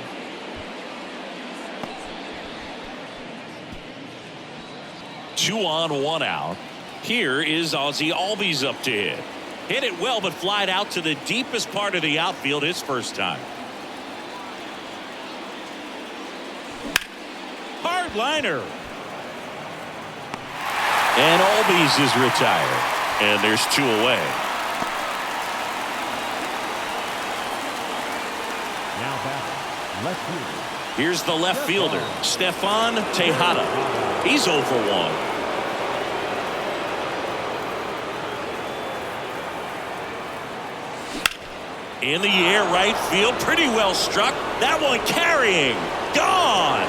Two on, 1 out. Here is Ozzie Albies up to hit. Hit it well, but flied out to the deepest part of the outfield his first time. Hard liner. And Albies is retired. And there's 2 away. Now batting, left fielder. Here's the left fielder, Stefan Tejada. He's 0 for 1. In the air, right field, pretty well struck. That one carrying, gone.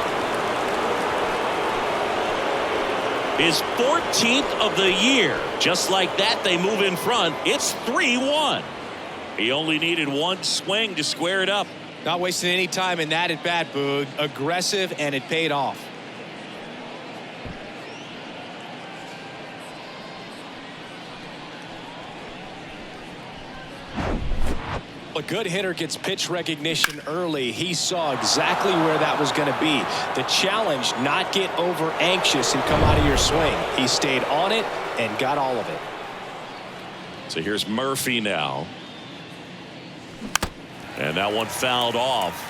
His 14th of the year. Just like that, they move in front. It's 3-1. He only needed 1 swing to square it up. Not wasting any time in that at bat, Boog. Aggressive, and it paid off. A good hitter gets pitch recognition early. He saw exactly where that was going to be. The challenge, not get over anxious and come out of your swing. He stayed on it and got all of it. So here's Murphy now. And that one fouled off.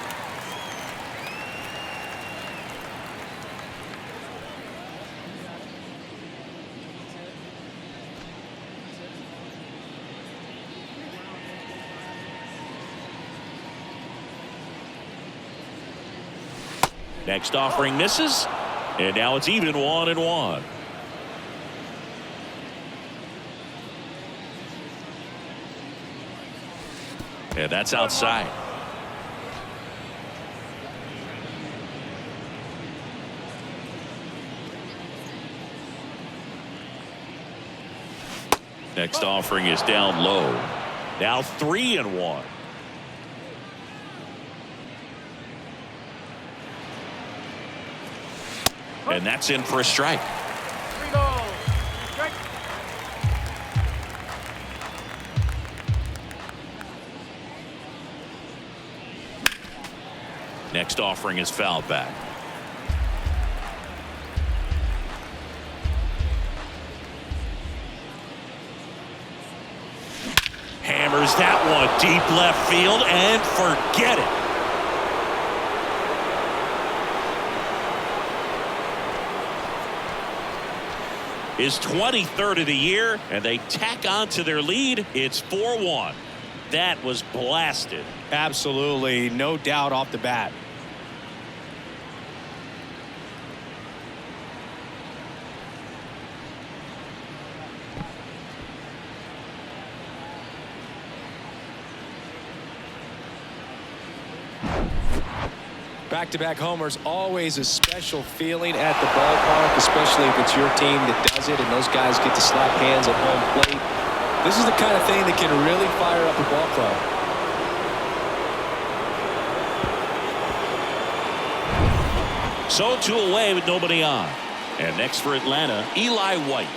Next offering misses, and now it's even 1-1. And that's outside. Next offering is down low. Now 3-1. And that's in for a strike. Next offering is fouled back. Hammers that one deep left field and forget it. His 23rd of the year, and they tack on to their lead. It's 4-1. That was blasted. Absolutely, no doubt off the bat. Back-to-back homers, always a special feeling at the ballpark, especially if it's your team that does it and those guys get to slap hands at home plate. This is the kind of thing that can really fire up a ball club. So 2 away with nobody on. And next for Atlanta, Eli White.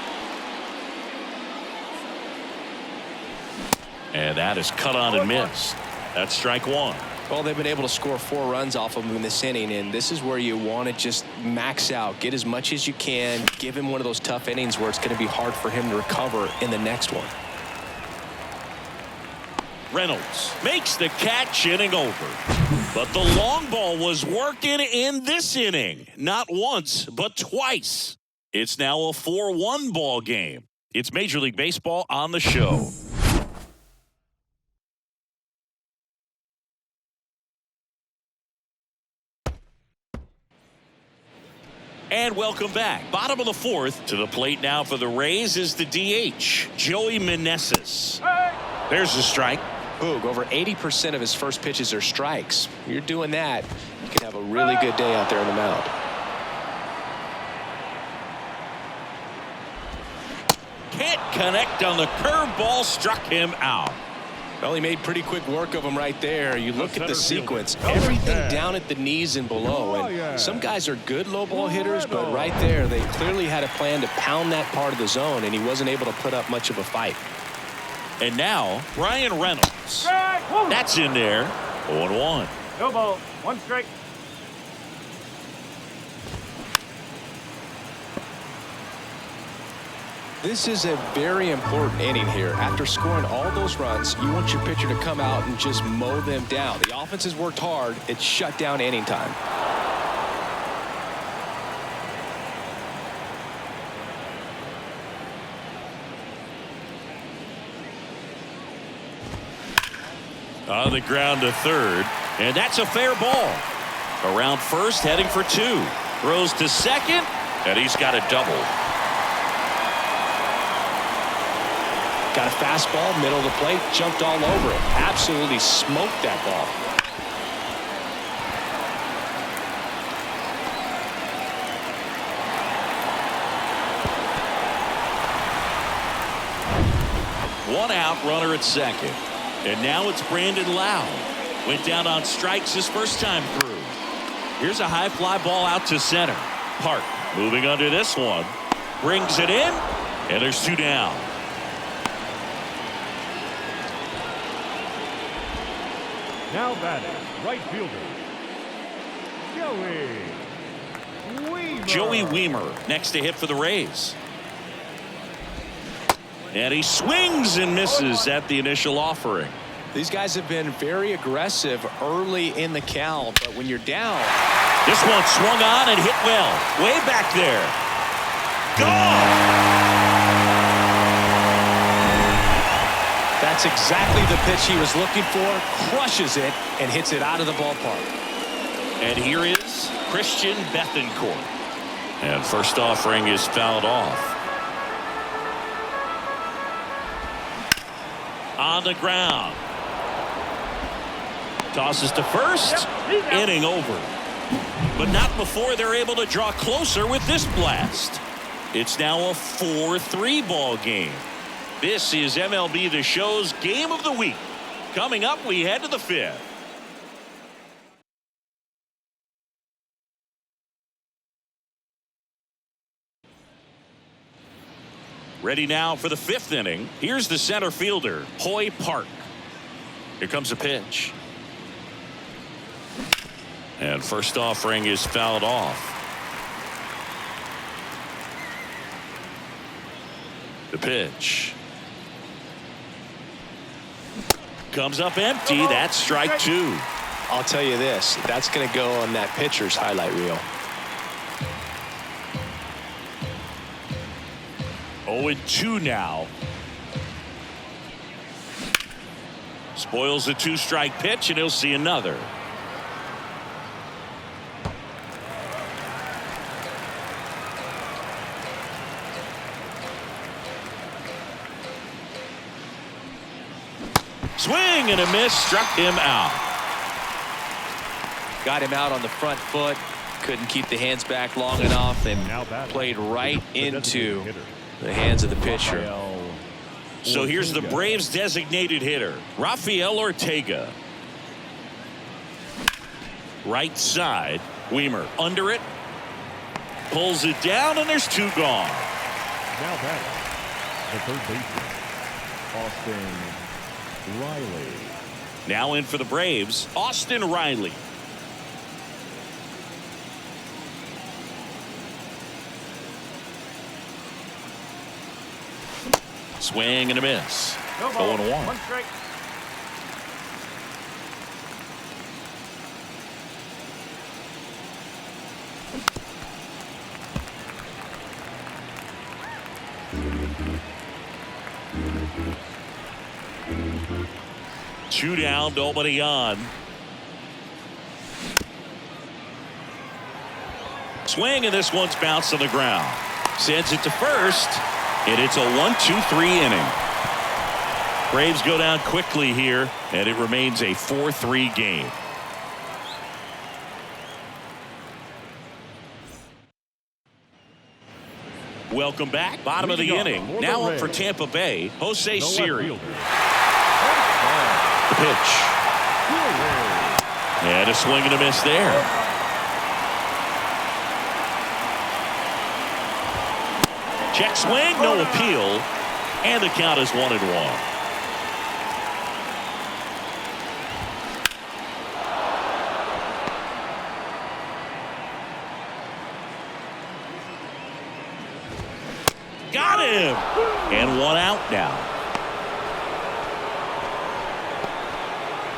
And that is cut on and missed. That's strike 1. Well, they've been able to score 4 runs off of him in this inning, and this is where you want to just max out, get as much as you can, give him one of those tough innings where it's going to be hard for him to recover in the next one. Reynolds makes the catch, inning over. But the long ball was working in this inning. Not once, but twice. It's now a 4-1 ball game. It's Major League Baseball on the show. And welcome back. Bottom of the 4th. To the plate now for the Rays is the DH, Joey Meneses. There's the strike. Boog, over 80% of his first pitches are strikes. You're doing that, you can have a really good day out there on the mound. Can't connect on the curveball, struck him out. Well, he made pretty quick work of him right there. You look at the sequence, everything down at the knees and below. And some guys are good low ball hitters, but right there, they clearly had a plan to pound that part of the zone, and he wasn't able to put up much of a fight. And now, Bryan Reynolds. That's in there. 0-1. No ball. One strike. This is a very important inning here. After scoring all those runs, you want your pitcher to come out and just mow them down. The offense has worked hard. It's shut down inning time. On the ground to third, and that's a fair ball. Around first, heading for two. Throws to second, and he's got a double. Got a fastball, middle of the plate, jumped all over it. Absolutely smoked that ball. One out, runner at second. And now it's Brandon Lowe. Went down on strikes his first time through. Here's a high fly ball out to center. Park moving under this one. Brings it in, and there's two down. Now batting, right fielder, Joey Weimer. Joey Weimer next to hit for the Rays. And he swings and misses at the initial offering. These guys have been very aggressive early in the count, but when you're down. This one swung on and hit well. Way back there. Gone! That's exactly the pitch he was looking for. Crushes it and hits it out of the ballpark. And here is Christian Bethancourt. And first offering is fouled off. On the ground. Tosses to first. Inning over. But not before they're able to draw closer with this blast. It's now a 4-3 ball game. This is MLB The Show's Game of the Week. Coming up, we head to the fifth. Ready now for the fifth inning. Here's the center fielder, Hoy Park. Here comes a pitch. And first offering is fouled off. The pitch. Comes up empty. That's strike two. I'll tell you this, that's going to go on that pitcher's highlight reel. 0-2 now. Spoils the two-strike pitch, and he'll see another. Swing and a miss, struck him out. Got him out on the front foot. Couldn't keep the hands back long enough and played right into the hands of the pitcher. So here's the Braves designated hitter, Rafael Ortega. Right side, Weimer under it. Pulls it down, and there's two gone. Now batting, the third baseman, Austin Riley. Now in for the Braves, Austin Riley. Swing and a miss. 0-1. One strike. Two down, nobody on. Swing, and this one's bounced on the ground. Sends it to first, and it's a 1-2-3 inning. Braves go down quickly here, and it remains a 4-3 game. Welcome back. Bottom of the inning. Now up for Tampa Bay, Jose Siri. The pitch. And a swing and a miss there. Check swing, no appeal. And the count is 1-1. him. And one out now.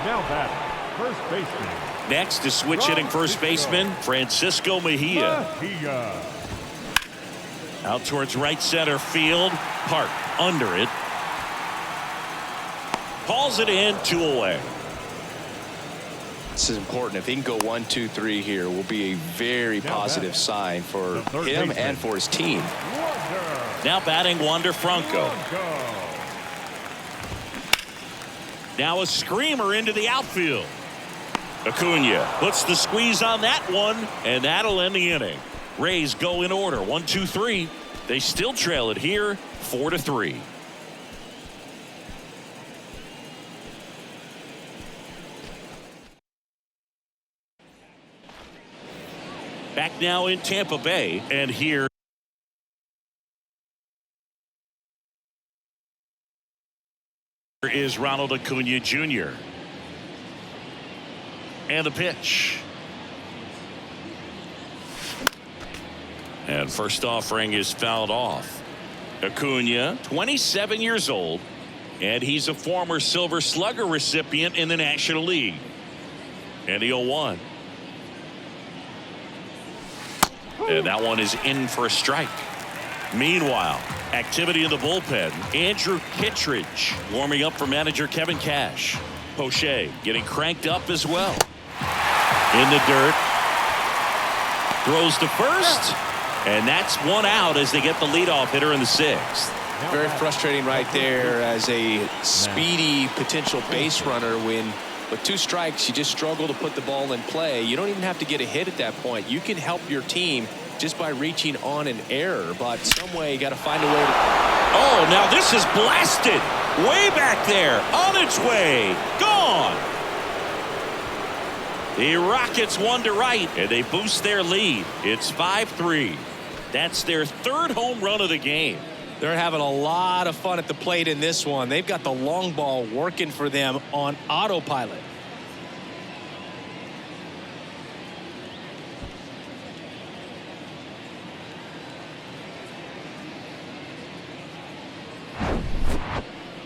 Now batting, first baseman. Next is switch hitting first baseman Francisco Mejia. Mejia. Out towards right center field. Park under it. Calls it in, 2 away. This is important. If he can go 1, 2, 3 here, will be a very positive sign for him and for his team. Now batting Wander Franco. Now a screamer into the outfield. Acuna puts the squeeze on that one, and that'll end the inning. Rays go in order, 1, 2, 3. They still trail it here, 4-3. Back now in Tampa Bay, and here is Ronald Acuna Jr. And the pitch. And first offering is fouled off. Acuna, 27 years old, and he's a former Silver Slugger recipient in the National League. And the 0-1. And that one is in for a strike. Meanwhile, activity in the bullpen. Andrew Kittredge warming up for manager Kevin Cash. Poche getting cranked up as well. In the dirt. Throws to first. And that's one out as they get the leadoff hitter in the 6th. Very frustrating right there as a speedy potential base runner when with 2 strikes you just struggle to put the ball in play. You don't even have to get a hit at that point. You can help your team just by reaching on an error, but some way you got to find a way to. Oh, now this is blasted way back there, on its way, gone. The Rockets 1 to right, and they boost their lead. It's 5-3. That's their 3rd home run of the game. They're having a lot of fun at the plate in this one. They've got the long ball working for them on autopilot.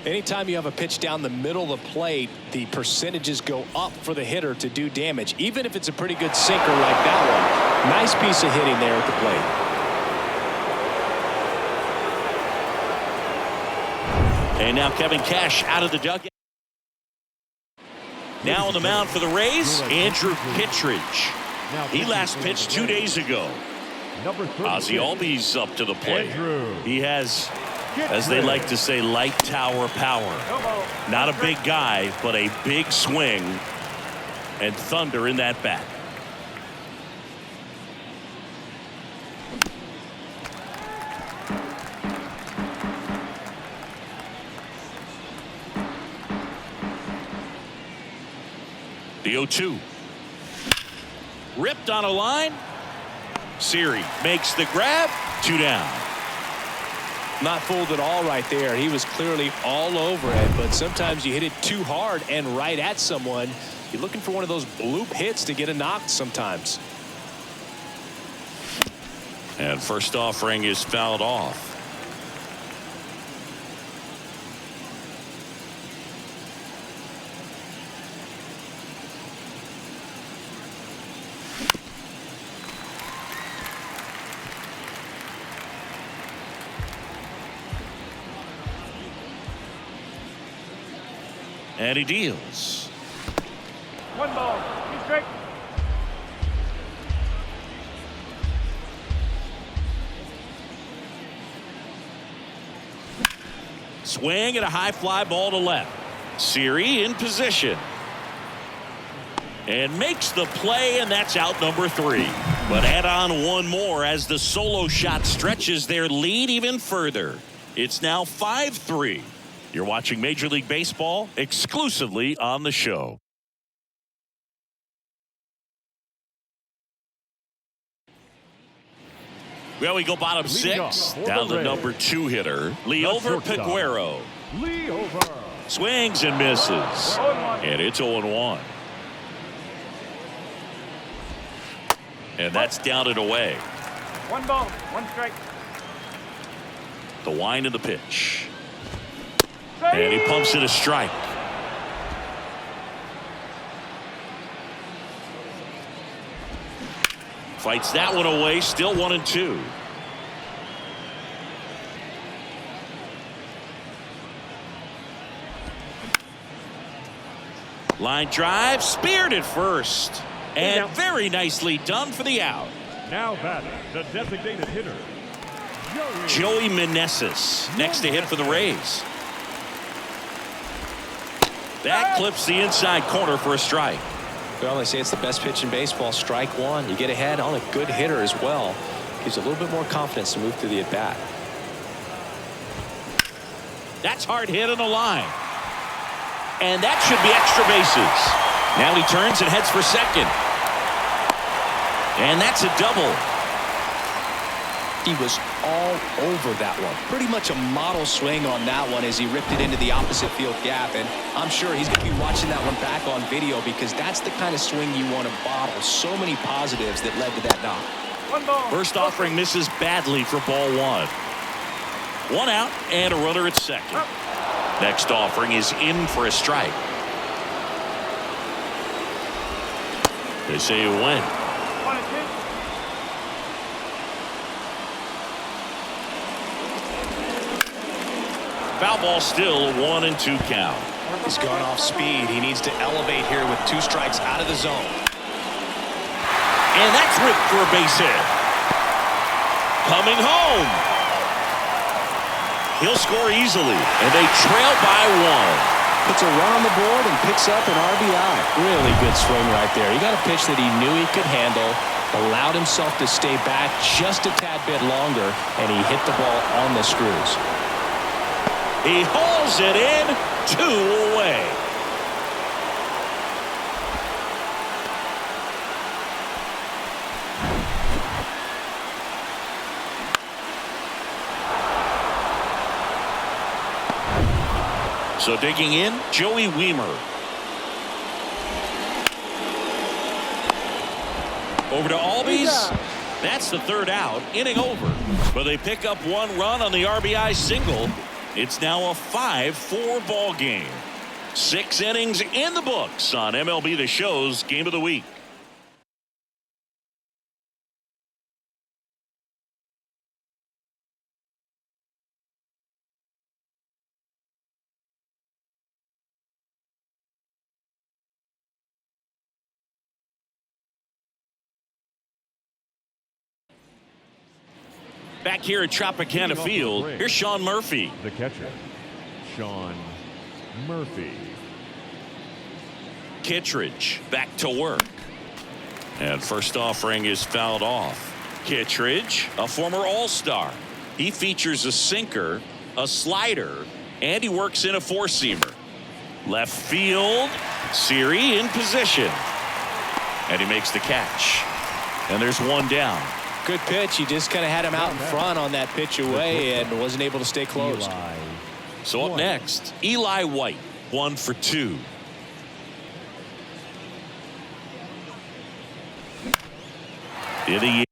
Anytime you have a pitch down the middle of the plate, the percentages go up for the hitter to do damage, even if it's a pretty good sinker like that one. Nice piece of hitting there at the plate. And now Kevin Cash out of the dugout. Now on the mound for the Rays, Andrew Kittredge. He last pitched 2 days ago. Ozzie Albies up to the plate. He has, as they like to say, light tower power. Not a big guy, but a big swing and thunder in that bat. The 0-2. Ripped on a line. Siri makes the grab. 2 down. Not fooled at all right there. He was clearly all over it, but sometimes you hit it too hard and right at someone. You're looking for one of those bloop hits to get a knock sometimes. And first offering is fouled off. And he deals. 1 ball. He's straight. Swing and a high fly ball to left. Siri in position. And makes the play, and that's out number 3. But add on one more as the solo shot stretches their lead even further. It's now 5-3. You're watching Major League Baseball exclusively on the show. Well, we go bottom 6. Down the number 2 hitter, Liover Peguero. Swings and misses. And it's 0-1. And that's down and away. 1 ball, 1 strike. The wind of the pitch. And he pumps it a strike. Fights that one away. Still 1-2. Line drive, speared at first. And very nicely done for the out. Now batting, the designated hitter, Joey Meneses next to hit for the Rays. That clips the inside corner for a strike. Well, they say it's the best pitch in baseball. Strike one. You get ahead on a good hitter as well. Gives you a little bit more confidence to move through the at-bat. That's hard hit on the line. And that should be extra bases. Now he turns and heads for second. And that's a double. He was all over that one. Pretty much a model swing on that one as he ripped it into the opposite field gap. And I'm sure he's going to be watching that one back on video because that's the kind of swing you want to bottle. So many positives that led to that knock. First offering misses badly for ball one. One out and a runner at second. Next offering is in for a strike. They say you win. Foul ball, still 1-2 count. He's gone off speed. He needs to elevate here with 2 strikes out of the zone. And that's ripped for a base hit. Coming home. He'll score easily, and they trail by 1. Puts a run on the board and picks up an RBI. Really good swing right there. He got a pitch that he knew he could handle, allowed himself to stay back just a tad bit longer, and he hit the ball on the screws. He hauls it in, 2 away. So digging in, Joey Wiemer. Over to Albies. That's the 3rd out, inning over. But they pick up 1 run on the RBI single. It's now a 5-4 ball game. 6 innings in the books on MLB The Show's Game of the Week. Back here at Tropicana Field, here's Sean Murphy. the catcher, Sean Murphy. Kittredge back to work. And first offering is fouled off. Kittredge, a former All-Star. He features a sinker, a slider, and he works in a 4-seamer. Left field, Siri in position. And he makes the catch. And there's 1 down. Good pitch. He just kind of had him out in front on that pitch away and wasn't able to stay closed. So up next, Eli White, 1 for 2. In the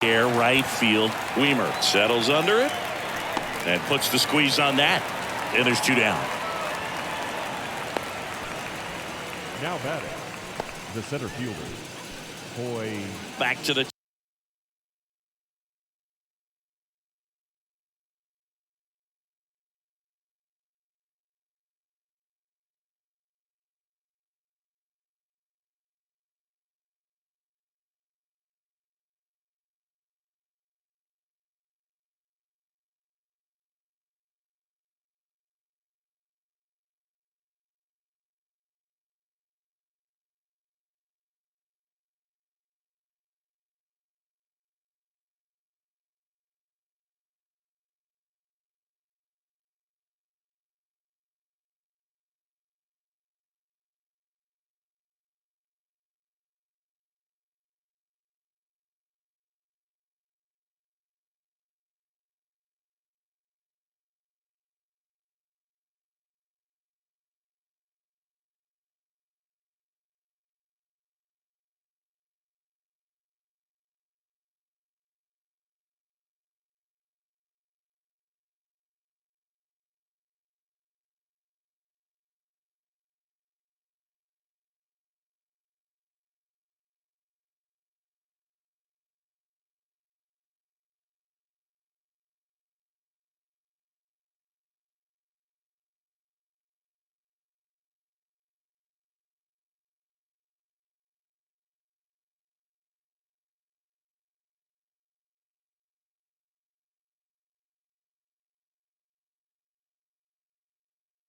air, right field. Weimer settles under it and puts the squeeze on that. And there's 2 down. Now batting, the center fielder, Hoy. Back to the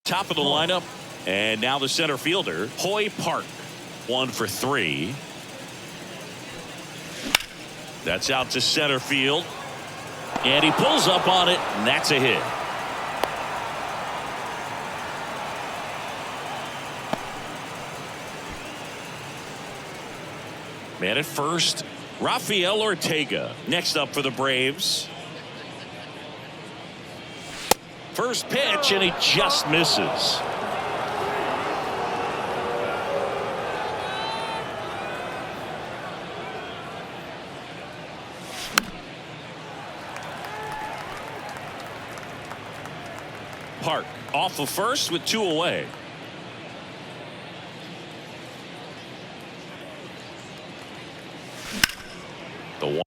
top of the lineup. And now the center fielder, Hoy Park. 1 for 3. That's out to center field. And he pulls up on it, and that's a hit. Man at first, Rafael Ortega. Next up for the Braves. First pitch, and he just misses. Park off of first with 2 away. The 1.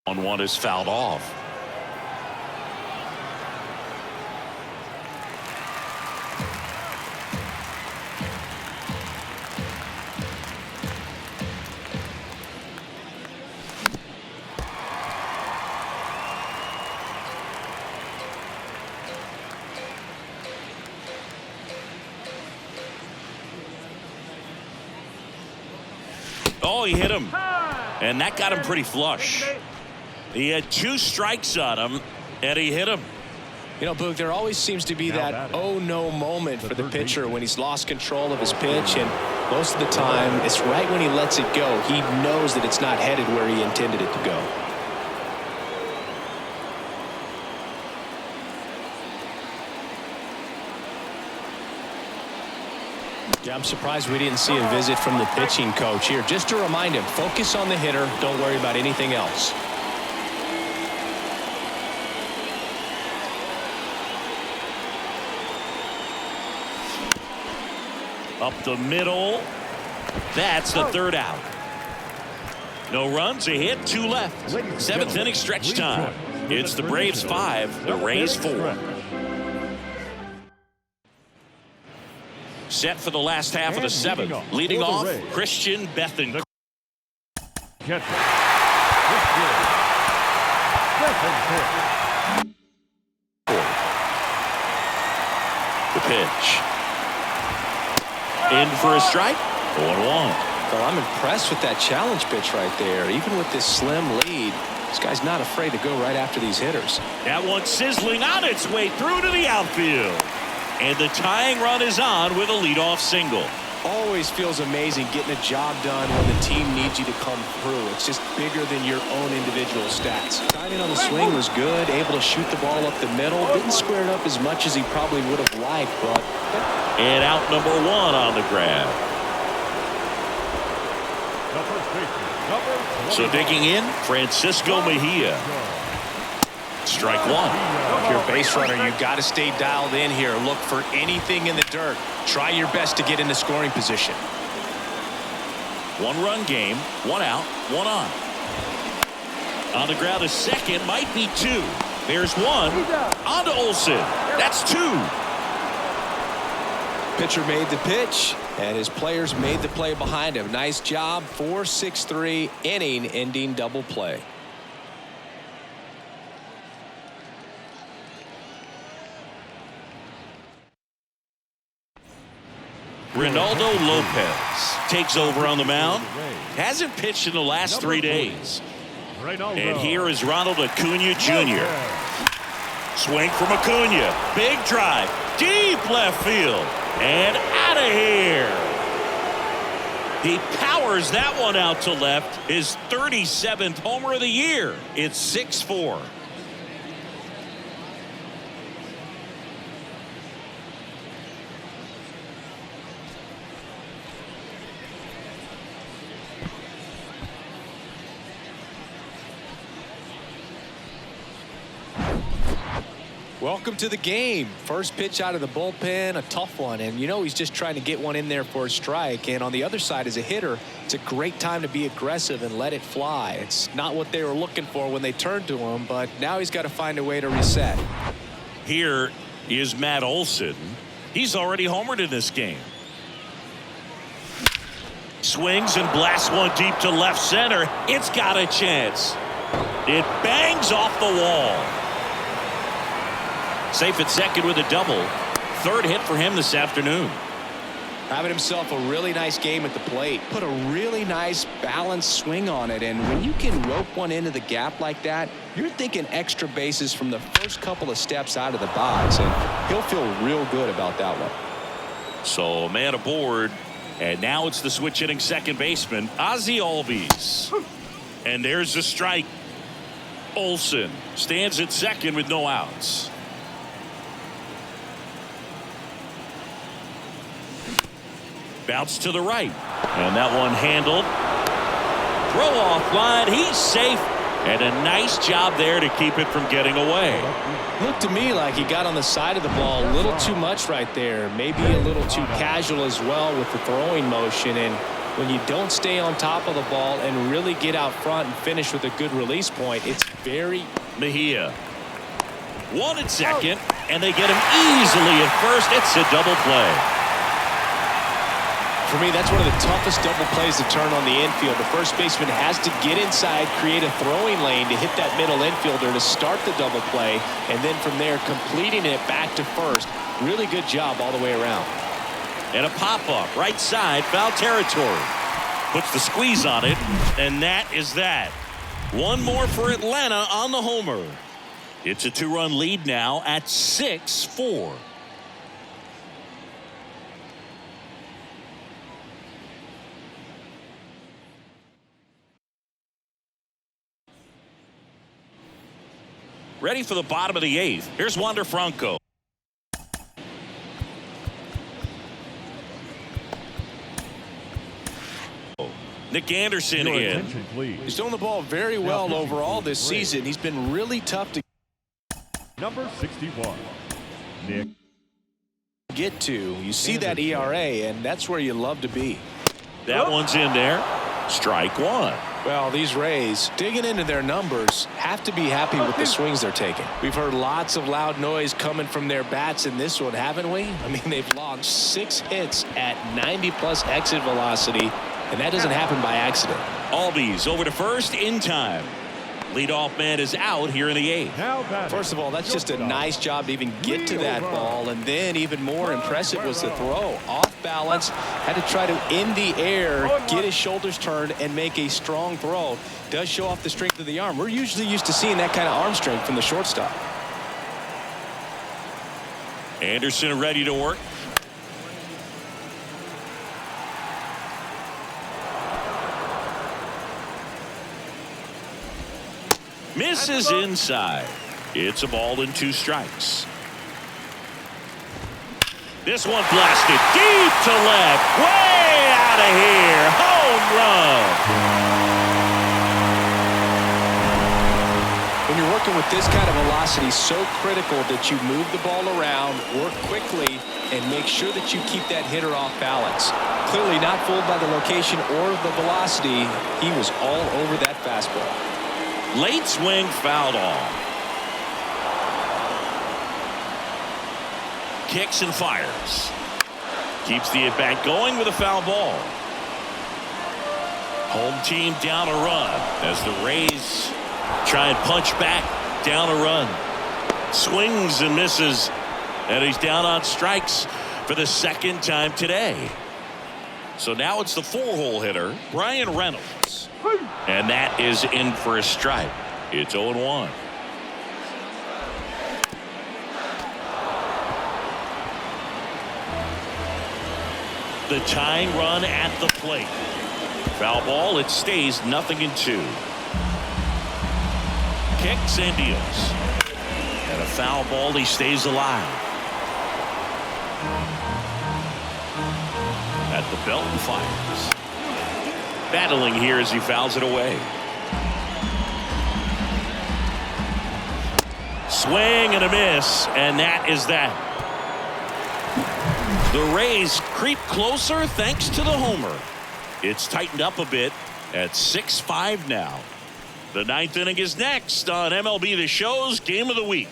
On 1 is fouled off. Oh, he hit him. And that got him pretty flush. He had 2 strikes on him, and he hit him. You know, Boog, there always seems to be that oh no moment for the pitcher when he's lost control of his pitch, and most of the time it's right when he lets it go. He knows that it's not headed where he intended it to go. Yeah, I'm surprised we didn't see a visit from the pitching coach here, just to remind him, focus on the hitter, don't worry about anything else. Up the middle. That's the 3rd out. No runs, a hit, 2 left. 7th inning stretch time. It's the Braves 5, the Rays 4. Set for the last half of the 7th. Leading off, Christian Bethancourt. Catcher. The pitch. In for a strike. 0-1. Well, I'm impressed with that challenge pitch right there. Even with this slim lead, this guy's not afraid to go right after these hitters. That one sizzling on its way through to the outfield. And the tying run is on with a leadoff single. Always feels amazing getting a job done when the team needs you to come through. It's just bigger than your own individual stats. Timing on the swing was good, able to shoot the ball up the middle. Didn't square it up as much as he probably would have liked, but... And out number one on the grab. The first baseman, number 21. So digging in, Francisco Mejia. Strike one. If you're a base runner, you've got to stay dialed in here. Look for anything in the dirt. Try your best to get into scoring position. 1-run game, 1 out, 1 on. On the ground, a second, might be 2. There's 1. On to Olson. That's 2. Pitcher made the pitch, and his players made the play behind him. Nice job. 4-6-3 inning-ending double play. Ronaldo Lopez takes over on the mound. Hasn't pitched in the last 3 days. And here is Ronald Acuna Jr. Swing from Acuna. Big drive. Deep left field. And out of here. He powers that one out to left. His 37th homer of the year. It's 6-4. Welcome to the game. First pitch out of the bullpen, a tough one, and you know he's just trying to get one in there for a strike. And on the other side, as a hitter, it's a great time to be aggressive and let it fly. It's not what they were looking for when they turned to him, but now he's got to find a way to reset. Here is Matt Olson. He's already homered in this game. Swings and blasts one deep to left center. It's got a chance. It bangs off the wall. Safe at second with a double. Third hit for him this afternoon. Having himself a really nice game at the plate. Put a really nice balanced swing on it, and when you can rope one into the gap like that, you're thinking extra bases from the first couple of steps out of the box, and he'll feel real good about that one. So man aboard, and now it's the switch hitting second baseman Ozzie Albies. And there's the strike. Olson stands at second with no outs. Bounce to the right, and that one handled. Throw off line. He's safe, and a nice job there to keep it from getting away. Looked to me like he got on the side of the ball a little too much right there. Maybe a little too casual as well with the throwing motion. And when you don't stay on top of the ball and really get out front and finish with a good release point, it's very... Mejia. 1 at second, and they get him easily at first. It's a double play. For me, that's one of the toughest double plays to turn on the infield. The first baseman has to get inside, create a throwing lane to hit that middle infielder to start the double play, and then from there completing it back to first. Really good job all the way around. And a pop-up right side, foul territory. Puts the squeeze on it, and that is that. One more for Atlanta on the homer. It's a 2-run lead now at 6-4. Ready for the bottom of the 8th. Here's Wander Franco. Nick Anderson Your in. attention, please. He's doing the ball very well overall this season. He's been really tough to Number 61, Nick. get to. You see that ERA, and that's where you love to be. That one's in there. Strike one. Well, these Rays, digging into their numbers, have to be happy with the swings they're taking. We've heard lots of loud noise coming from their bats in this one, haven't we? I mean, they've logged 6 hits at 90-plus exit velocity, and that doesn't happen by accident. Albies over to first in time. Leadoff man is out here in the 8th. Now batting. First of all, that's just a Shortstop. nice job to even get to that ball, and then even more impressive was the throw. Off balance, had to try to in the air, get his shoulders turned, and make a strong throw. Does show off the strength of the arm. We're usually used to seeing that kind of arm strength from the shortstop. Anderson ready to work. Misses inside. It's a ball and 2 strikes. This one blasted deep to left. Way out of here. Home run. When you're working with this kind of velocity, so critical that you move the ball around, work quickly, and make sure that you keep that hitter off balance. Clearly not fooled by the location or the velocity. He was all over that fastball. Late swing fouled off. Kicks and fires. Keeps the at-bat going with a foul ball. Home team down a run as the Rays try and punch back down a run. Swings and misses, and he's down on strikes for the 2nd time today. So now it's the 4-hole hitter, Brian Reynolds. And that is in for a strike. It's 0-1. The tying run at the plate. Foul ball, it stays 0-2. Kicks and deals. And a foul ball, he stays alive. At the belt and fires. Battling here as he fouls it away. Swing and a miss, and that is that. The Rays creep closer thanks to the homer. It's tightened up a bit at 6-5 now. The 9th inning is next on MLB The Show's Game of the Week.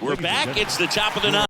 We're back. It's the top of the 9th.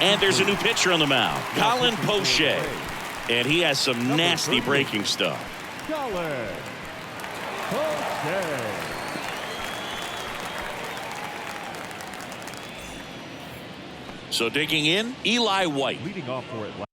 And there's a new pitcher on the mound, Colin Poche. And he has some nasty breaking stuff. Colin Poche. So digging in, Eli White. Leading off for Atlanta.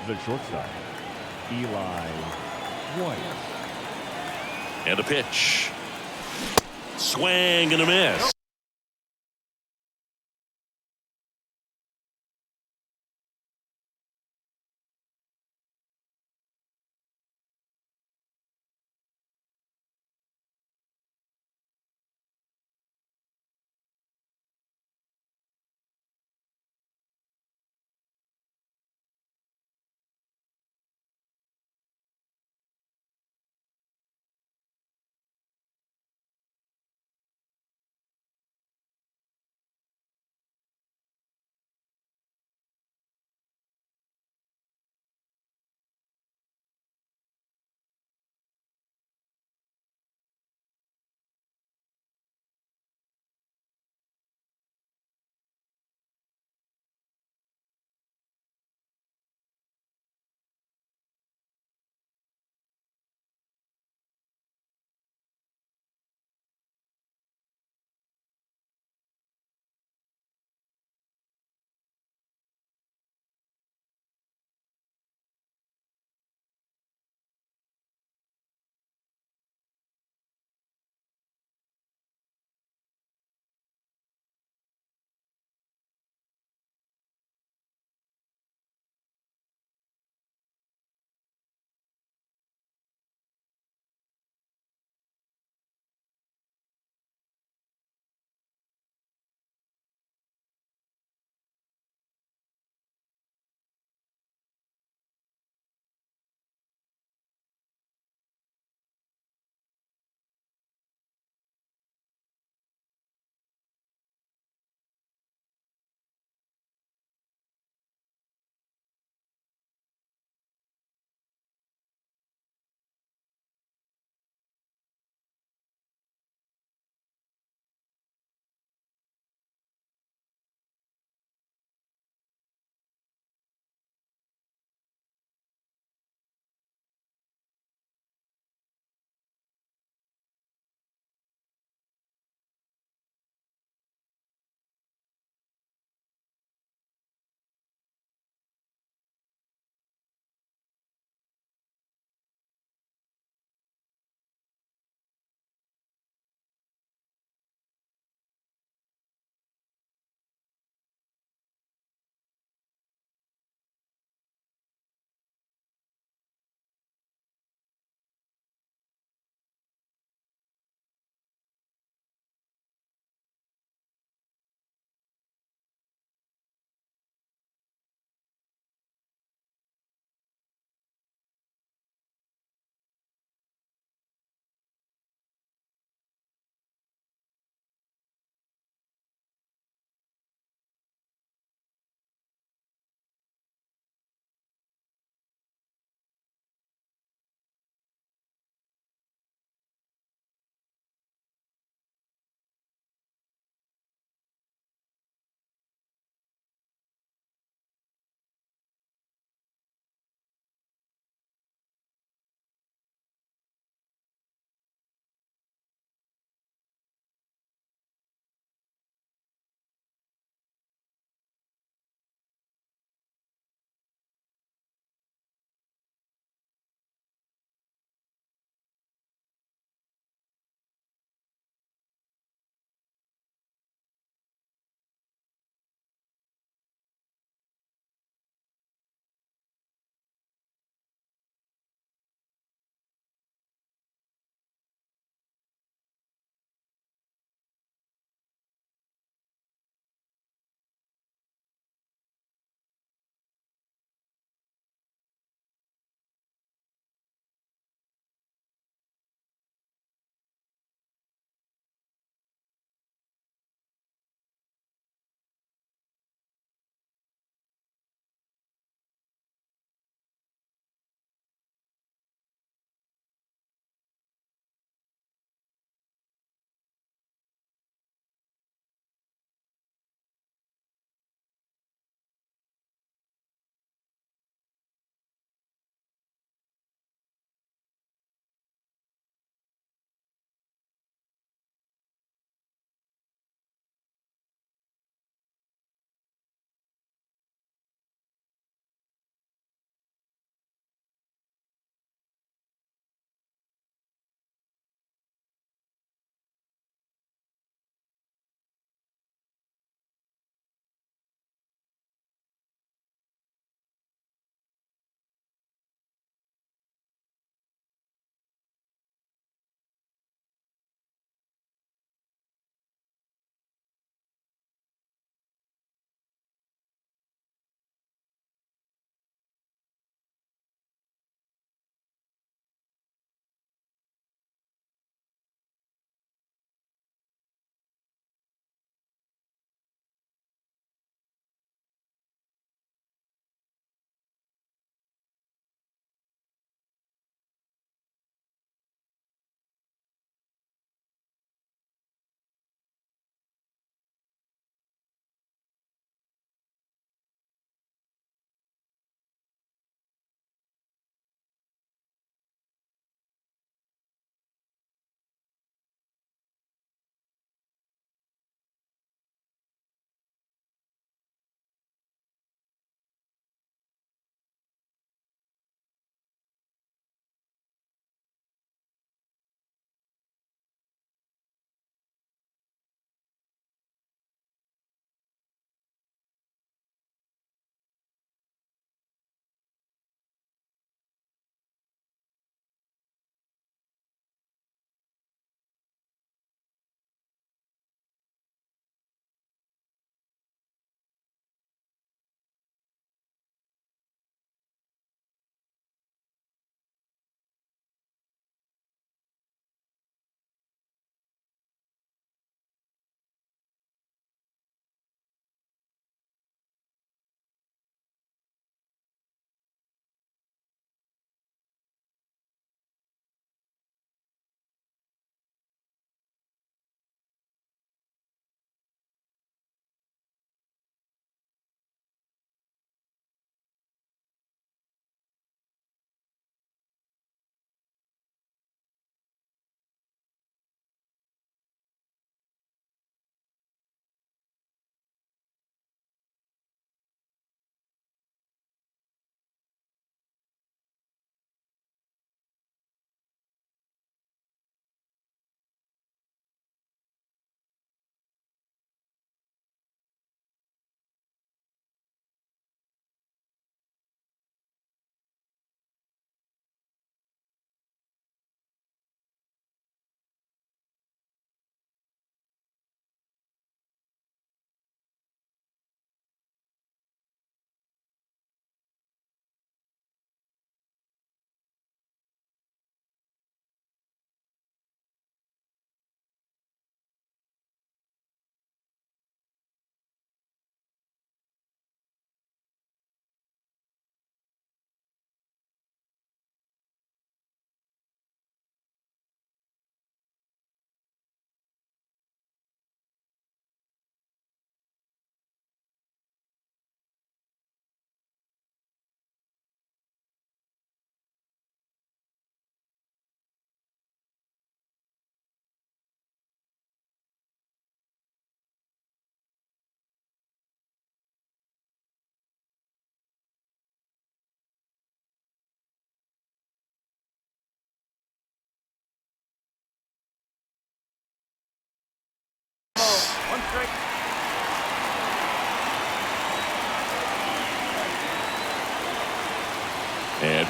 The shortstop, Eli White. And a pitch. Swing and a miss.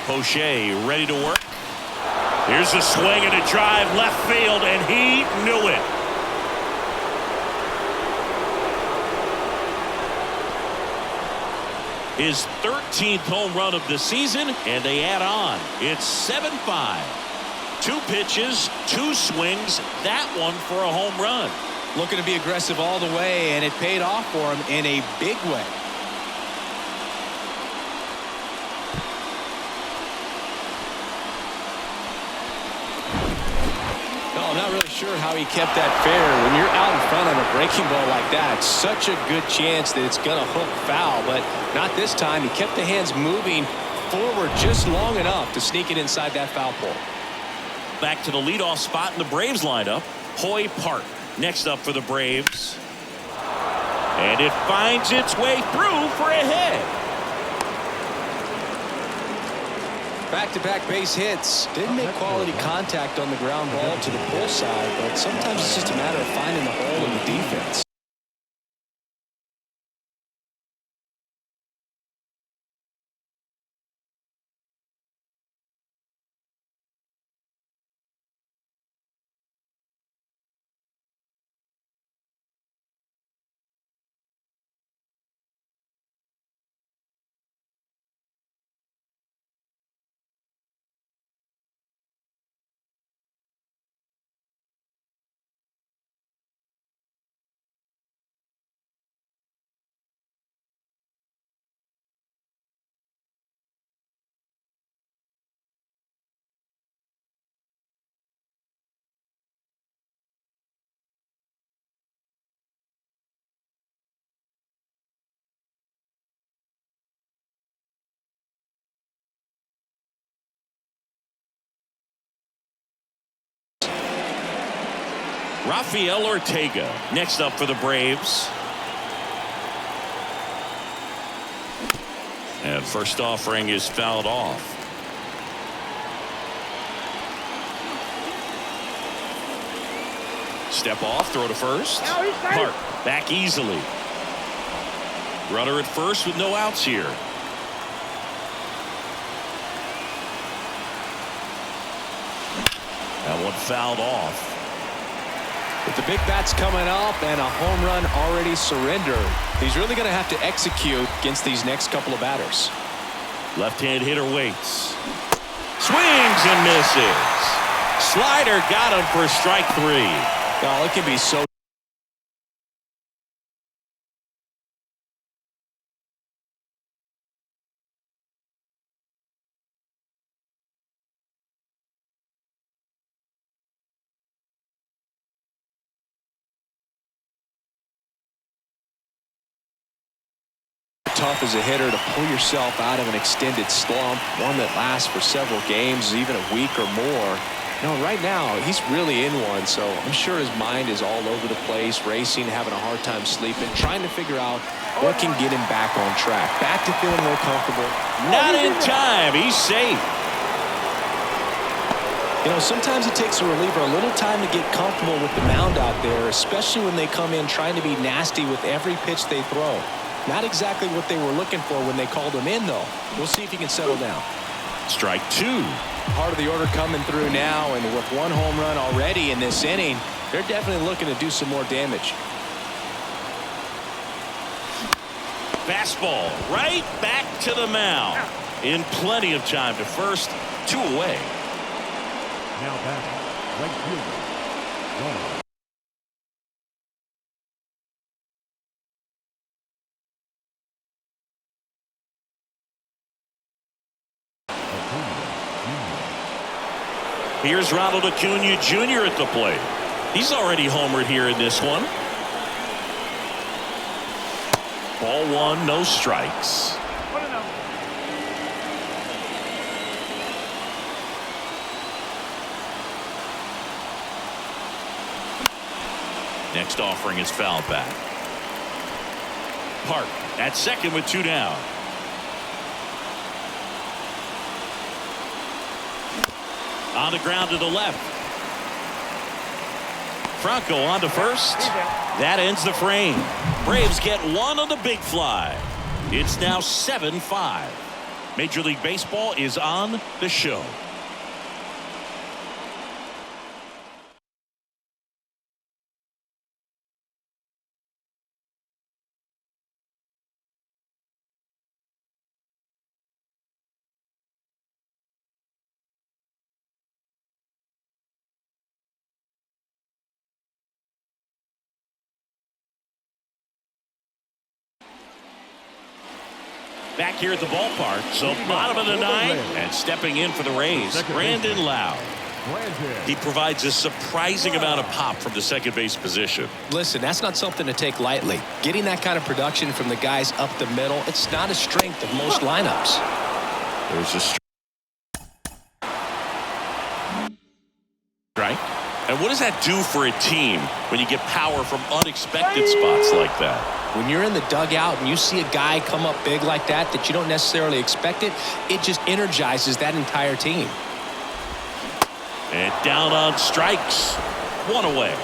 Poche ready to work. Here's a swing and a drive left field, and he knew it. His 13th home run of the season, and they add on. It's 7-5. 2 pitches, 2 swings, that one for a home run. Looking to be aggressive all the way, and it paid off for him in a big way. No, I'm not really sure how he kept that fair. When you're out in front on a breaking ball like that, such a good chance that it's going to hook foul, but not this time. He kept the hands moving forward just long enough to sneak it inside that foul pole. Back to the leadoff spot in the Braves lineup. Hoy Park next up for the Braves. And it finds its way through for a hit. Back-to-back base hits. Didn't make quality contact on the ground ball to the pull side, but sometimes it's just a matter of finding the hole in the defense. Rafael Ortega next up for the Braves. And first offering is fouled off. Step off, throw to first. Park back easily. Runner at first with no outs here. That one fouled off. With the big bats coming up and a home run already surrendered, he's really going to have to execute against these next couple of batters. Left-hand hitter waits. Swings and misses. Slider got him for strike 3. Oh, it can be so tough as a hitter to pull yourself out of an extended slump, one that lasts for several games, even a week or more. You know, right now he's really in one, so I'm sure his mind is all over the place, racing, having a hard time sleeping, trying to figure out what can get him back on track, back to feeling more comfortable. Not in time. He's safe. You know, sometimes it takes a reliever a little time to get comfortable with the mound out there, especially when they come in trying to be nasty with every pitch they throw. Not exactly what they were looking for when they called him in, though. We'll see if he can settle down. Strike 2. Part of the order coming through now, and with 1 home run already in this inning, they're definitely looking to do some more damage. Fastball right back to the mound. In plenty of time to first. 2 away. Now batting, right fielder, Ronald. Here's Ronald Acuna Jr. at the plate. He's already homered here in this one. Ball 1, no strikes. Next offering is fouled back. Park at second with 2 down. On the ground to the left. Franco on to first. That ends the frame. Braves get 1 on the big fly. It's now 7-5. Major League Baseball is on the show. Back here at the ballpark, so bottom of the ninth, and stepping in for the Rays, Brandon Lowe. He provides a surprising amount of pop from the second base position. Listen, that's not something to take lightly. Getting that kind of production from the guys up the middle, it's not a strength of most lineups. There's a strike. And what does that do for a team when you get power from unexpected spots like that? When you're in the dugout and you see a guy come up big like that you don't necessarily expect it just energizes that entire team. And down on strikes. One away.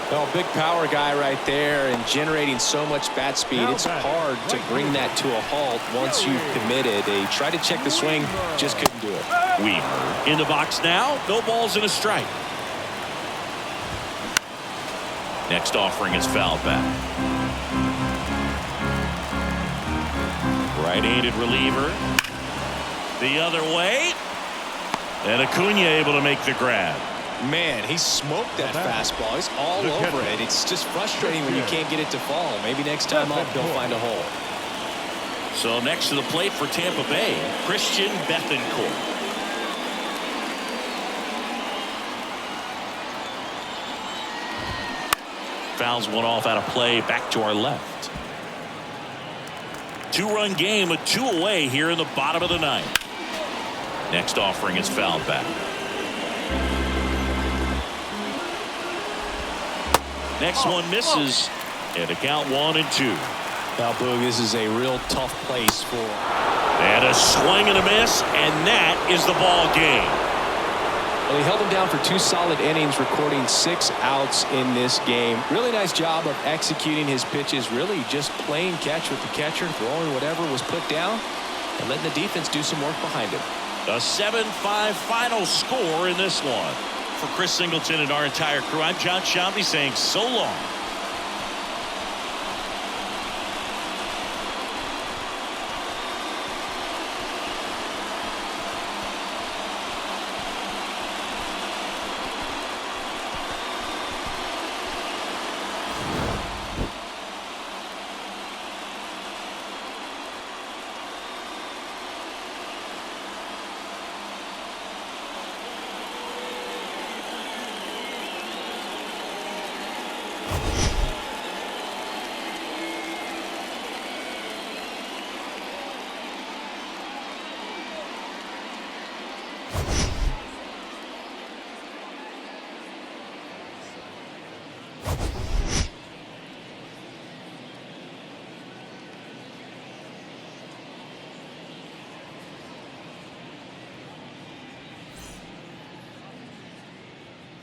Well, big power guy right there and generating so much bat speed. It's hard to bring that to a halt once you've committed. They tried to check the swing, just couldn't do it. Weaver in the box now. No balls and a strike. Next offering is fouled back. Right-handed reliever. The other way. And Acuna able to make the grab. Man, he smoked that fastball. He's all over it. It's just frustrating when you can't get it to fall. Maybe next time up, they'll find a hole. So next to the plate for Tampa Bay, Christian Bethancourt. Fouls one off out of play, back to our left. Two-run game, a two away here in the bottom of the ninth. Next offering is fouled back. Next one misses, and a count 1-2. Now, Boog, this is a real tough place for. And a swing and a miss, and that is the ball game. Well, he held him down for 2 solid innings, recording 6 outs in this game. Really nice job of executing his pitches, really just playing catch with the catcher, throwing whatever was put down, and letting the defense do some work behind him. A 7-5 final score in this one. For Chris Singleton and our entire crew, I'm John Shambi saying so long.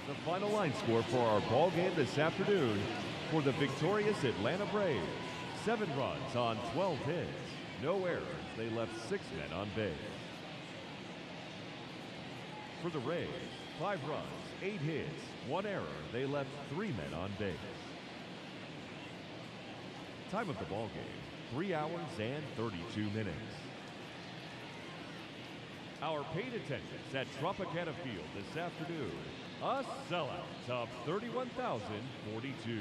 The final line score for our ball game this afternoon for the victorious Atlanta Braves. 7 runs on 12 hits. No errors. They left 6 men on base. For the Rays, 5 runs, 8 hits, 1 error. They left 3 men on base. Time of the ball game, 3 hours and 32 minutes. Our paid attendance at Tropicana Field this afternoon, a sellout of 31,042.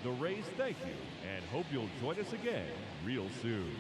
The Rays thank you and hope you'll join us again real soon.